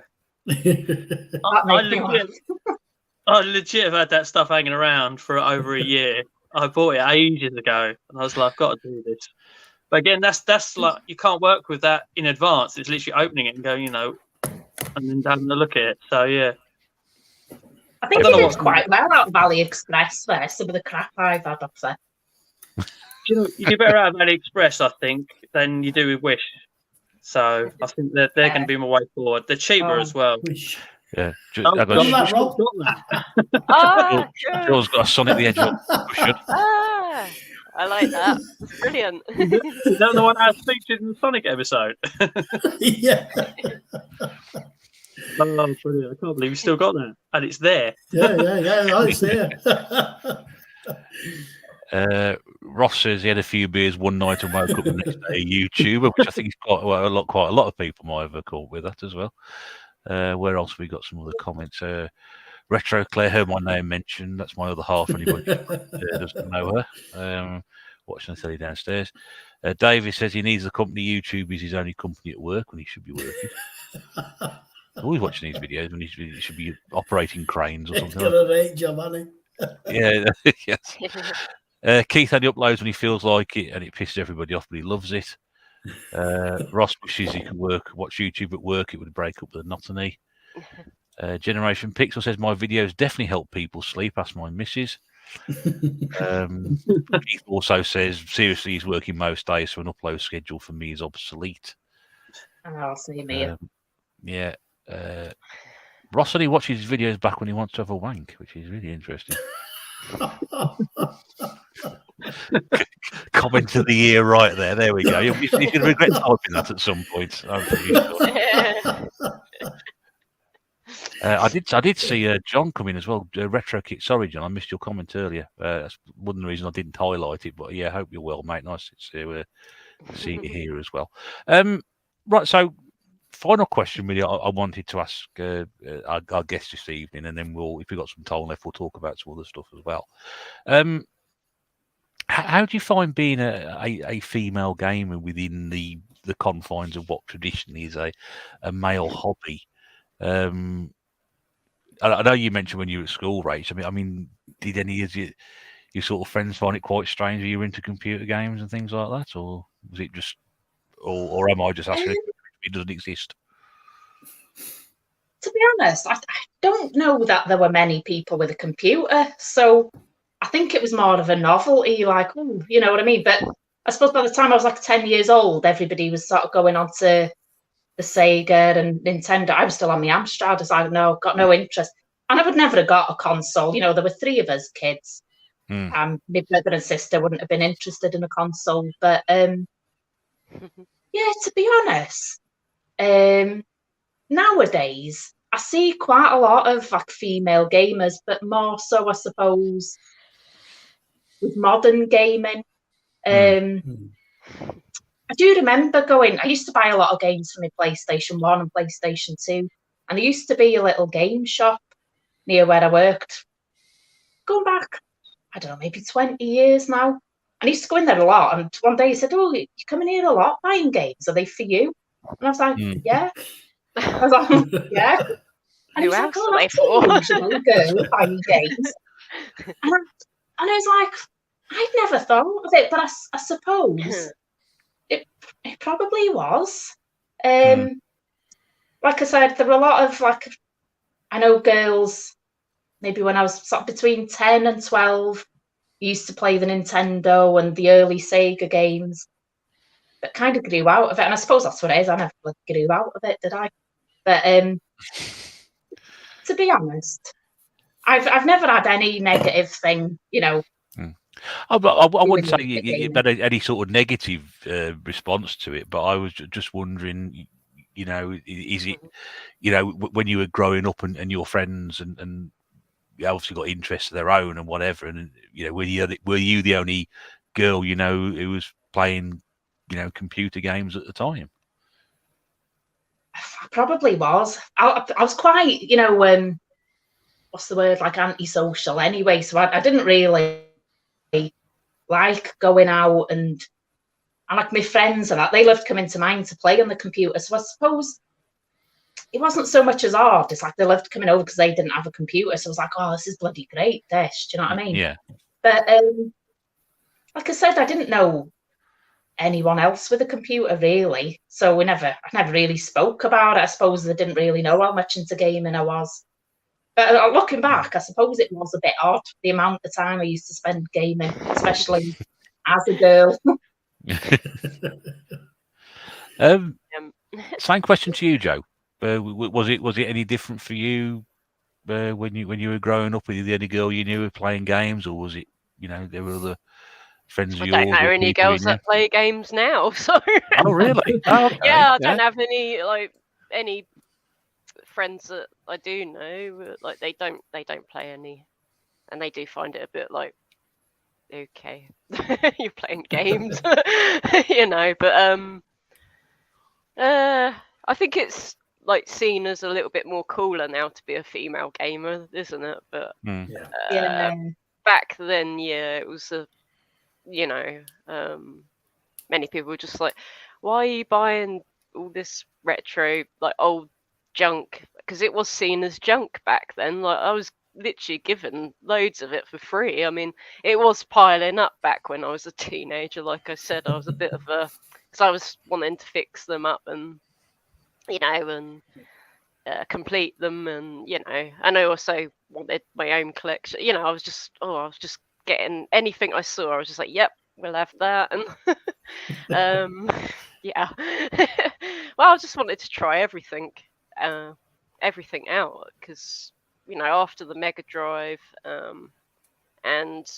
I legit have had that stuff hanging around for over a year. I bought it ages ago, and I was like, I've got to do this. But again, that's like, you can't work with that in advance. It's literally opening it and going, and then having a look at it. So yeah. I think it did quite well out of AliExpress there, some of the crap I've had off there. You do better out of AliExpress, I think, than you do with Wish. So I think they're going to be my way forward. They're cheaper as well. Yeah. Oh, I got Done that, Sean, Rob? got that. Ah, Sean's got a Sonic the Hedgehog cushion. ah, I like that. That's brilliant. Is that the one that featured in the Sonic episode? Yeah. Oh, brilliant. I can't believe you still got that. And it's there. Yeah. Oh, it's there. Ross says he had a few beers one night and woke up the next day a YouTuber, which I think is quite a lot of people might have caught with that as well. Where else have we got some other comments? Retro Claire heard my name mentioned. That's my other half. Anybody doesn't know her. Watching the telly downstairs. David says he needs the company. YouTube is his only company at work when he should be working. Always watching these videos when he should be operating cranes or He's something. got a great job, hasn't he? Yeah, yes. Keith only uploads when he feels like it, and it pisses everybody off, but he loves it. Ross wishes he could watch YouTube at work. It would break up the monotony. Generation Pixel says my videos definitely help people sleep. Ask my missus. Keith also says seriously, he's working most days, so an upload schedule for me is obsolete. Oh, see me. Yeah. Ross only watches his videos back when he wants to have a wank, which is really interesting. Comment of the year right there. There we go. You can regret typing that at some point. I'm pretty sure. I did see John come in as well. Retro Kick. Sorry, John, I missed your comment earlier. That's one of the reasons I didn't highlight it. But yeah, I hope you're well, mate. Nice to see you here as well. Right, so final question, really, I wanted to ask our guest this evening, and then if we've got some time left, we'll talk about some other stuff as well. How do you find being a female gamer within the confines of what traditionally is a male hobby? I know you mentioned when you were at school, Rach. I mean, did any of your sort of friends find it quite strange that you were into computer games and things like that, or was it just, or am I just asking? It doesn't exist. To be honest, I don't know that there were many people with a computer, so I think it was more of a novelty, like, oh, you know what I mean? But I suppose by the time I was like 10 years old, everybody was sort of going on to the Sega and Nintendo. I was still on the Amstrad. I was like, no, got no interest. And I would never have got a console. You know, there were 3 of us kids. My brother and sister wouldn't have been interested in a console. But yeah, to be honest, nowadays I see quite a lot of like female gamers, but more so, I suppose, with modern gaming. I do remember I used to buy a lot of games for my PlayStation 1 and PlayStation 2. And there used to be a little game shop near where I worked. Going back, I don't know, maybe 20 years now. And I used to go in there a lot. And one day he said, oh, you come in here a lot buying games. Are they for you? And I was like, yeah. I was like, yeah. And he was like, oh, that's unusual, girl buying games. And I was like, I'd never thought of it, but I suppose it probably was. Like I said, there were a lot of, like, I know girls, maybe when I was sort of between 10 and 12, used to play the Nintendo and the early Sega games, but kind of grew out of it. And I suppose that's what it is. I never grew out of it, did I? But to be honest, I've never had any negative thing, you know. I wouldn't say you had any sort of negative response to it, but I was just wondering, you know, is it, you know, when you were growing up and your friends and you obviously got interests of their own and whatever, and you know, were you the only girl, you know, who was playing, you know, computer games at the time? I probably was. I was quite, you know, what's the word, like antisocial anyway, so I didn't really like going out and like my friends and that, they loved coming to mine to play on the computer. So I suppose it wasn't so much as odd. It's like they loved coming over because they didn't have a computer. So I was like, oh, this is bloody great, this. Do you know what I mean? Yeah. But like I said, I didn't know anyone else with a computer really. So I never really spoke about it. I suppose they didn't really know how much into gaming I was. But looking back, I suppose it was a bit odd, the amount of time I used to spend gaming, especially as a girl. Same question to you, Joe. Was it any different for you when you were growing up? Were you the only girl you knew were playing games, or was it there were other friends of I yours don't know or any people you girls knew? that play games now, so Oh, really? Oh, okay. yeah, I don't have any friends that I do know. Like they don't play any, and they do find it a bit like, okay, you're playing games, But I think it's like seen as a little bit more cooler now to be a female gamer, isn't it? But Yeah. Yeah. back then, yeah, it was many people were just like, why are you buying all this retro, like old junk? Because it was seen as junk back then. Like I was literally given loads of it for free. I mean, it was piling up back when I was a teenager. Like I said, I was a bit of a, because I was wanting to fix them up and complete them, and and I also wanted my own collection. I was just getting anything I saw. I was just like, yep, we'll have that. And yeah. Well, I just wanted to try everything out, because after the Mega Drive and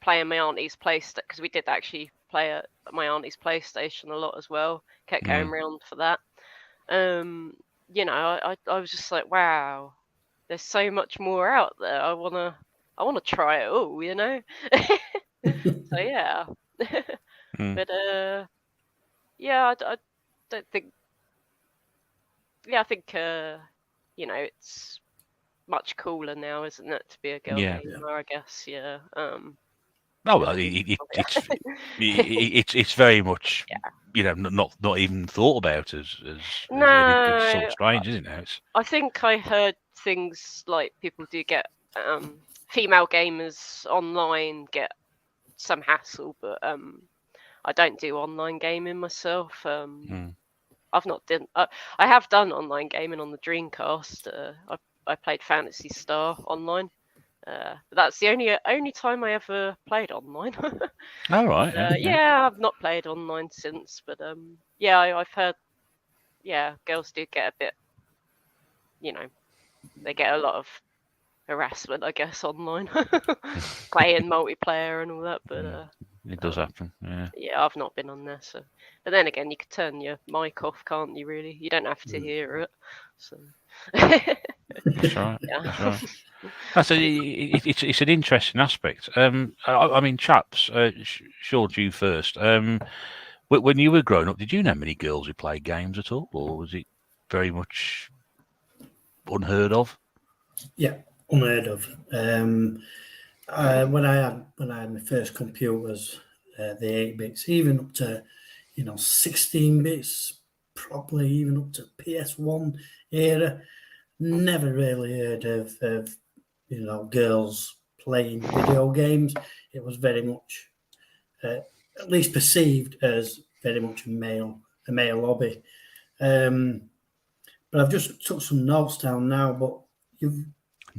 playing my auntie's PlayStation, because we did actually play at my auntie's PlayStation a lot as well, kept going around for that. I was just like, wow, there's so much more out there. I wanna try it all, So yeah. But yeah, I don't think. Yeah, I think it's much cooler now, isn't it, to be a girl gamer? I guess, yeah. Oh well, it's very much not even thought about as No, it's sort of strange, isn't it? Now I think I heard things like people do get female gamers online get some hassle, but I don't do online gaming myself. I've not done. I have done online gaming on the Dreamcast. I played Phantasy Star online. But that's the only time I ever played online. All right. Yeah, I've not played online since. But yeah, I've heard. Yeah, girls do get a bit. They get a lot of harassment, I guess, online, playing multiplayer and all that. But it does happen. Yeah. Yeah, I've not been on there, so. But then again, you could turn your mic off, can't you? Really, you don't have to hear it. So. That's right. Yeah. That's right. It's an interesting aspect. I mean, chaps, Shawn, you first. When you were growing up, did you know many girls who played games at all, or was it very much unheard of? Yeah, unheard of. When I had my first computers, the 8-bits, even up to 16 bits, probably even up to PS1 era, never really heard of girls playing video games. It was very much, at least perceived as very much a male hobby. But I've just took some notes down now. But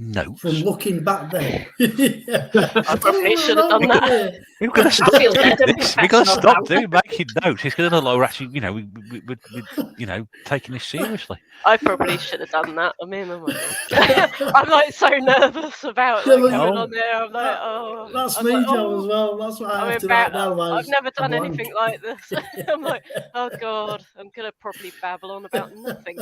Notes. From looking back then, I probably should have done that. We've got to stop doing this. We've got to stop making notes. It's going to look like we're actually, we're taking this seriously. I probably should have done that. I mean, oh my God. I'm like so nervous about going on there. I'm like, oh. That's me, Joe, as well. That's what I have to write down. I've never done anything like this. I'm like, oh God, I'm going to probably babble on about nothing,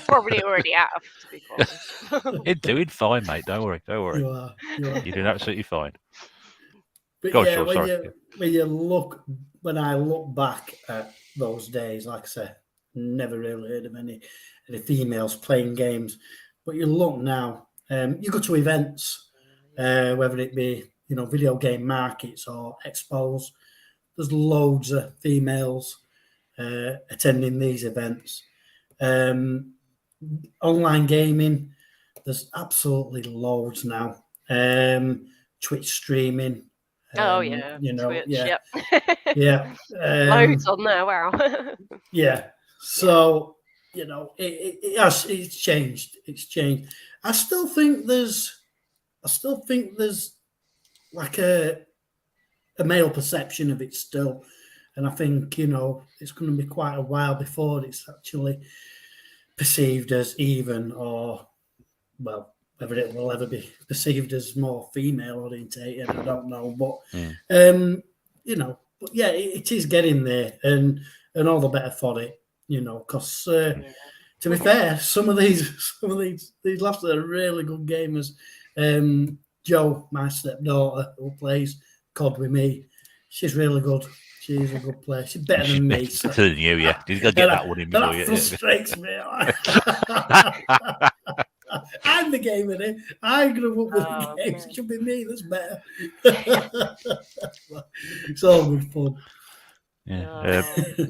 Probably already have, to be honest. You're doing fine, mate. Don't worry. You are. You're doing absolutely fine. But Gosh, when I look back at those days, like I said, never really heard of any females playing games. But you look now, you go to events, whether it be video game markets or expos. There's loads of females attending these events. Online gaming, there's absolutely loads now. Twitch streaming. Oh yeah, Twitch. Yeah, yep. Loads on there. Wow. Yeah. So it's changed. It's changed. I still think there's like a male perception of it still, and I think it's going to be quite a while before it's actually perceived as even, or well, whether it will ever be perceived as more female orientated, I don't know. But you know, but yeah, it is getting there, and all the better for it, you know, because to be fair, some of these lads are really good gamers. Jo, my stepdaughter, who plays COD with me, she's really good. She's a good player. She's better than me. Better than you, yeah. You got to get that one in before you. That frustrates me. I'm the gamer here. I grew up with the games. It should be me that's better. It's all good fun. Yeah.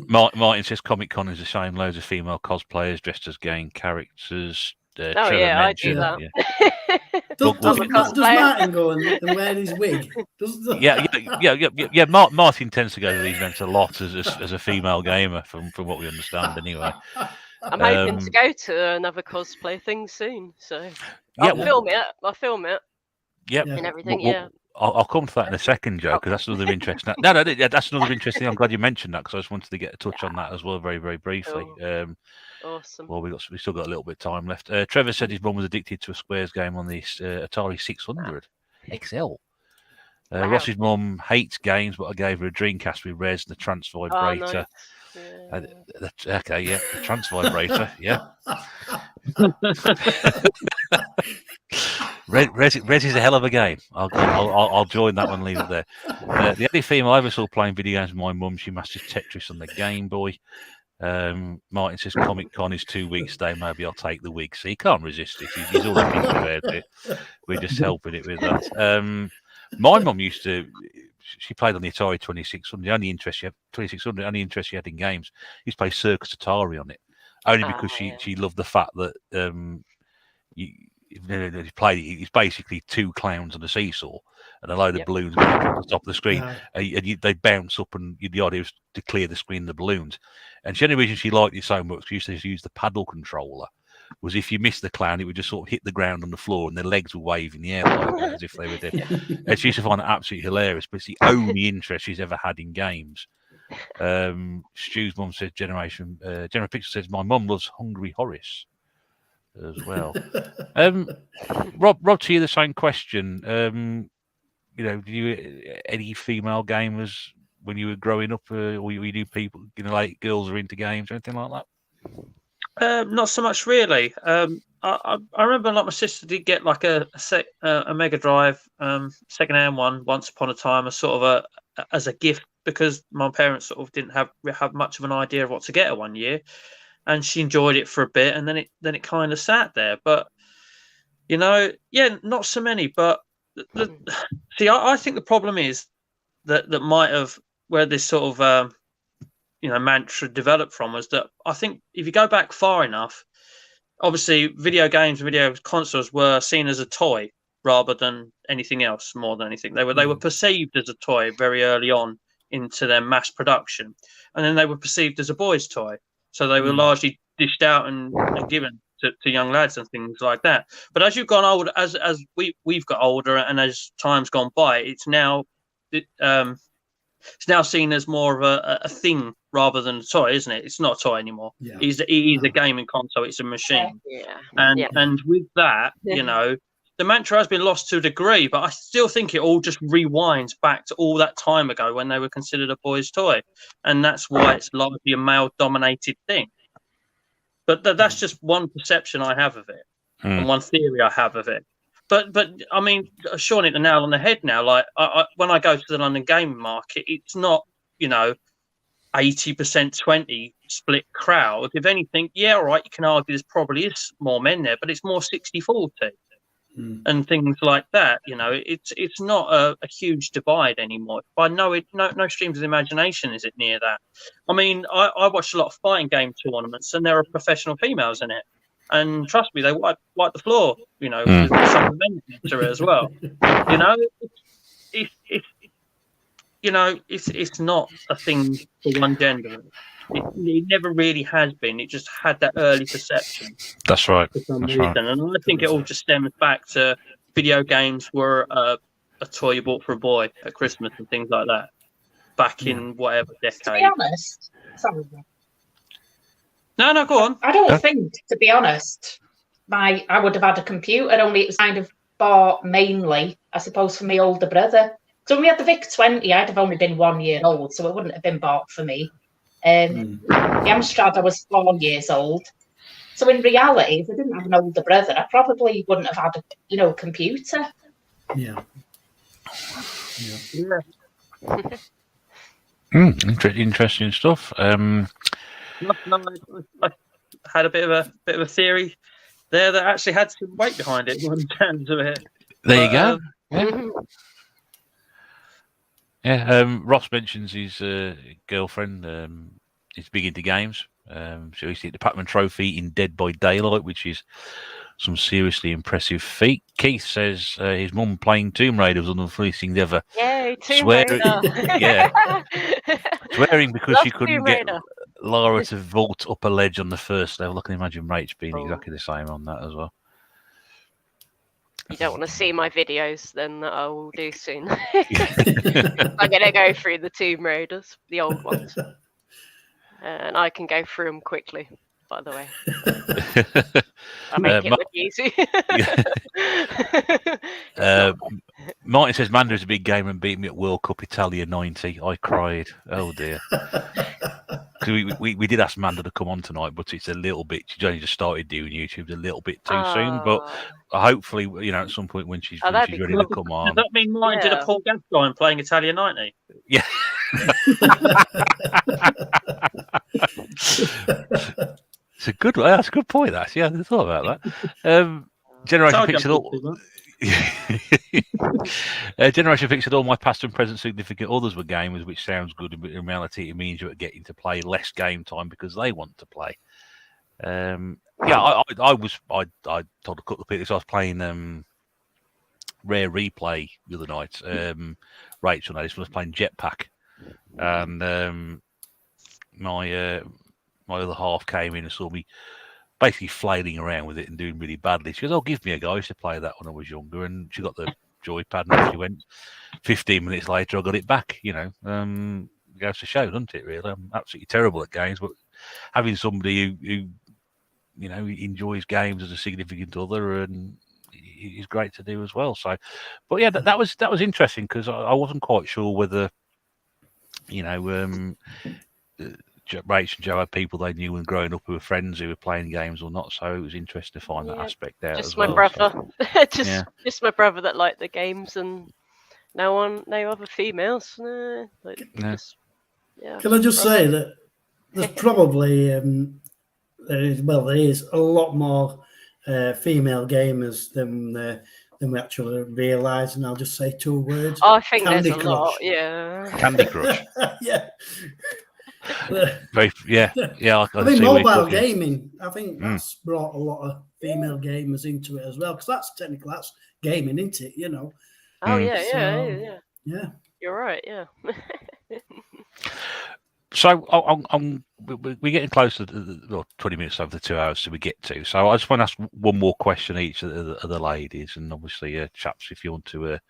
Martin says Comic Con is a shame. Loads of female cosplayers dressed as game characters. I do that. Does Martin go and wear his wig? Yeah. Martin tends to go to these events a lot as a female gamer, from what we understand, anyway. I'm hoping to go to another cosplay thing soon, so I'll film it. Yep. And everything. I'll come to that in a second, Joe, because that's another interesting. No, that's another interesting. I'm glad you mentioned that, because I just wanted to get a touch on that as well, very, very briefly. Cool. Awesome. Well, we still got a little bit of time left. Trevor said his mum was addicted to a Squares game on the Atari 600 XL. Wow. Ross's mum hates games, but I gave her a Dreamcast with Res and the Trance Vibrator. Oh, nice. The Trance Vibrator, yeah. Res is a hell of a game. I'll join that one and leave it there. The only female I ever saw playing video games with my mum, she masters Tetris on the Game Boy. Martin says Comic Con is 2 weeks today. Maybe I'll take the wig. So he can't resist it. He's already prepared it. We're just helping it with that. My mum used to. She played on the Atari 2600. The only interest she had in games, she used to play Circus Atari on it, only because she loved the fact that he played it. It's basically two clowns on a seesaw and a load of balloons on the top of the screen, and they bounce up, and the idea was to clear the screen of the balloons. And the only reason she liked it so much, she used to use the paddle controller, was if you missed the clown, it would just sort of hit the ground on the floor and their legs would wave in the air like that, as if they were dead. And she used to find it absolutely hilarious, but it's the only interest she's ever had in games. Stu's mum says General Picture says my mum loves Hungry Horace as well. Rob, to you the same question. Do you any female gamers when you were growing up, or you knew people, like girls are into games or anything like that? Not so much, really. I remember, like, my sister did get like a Mega Drive, second-hand one once upon a time, as a gift, because my parents sort of didn't have much of an idea of what to get her one year, and she enjoyed it for a bit, and then it kind of sat there. But not so many. But I think the problem is that might have where this sort of mantra developed from was that I think if you go back far enough, obviously video games and video consoles were seen as a toy rather than anything else. More than anything, they were perceived as a toy very early on into their mass production, and then they were perceived as a boy's toy. So they were largely dished out and given to young lads and things like that. But as you've gone older, as we've got older, and as time's gone by, it's now seen as more of a thing rather than a toy, isn't it? It's not a toy anymore. Yeah. It is a gaming console. It's a machine. And with that, the mantra has been lost to a degree, but I still think it all just rewinds back to all that time ago when they were considered a boy's toy. And that's why it's largely a male-dominated thing. But that's just one perception I have of it, and one theory I have of it. But I mean, Shawn hit the nail on the head now. Like, when I go to the London gaming market, it's not 80% 20 split crowd. If anything, all right, you can argue there's probably is more men there, but it's more 60-40 and things like that. It's not a huge divide anymore. By no streams of imagination is it near that. I mean, I watch a lot of fighting game tournaments, and there are professional females in it. And trust me, they wipe the floor, with some of them into it as well. It's not a thing for one gender. It never really has been. It just had that early perception. That's right. For some reason. Right. And I think it all just stems back to video games were a toy you bought for a boy at Christmas and things like that. Back in whatever decade. To be honest, sorry. No, go on. I don't think, to be honest, I would have had a computer, only it was kind of bought mainly, I suppose, for my older brother. So when we had the VIC-20, I'd have only been 1 year old, so it wouldn't have been bought for me. The Amstrad, I was 4 years old. So in reality, if I didn't have an older brother, I probably wouldn't have had a computer. Yeah. Interesting stuff. I had a bit of a theory there that actually had some weight behind it in terms of it. There you go. Ross mentions his girlfriend is big into games. So he's hit the Pac-Man Trophy in Dead by Daylight, which is some seriously impressive feat. Keith says his mum playing Tomb Raider was one of the funniest things ever. Yay, Tomb Raider! Swearing because Love she couldn't Tomb get Raider. Lara to vault up a ledge on the first level. I can imagine Rach being exactly the same on that as well. You don't want to see my videos, then I will do soon. I'm going to go through the Tomb Raiders, the old ones. And I can go through them quickly, by the way. I make it look easy. Martin says Manda's a big gamer and beat me at World Cup Italia 90. I cried. Oh dear. We did ask Manda to come on tonight, but it's a little bit. She's only just started doing YouTube a little bit too soon. But hopefully, at some point when she's ready to come on. Does that mean mine did a Paul Gascoigne playing Italia 90? Yeah. It's a good. That's a good point. That's I hadn't thought about that. Generation Pixel. Generation Pix said all my past and present significant others were gamers, which sounds good, but in reality it means you're getting to play less game time because they want to play. I told a couple of people I was playing Rare Replay the other night. Rachel and I was playing Jetpack, and my other half came in and saw me basically flailing around with it and doing really badly. She goes, "Oh, give me a go. I used to play that when I was younger." And she got the joypad and she went. 15 minutes later, I got it back. Goes to show, doesn't it? Really, I'm absolutely terrible at games, but having somebody who enjoys games as a significant other and is great to do as well. So, but yeah, that was interesting because I wasn't quite sure whether Rach and Joe had people they knew when growing up who were friends who were playing games or not. So it was interesting to find that aspect out. Just my brother, just my brother that liked the games, and no other females. Can I just say that there's probably there is a lot more female gamers than we actually realise, and I'll just say 2 words. I think Candy there's a Crush. lot. Yeah. Candy Crush. Yeah. I mean, mobile gaming, I think that's brought a lot of female gamers into it as well, because that's gaming, isn't it? Oh yeah. You're right. Yeah. So we're getting close to 20 minutes over the 2 hours we get to. So I just want to ask one more question each of the ladies, and obviously, chaps, if you want to,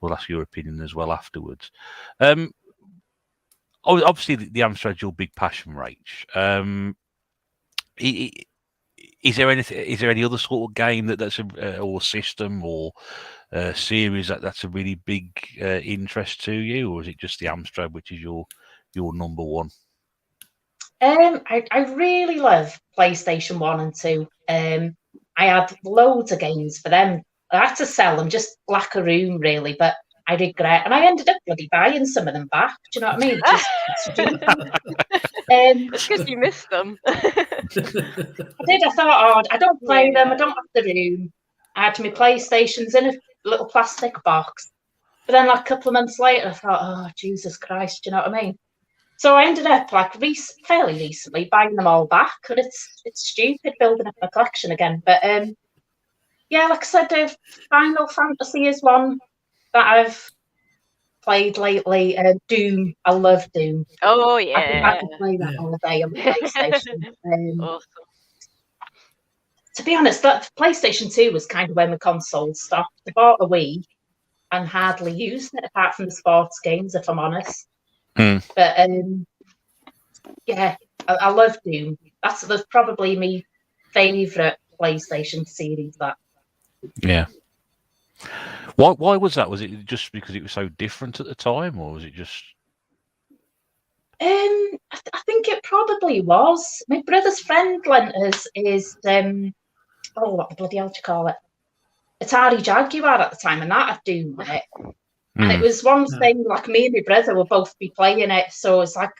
we'll ask your opinion as well afterwards. Obviously, the Amstrad's your big passion, Rach. Is there any other sort of game that's or system or series that's a really big interest to you, or is it just the Amstrad which is your number one? I really love PlayStation 1 and 2. I had loads of games for them. I had to sell them, just lack of room, really, but I did great. And I ended up bloody buying some of them back. Do you know what I mean? It's because you missed them. I did. I thought, I don't play them. I don't have the room. I had my PlayStations in a little plastic box. But then, like a couple of months later, I thought, oh, Jesus Christ, do you know what I mean? So I ended up, fairly recently, buying them all back. And it's stupid building up a collection again. But, like I said, Final Fantasy is one that I've played lately. Doom. I love Doom. Oh, yeah. I can play that all day on the PlayStation. Awesome. To be honest, that PlayStation 2 was kind of when the console stopped. I bought a Wii and hardly used it, apart from the sports games, if I'm honest. But, I love Doom. that's probably my favourite PlayStation series. That. Yeah. Why was that? Was it just because it was so different at the time, or was it just? I think it probably was. My brother's friend lent us his what the bloody hell do you call it? Atari Jaguar at the time, and that had Doom on it. And it was one thing, like me and my brother would both be playing it, so it's like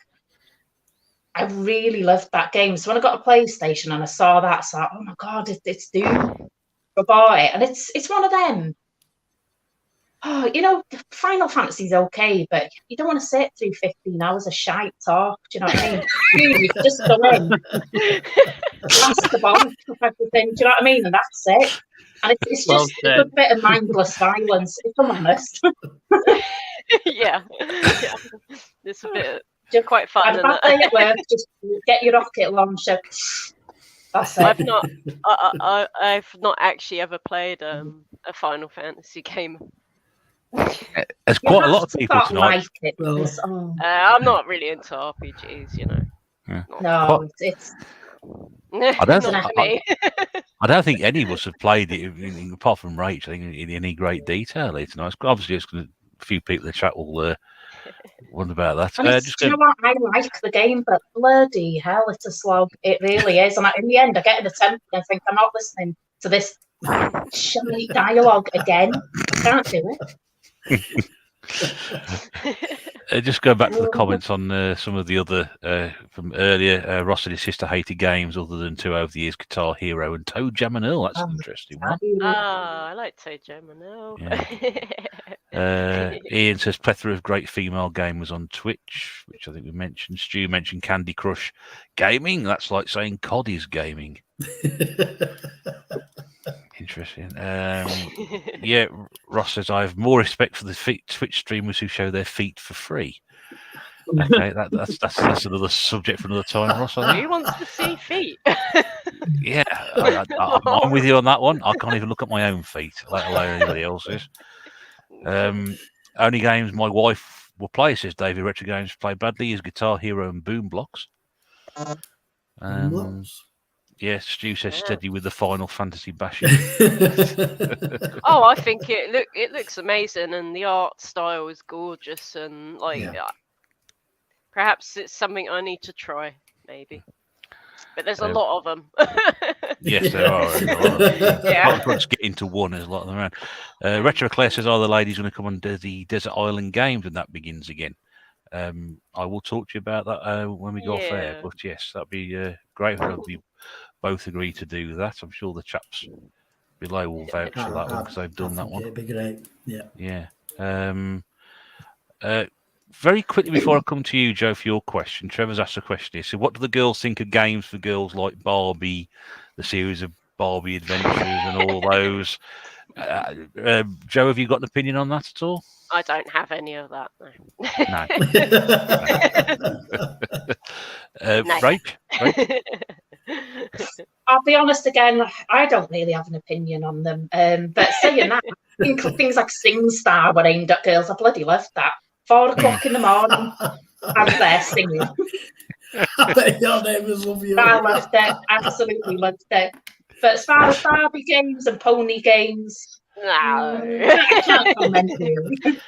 I really loved that game. So when I got a PlayStation and I saw that, I was like, oh my god, it's Doom. I bought it, and it's one of them. Oh, Final Fantasy's okay, but you don't want to sit through 15 hours of shite talk. Do you know what I mean? You just go in, ask the boss of everything. Do you know what I mean? And that's it. And it's just a good bit of mindless violence, if I'm honest. yeah. It's a bit quite fun. Had a bad day at work, just get your rocket launcher. That's it. I've not actually ever played a Final Fantasy game. There's quite a lot of people tonight. Like it because, I'm not really into RPGs, Yeah. No, it's. I don't think any of us have played it, apart from Rach, I think, in any great detail here tonight. Obviously, a few people in the chat will wonder about that. Do you know what? I like the game, but bloody hell, it's a slog. It really is. And in the end, I get in the temple and I think, I'm not listening to this shite dialogue again. I can't do it. Just go back to the comments on some of the other from earlier. Ross and his sister hated games other than 2 over the years, Guitar Hero and Toe Jam and Earl. That's an interesting one. I like Toe Jam and Earl. Yeah. Ian says plethora of great female gamers on Twitch, which I think we mentioned. Stu mentioned Candy Crush gaming. That's like saying COD is gaming. Interesting. Yeah, Ross says I have more respect for the Twitch streamers who show their feet for free. Okay, that's another subject for another time, Ross. Who wants to see feet? Yeah, I'm with you on that one. I can't even look at my own feet, let alone anybody else's. Only games my wife will play, says David. Retro games play badly is Guitar Hero and Boom Blocks. Yes, Stu says steady with the Final Fantasy bashing. Oh, I think it looks amazing, and the art style is gorgeous, and perhaps it's something I need to try, maybe. But there's a lot of them. Yes, there are. I can't just get into one. There's a lot of them around. Retro Claire says, "Are the ladies going to come on the Desert Island Games when that begins again?" I will talk to you about that when we go off air. But yes, that'd be great. We both agree to do that. I'm sure the chaps below will vouch for that one because they've done that one. It'd be great. Yeah. Very quickly before I come to you, Joe, for your question, Trevor's asked a question here. So, what do the girls think of games for girls like Barbie, the series of Barbie Adventures, and all those? Joe, have you got an opinion on that at all? I don't have any of that. No. Right? I'll be honest again, I don't really have an opinion on them. But saying that, I think things like SingStar were aimed at girls. I bloody loved that. 4 o'clock in the morning, I was there singing. I bet your neighbours love you. I loved it. Absolutely loved it. But as far as Barbie games and pony games, no. I can't comment really.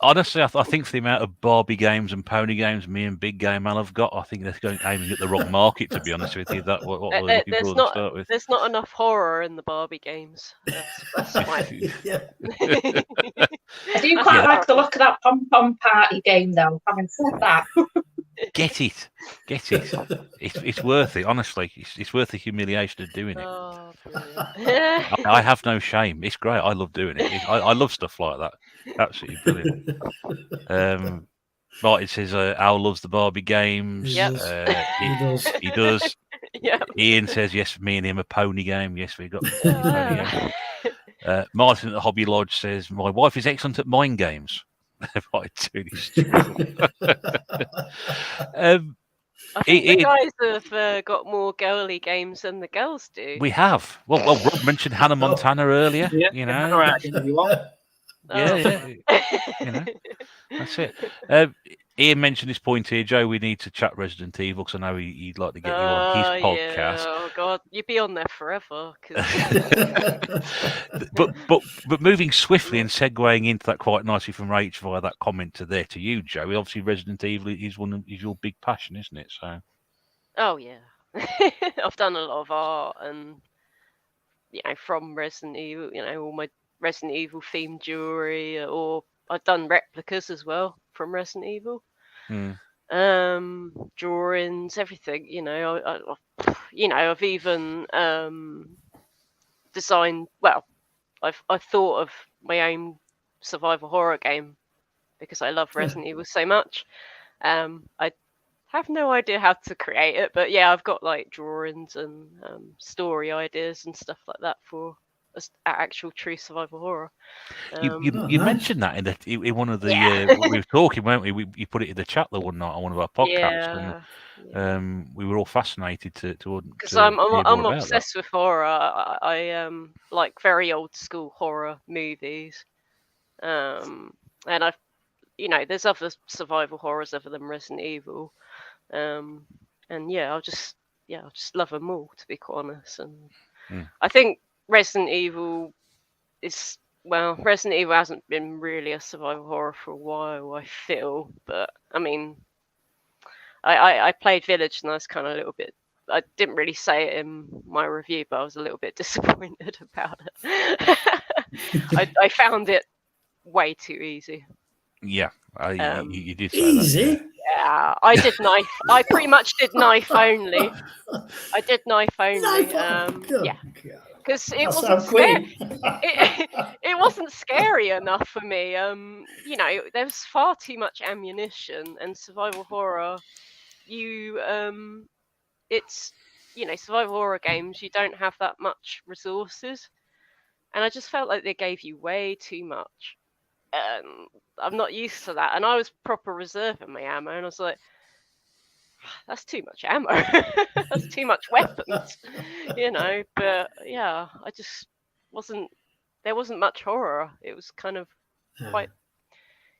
Honestly, I think for the amount of Barbie games and pony games me and Big Game Man have got, I think they're aiming at the wrong market, to be honest with you. What we're looking for to start with. There's not enough horror in the Barbie games. That's my... I do quite like the look of that pom-pom party game, though, having said that. Get it. It's worth it, honestly. It's worth the humiliation of doing it. Oh, I have no shame. It's great. I love doing it. I love stuff like that. Absolutely brilliant. Martin says Al loves the Barbie games. Yep. He does. Yep. Ian says yes, me and him a pony game. Yes, we got a pony game. Martin at the Hobby Lodge says my wife is excellent at mind games. I think the guys have got more girly games than the girls do. We have. Well, Rob mentioned Hannah Montana earlier. Yeah, you know. Yeah. Yeah. You know, that's it. Ian mentioned this point here, Joe. We need to chat Resident Evil because I know he'd like to get you on his Yeah. podcast. Oh God, you'd be on there forever. 'Cause but moving swiftly and segueing into that quite nicely from Rach via that comment to you, Joe. Obviously, Resident Evil is your big passion, isn't it? So. oh yeah, I've done a lot of art and from Resident Evil, all my Resident Evil themed jewelry, or I've done replicas as well from Resident Evil. Drawings, everything. I've even designed. Well, I've thought of my own survival horror game because I love Resident Evil so much. I have no idea how to create it, but yeah, I've got like drawings and story ideas and stuff like that for actual true survival horror. You mentioned that in one of the we were talking, weren't we? You put it in the chat the one night on one of our podcasts, and we were all fascinated to because I'm hear more about obsessed with horror. I like very old school horror movies, and I've there's other survival horrors other than Resident Evil, and I just love them all, to be quite honest. And I think Resident Evil hasn't been really a survival horror for a while, I feel. But I mean, I played Village and I was kind of a little bit. I didn't really say it in my review, but I was a little bit disappointed about it. I found it way too easy. Yeah, you did say easy. that. Yeah, I did knife. I pretty much did knife only. I did knife only. Yeah, because it wasn't scary. It wasn't scary enough for me. There was far too much ammunition, and survival horror. It's survival horror games. You don't have that much resources, and I just felt like they gave you way too much. I'm not used to that, and I was proper reserving my ammo, and I was like, that's too much ammo. That's too much weapons, but yeah, I just there wasn't much horror. It was kind of quite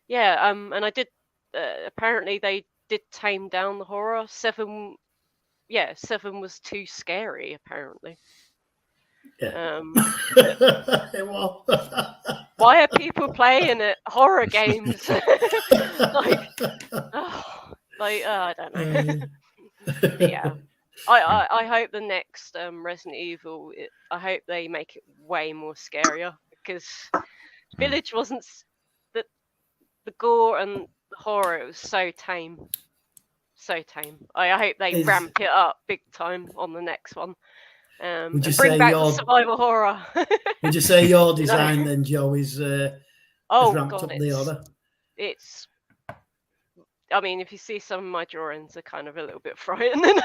and I did apparently they did tame down the horror. 7 was too scary apparently. Why are people playing it horror games? I don't know. Yeah, I hope the next Resident Evil. I hope they make it way more scarier, because Village wasn't the gore and the horror. It was so tame, so tame. I hope they ramp it up big time on the next one. Would you bring say back the survival horror? Would you say your design then, Joe, is ramped up the order? It's. I mean, if you see some of my drawings, they're kind of a little bit frightening.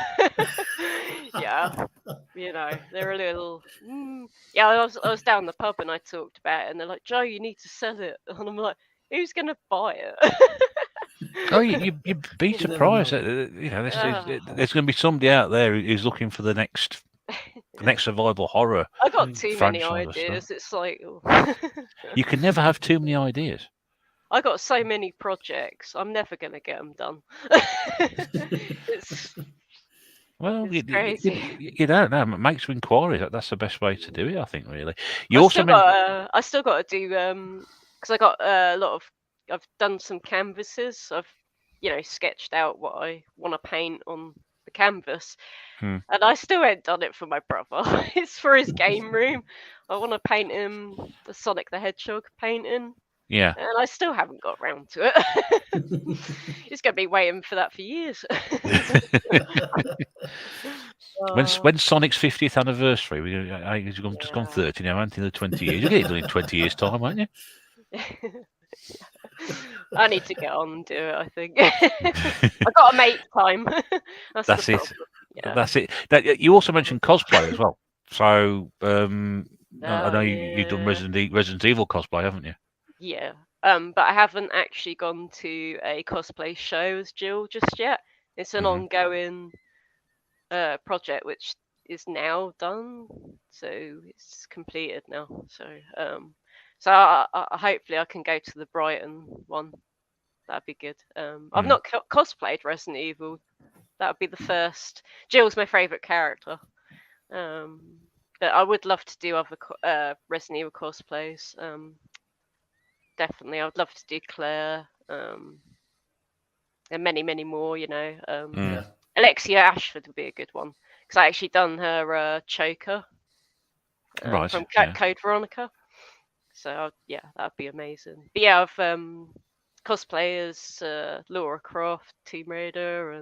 Yeah, they're a little. Yeah, I was down the pub and I talked about it, and they're like, "Joe, you need to sell it," and I'm like, "Who's gonna buy it?" Oh, you'd be surprised. There's going to be somebody out there who's looking for the next survival horror. I got too many ideas. It's like you can never have too many ideas. I got so many projects. I'm never going to get them done. It's crazy. You don't know. Make some inquiries. That's the best way to do it, I think. Really. I still got to do because I got a lot of. I've done some canvases. I've sketched out what I want to paint on the canvas, and I still ain't done it for my brother. It's for his game room. I want to paint him the Sonic the Hedgehog painting. Yeah. And I still haven't got round to it. He's going to be waiting for that for years. When's Sonic's 50th anniversary? He's just gone 30 now, hasn't he? The 20 years. You'll get it done in 20 years' time, won't you? I need to get on and do it, I think. I've got to make time. That's it. Yeah. That's it. You also mentioned cosplay as well. So I know you've done Resident Evil cosplay, haven't you? Yeah, but I haven't actually gone to a cosplay show as Jill just yet. It's an ongoing project which is now done, so it's completed now. So hopefully I can go to the Brighton one that'd be good. I've not cosplayed Resident Evil. That would be the first. Jill's my favourite character. But I would love to do other Resident Evil cosplays. Definitely, I would love to do Claire. And many, many more. You know, Alexia Ashford would be a good one because I actually done her choker from Code Veronica. So yeah, that'd be amazing. But yeah, I've cosplay as Laura Croft, Tomb Raider,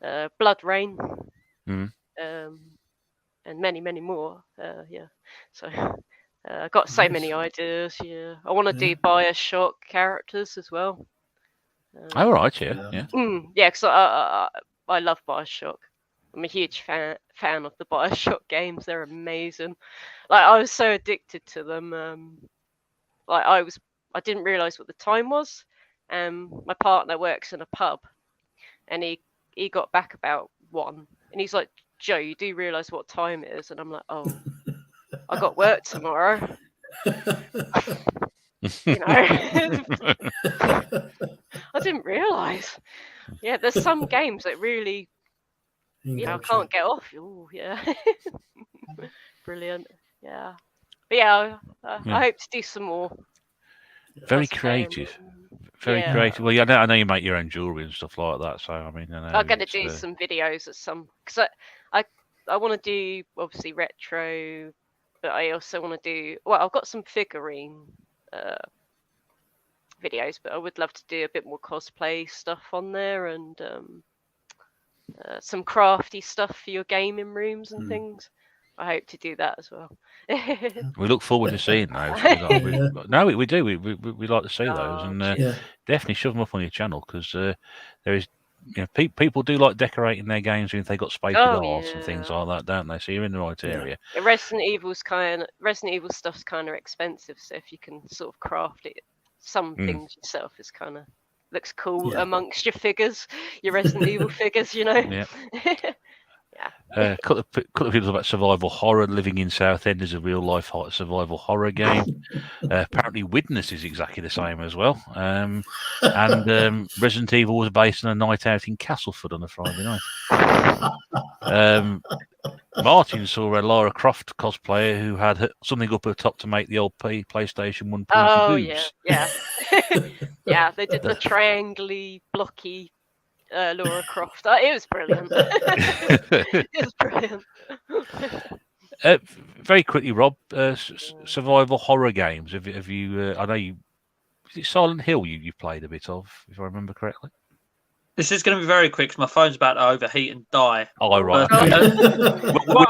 and Blood Rain, and many, many more. Yeah, so I've got so many ideas. Yeah, I want to do BioShock characters as well. Oh, right, yeah. Yeah, because I love BioShock. I'm a huge fan of the BioShock games. They're amazing. Like I was so addicted to them. Like I didn't realise what the time was. My partner works in a pub, and he got back about 1, and he's like, "Joe, you do realise what time it is?" And I'm like, "Oh, I got work tomorrow." You know, I didn't realise. Yeah, there's some games that really, I can't get off. Oh, yeah, brilliant. Yeah, but yeah, I hope to do some more. Very creative. Very creative. Well, yeah, I know you make your own jewellery and stuff like that. So I mean, I'm going to do some videos at some because I want to do obviously retro, but I also want to do. Well, I've got some figurine videos, but I would love to do a bit more cosplay stuff on there and some crafty stuff for your gaming rooms and things. I hope to do that as well. We look forward to seeing those. We do. We like to see those, and definitely shove them up on your channel because there is, people do like decorating their games if they got space with art and things like that, don't they? So you're in the right area. Resident Evil stuff's kind of expensive, so if you can sort of craft it, some things yourself is kind of looks cool amongst your figures, your Resident Evil figures, Yeah. A couple of people about survival horror. Living in Southend is a real life survival horror game. Apparently, Witness is exactly the same as well. And Resident Evil was based on a night out in Castleford on a Friday night. Martin saw a Lara Croft cosplayer who had something up her top to make the old PlayStation 1 pointy boobs. Yeah. Yeah, they did the triangly, blocky Lara Croft. It was brilliant. It was brilliant. Very quickly, Rob, survival horror games. Have you? I know you. Is it Silent Hill you played a bit of, if I remember correctly? This is going to be very quick because my phone's about to overheat and die. Oh, right. But, I'm on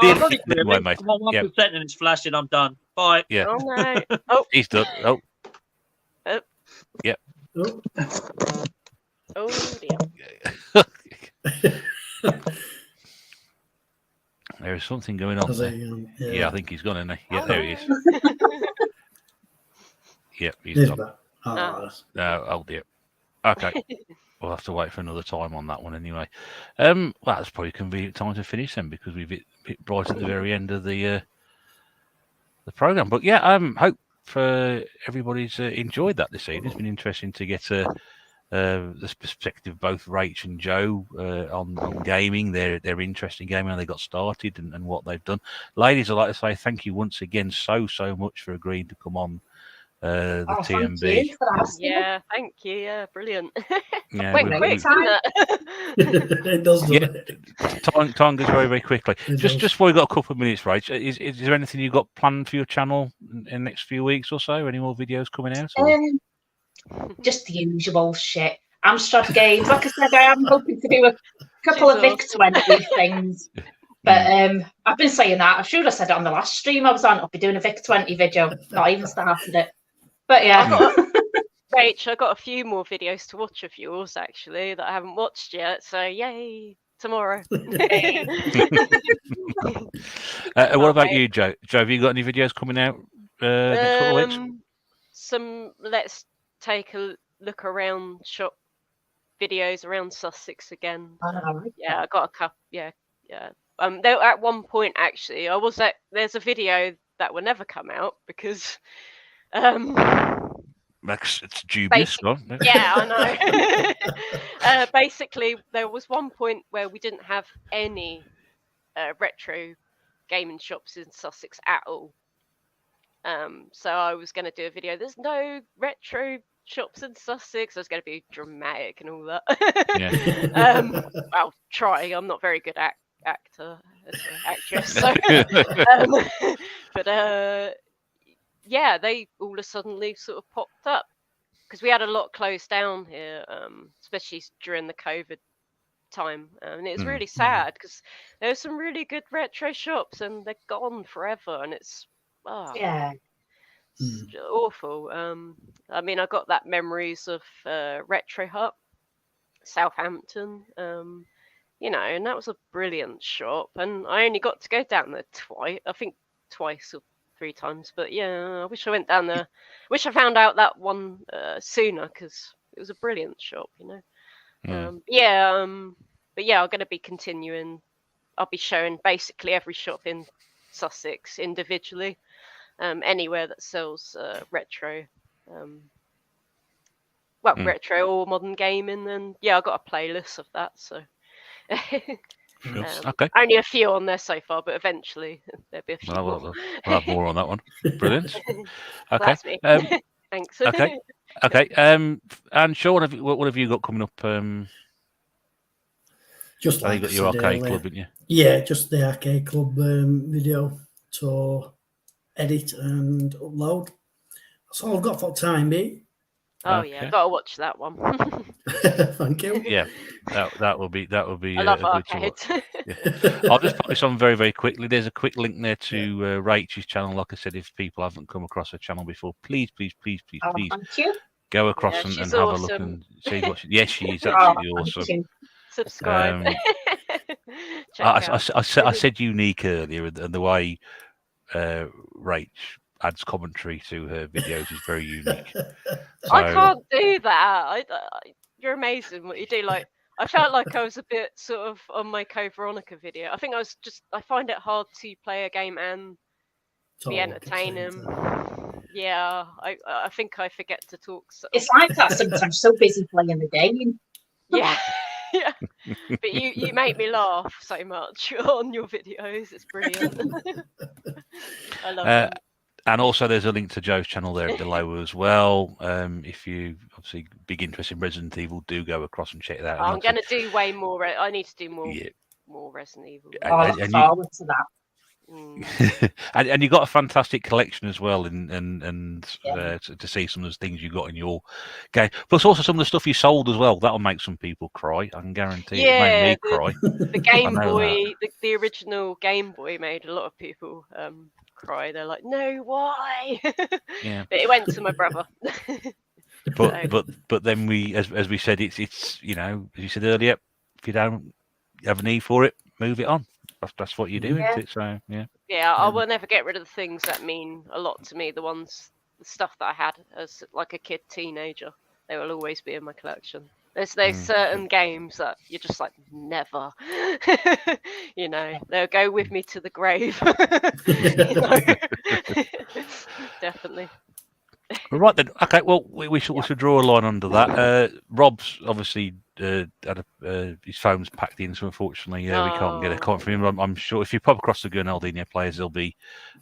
1% and it's flashing. I'm done. Bye. Yeah. Oh, no. Oh. He's done. Oh. Yep. Oh, dear. There is something going on there. Yeah, I think he's gone, isn't he? Yeah, there he is. Yep, he's gone. Oh, dear. Okay. We'll have to wait for another time on that one anyway. Well, that's probably a convenient time to finish then because we've hit right at the very end of the programme. But yeah, hope everybody's enjoyed that this evening. It's been interesting to get the perspective of both Rach and Joe on gaming, their interest in gaming, how they got started and what they've done. Ladies, I'd like to say thank you once again so much for agreeing to come on the tNb. Thank you for asking. Yeah, thank you. Yeah, brilliant. Yeah, Went quick, didn't it? It does, doesn't it? Time goes very, very quickly. Just before we got a couple of minutes, Rach, is there anything you've got planned for your channel in the next few weeks or so? Any more videos coming out? Just the usual shit. Amstrad games. Like I said, I am hoping to do a couple of Vic20 things. But I've been saying that. I should have said it on the last stream I was on. I'll be doing a Vic20 video. Not even started it. But yeah. Rach, I got a few more videos to watch of yours actually that I haven't watched yet. So yay, tomorrow. What about you, Joe? Joe, have you got any videos coming out next couple of weeks? Some let's take a look around shop videos around Sussex again. Yeah, I got a couple. Yeah. Though at one point actually, there's a video that will never come out because Max, it's dubious. Yeah, I know. Basically, there was one point where we didn't have any retro gaming shops in Sussex at all. So I was going to do a video. There's no retro shops in Sussex. I was going to be dramatic and all that. Yeah. I'll try. I'm not very good actor, actress. So, but yeah, they all of a sudden sort of popped up because we had a lot closed down here, especially during the COVID time, and it was really sad because there were some really good retro shops and they're gone forever, and it's Yeah. it's awful. I mean, I got that memories of Retro Hut, Southampton, you know, and that was a brilliant shop, and I only got to go down there twice, I think twice or 3 times, but yeah, I wish I went down there. Wish I found out that one sooner because it was a brilliant shop, you know. But yeah, I'm going to be continuing. I'll be showing basically every shop in Sussex individually, anywhere that sells retro, retro or modern gaming. And yeah, I've got a playlist of that. So Okay. only a few on there so far, but eventually there'll be a few more. We'll have more on that one. Brilliant. Okay. That's me. Thanks. Okay. Okay. And Shawn, what have you got coming up? Just like you got your arcade club, didn't you? Yeah, just the arcade club video to edit and upload. That's all I've got for time being. Oh yeah, I've got to watch that one. Thank you. Yeah, that will be. I love arcades. Yeah. I'll just put this on very, very quickly. There's a quick link there to Rachel's channel. Like I said, if people haven't come across her channel before, please Thank you. go across and have a look and see what. Yes, she is absolutely awesome. Subscribe. I said unique earlier, and the way Rach adds commentary to her videos is very unique. So, I can't do that. You're amazing what you do. Like, I felt like I was a bit sort of on my Code Veronica video. I think I find it hard to play a game and be entertaining. Yeah, I think I forget to talk. It's like that sometimes. So busy playing the game. Yeah. Yeah, but you make me laugh so much on your videos. It's brilliant. I love it. And also, there's a link to Joe's channel there below as well. If you obviously big interest in Resident Evil, do go across and check that out. I'm going to do way more. I need to do more Resident Evil. I look forward to that. And you got a fantastic collection as well, and to see some of the things you got in your game, plus also some of the stuff you sold as well. That'll make some people cry. I can guarantee. Yeah, it made me cry. The Game Boy, the original Game Boy, made a lot of people cry. They're like, "No, why?" Yeah, but it went to my brother. But then we, as we said, it's you know, as you said earlier, if you don't have a need for it, move it on. That's what you do, isn't it? So yeah, I will never get rid of the things that mean a lot to me. The stuff that I had as like a kid, teenager, they will always be in my collection. There's certain games that you're just like never, you know, they'll go with me to the grave. Definitely. Right then. Okay. Well, we should draw a line under that. Rob's obviously had his phone's packed in, so unfortunately we can't get a comment from him. I'm sure if you pop across the Gunaldinho players, there'll be.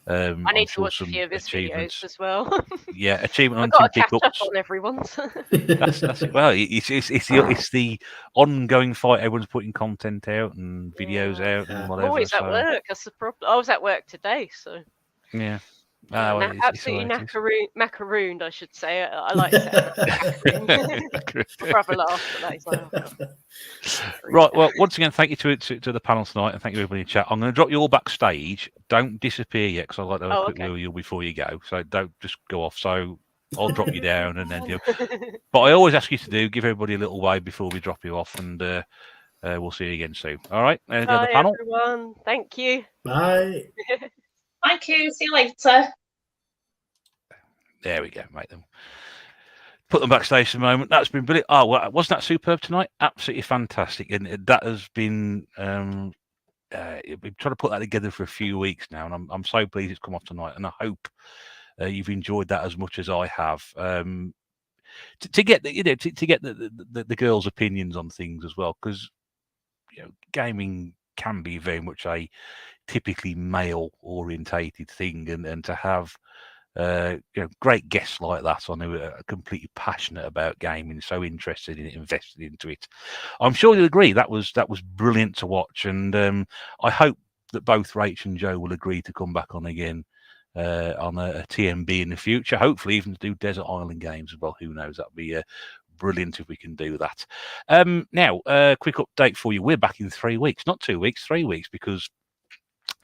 I need to watch a few of his videos as well. Yeah, achievement I've got to pickups. catch up on everyone's. That's it. Well, it's the ongoing fight. Everyone's putting content out and videos out and whatever. I'm always at work. That's the problem. I was at work today, so yeah. Absolutely macarooned, I should say. I like that. My brother laughed at that. He's like, right. Well, once again, thank you to the panel tonight, and thank you everybody in chat. I'm going to drop you all backstage. Don't disappear yet, because I like to have a quick wheel you before you go. So don't just go off. So I'll drop you down, and then But I always ask you to give everybody a little wave before we drop you off, and we'll see you again soon. All right. Bye, the panel. everyone. Thank you. Bye. Thank you. See you later. There we go, mate. Put them backstage for a moment. That's been brilliant. Oh, well, wasn't that superb tonight? Absolutely fantastic. And that has been. We've been trying to put that together for a few weeks now, and I'm so pleased it's come off tonight. And I hope you've enjoyed that as much as I have. to get the to get the girls' opinions on things as well, because gaming can be very much a typically male orientated thing, and to have great guests like that on who are completely passionate about gaming, so interested in it, invested into it. I'm sure you'll agree that was brilliant to watch, and I hope that both Rach and Joe will agree to come back on again on a tNb in the future. Hopefully, even to do Desert Island games as well. Who knows? That'd be brilliant if we can do that. Now, quick update for you. We're back in 3 weeks, not 2 weeks, 3 weeks, because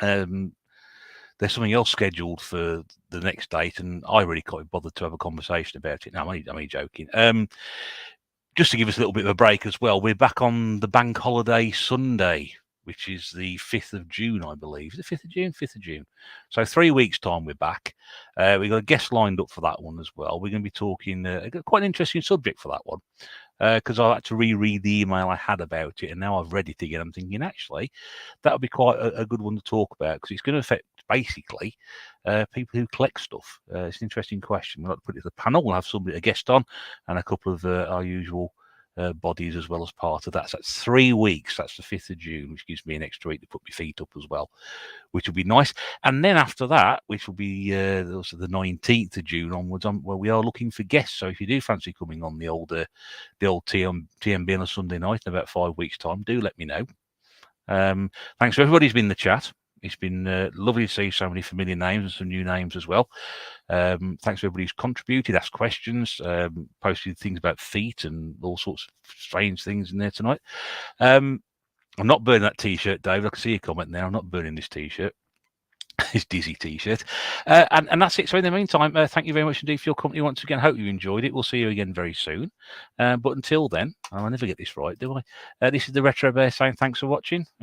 there's something else scheduled for the next date, and I really can't be bothered to have a conversation about it. No, I'm only joking. Just to give us a little bit of a break as well, we're back on the bank holiday Sunday, which is the 5th of June, I believe. Is it 5th of June? 5th of June. So 3 weeks' time, we're back. We've got a guest lined up for that one as well. We're going to be talking quite an interesting subject for that one, because I had to reread the email I had about it, and now I've read it again. I'm thinking, actually, that would be quite a good one to talk about, because it's going to affect, basically, people who collect stuff. It's an interesting question. We'll have to put it to the panel. We'll have somebody, a guest on, and a couple of our usual bodies as well as part of that. So that's 3 weeks. That's the 5th of June, which gives me an extra week to put my feet up as well, which will be nice. And then after that, which will be also the 19th of June onwards, where we are looking for guests. So if you do fancy coming on the old tNb on a Sunday night in about 5 weeks' time, do let me know. Thanks to everybody who's been in the chat. It's been lovely to see so many familiar names and some new names as well. Thanks to everybody who's contributed, asked questions, posted things about feet and all sorts of strange things in there tonight. I'm not burning that T-shirt, Dave. I can see your comment there. I'm not burning this T-shirt. His Dizzy T-shirt. And that's it. So in the meantime, thank you very much indeed for your company once again. Hope you enjoyed it. We'll see you again very soon. But until then, I never get this right, do I? This is the Retro Bear saying thanks for watching.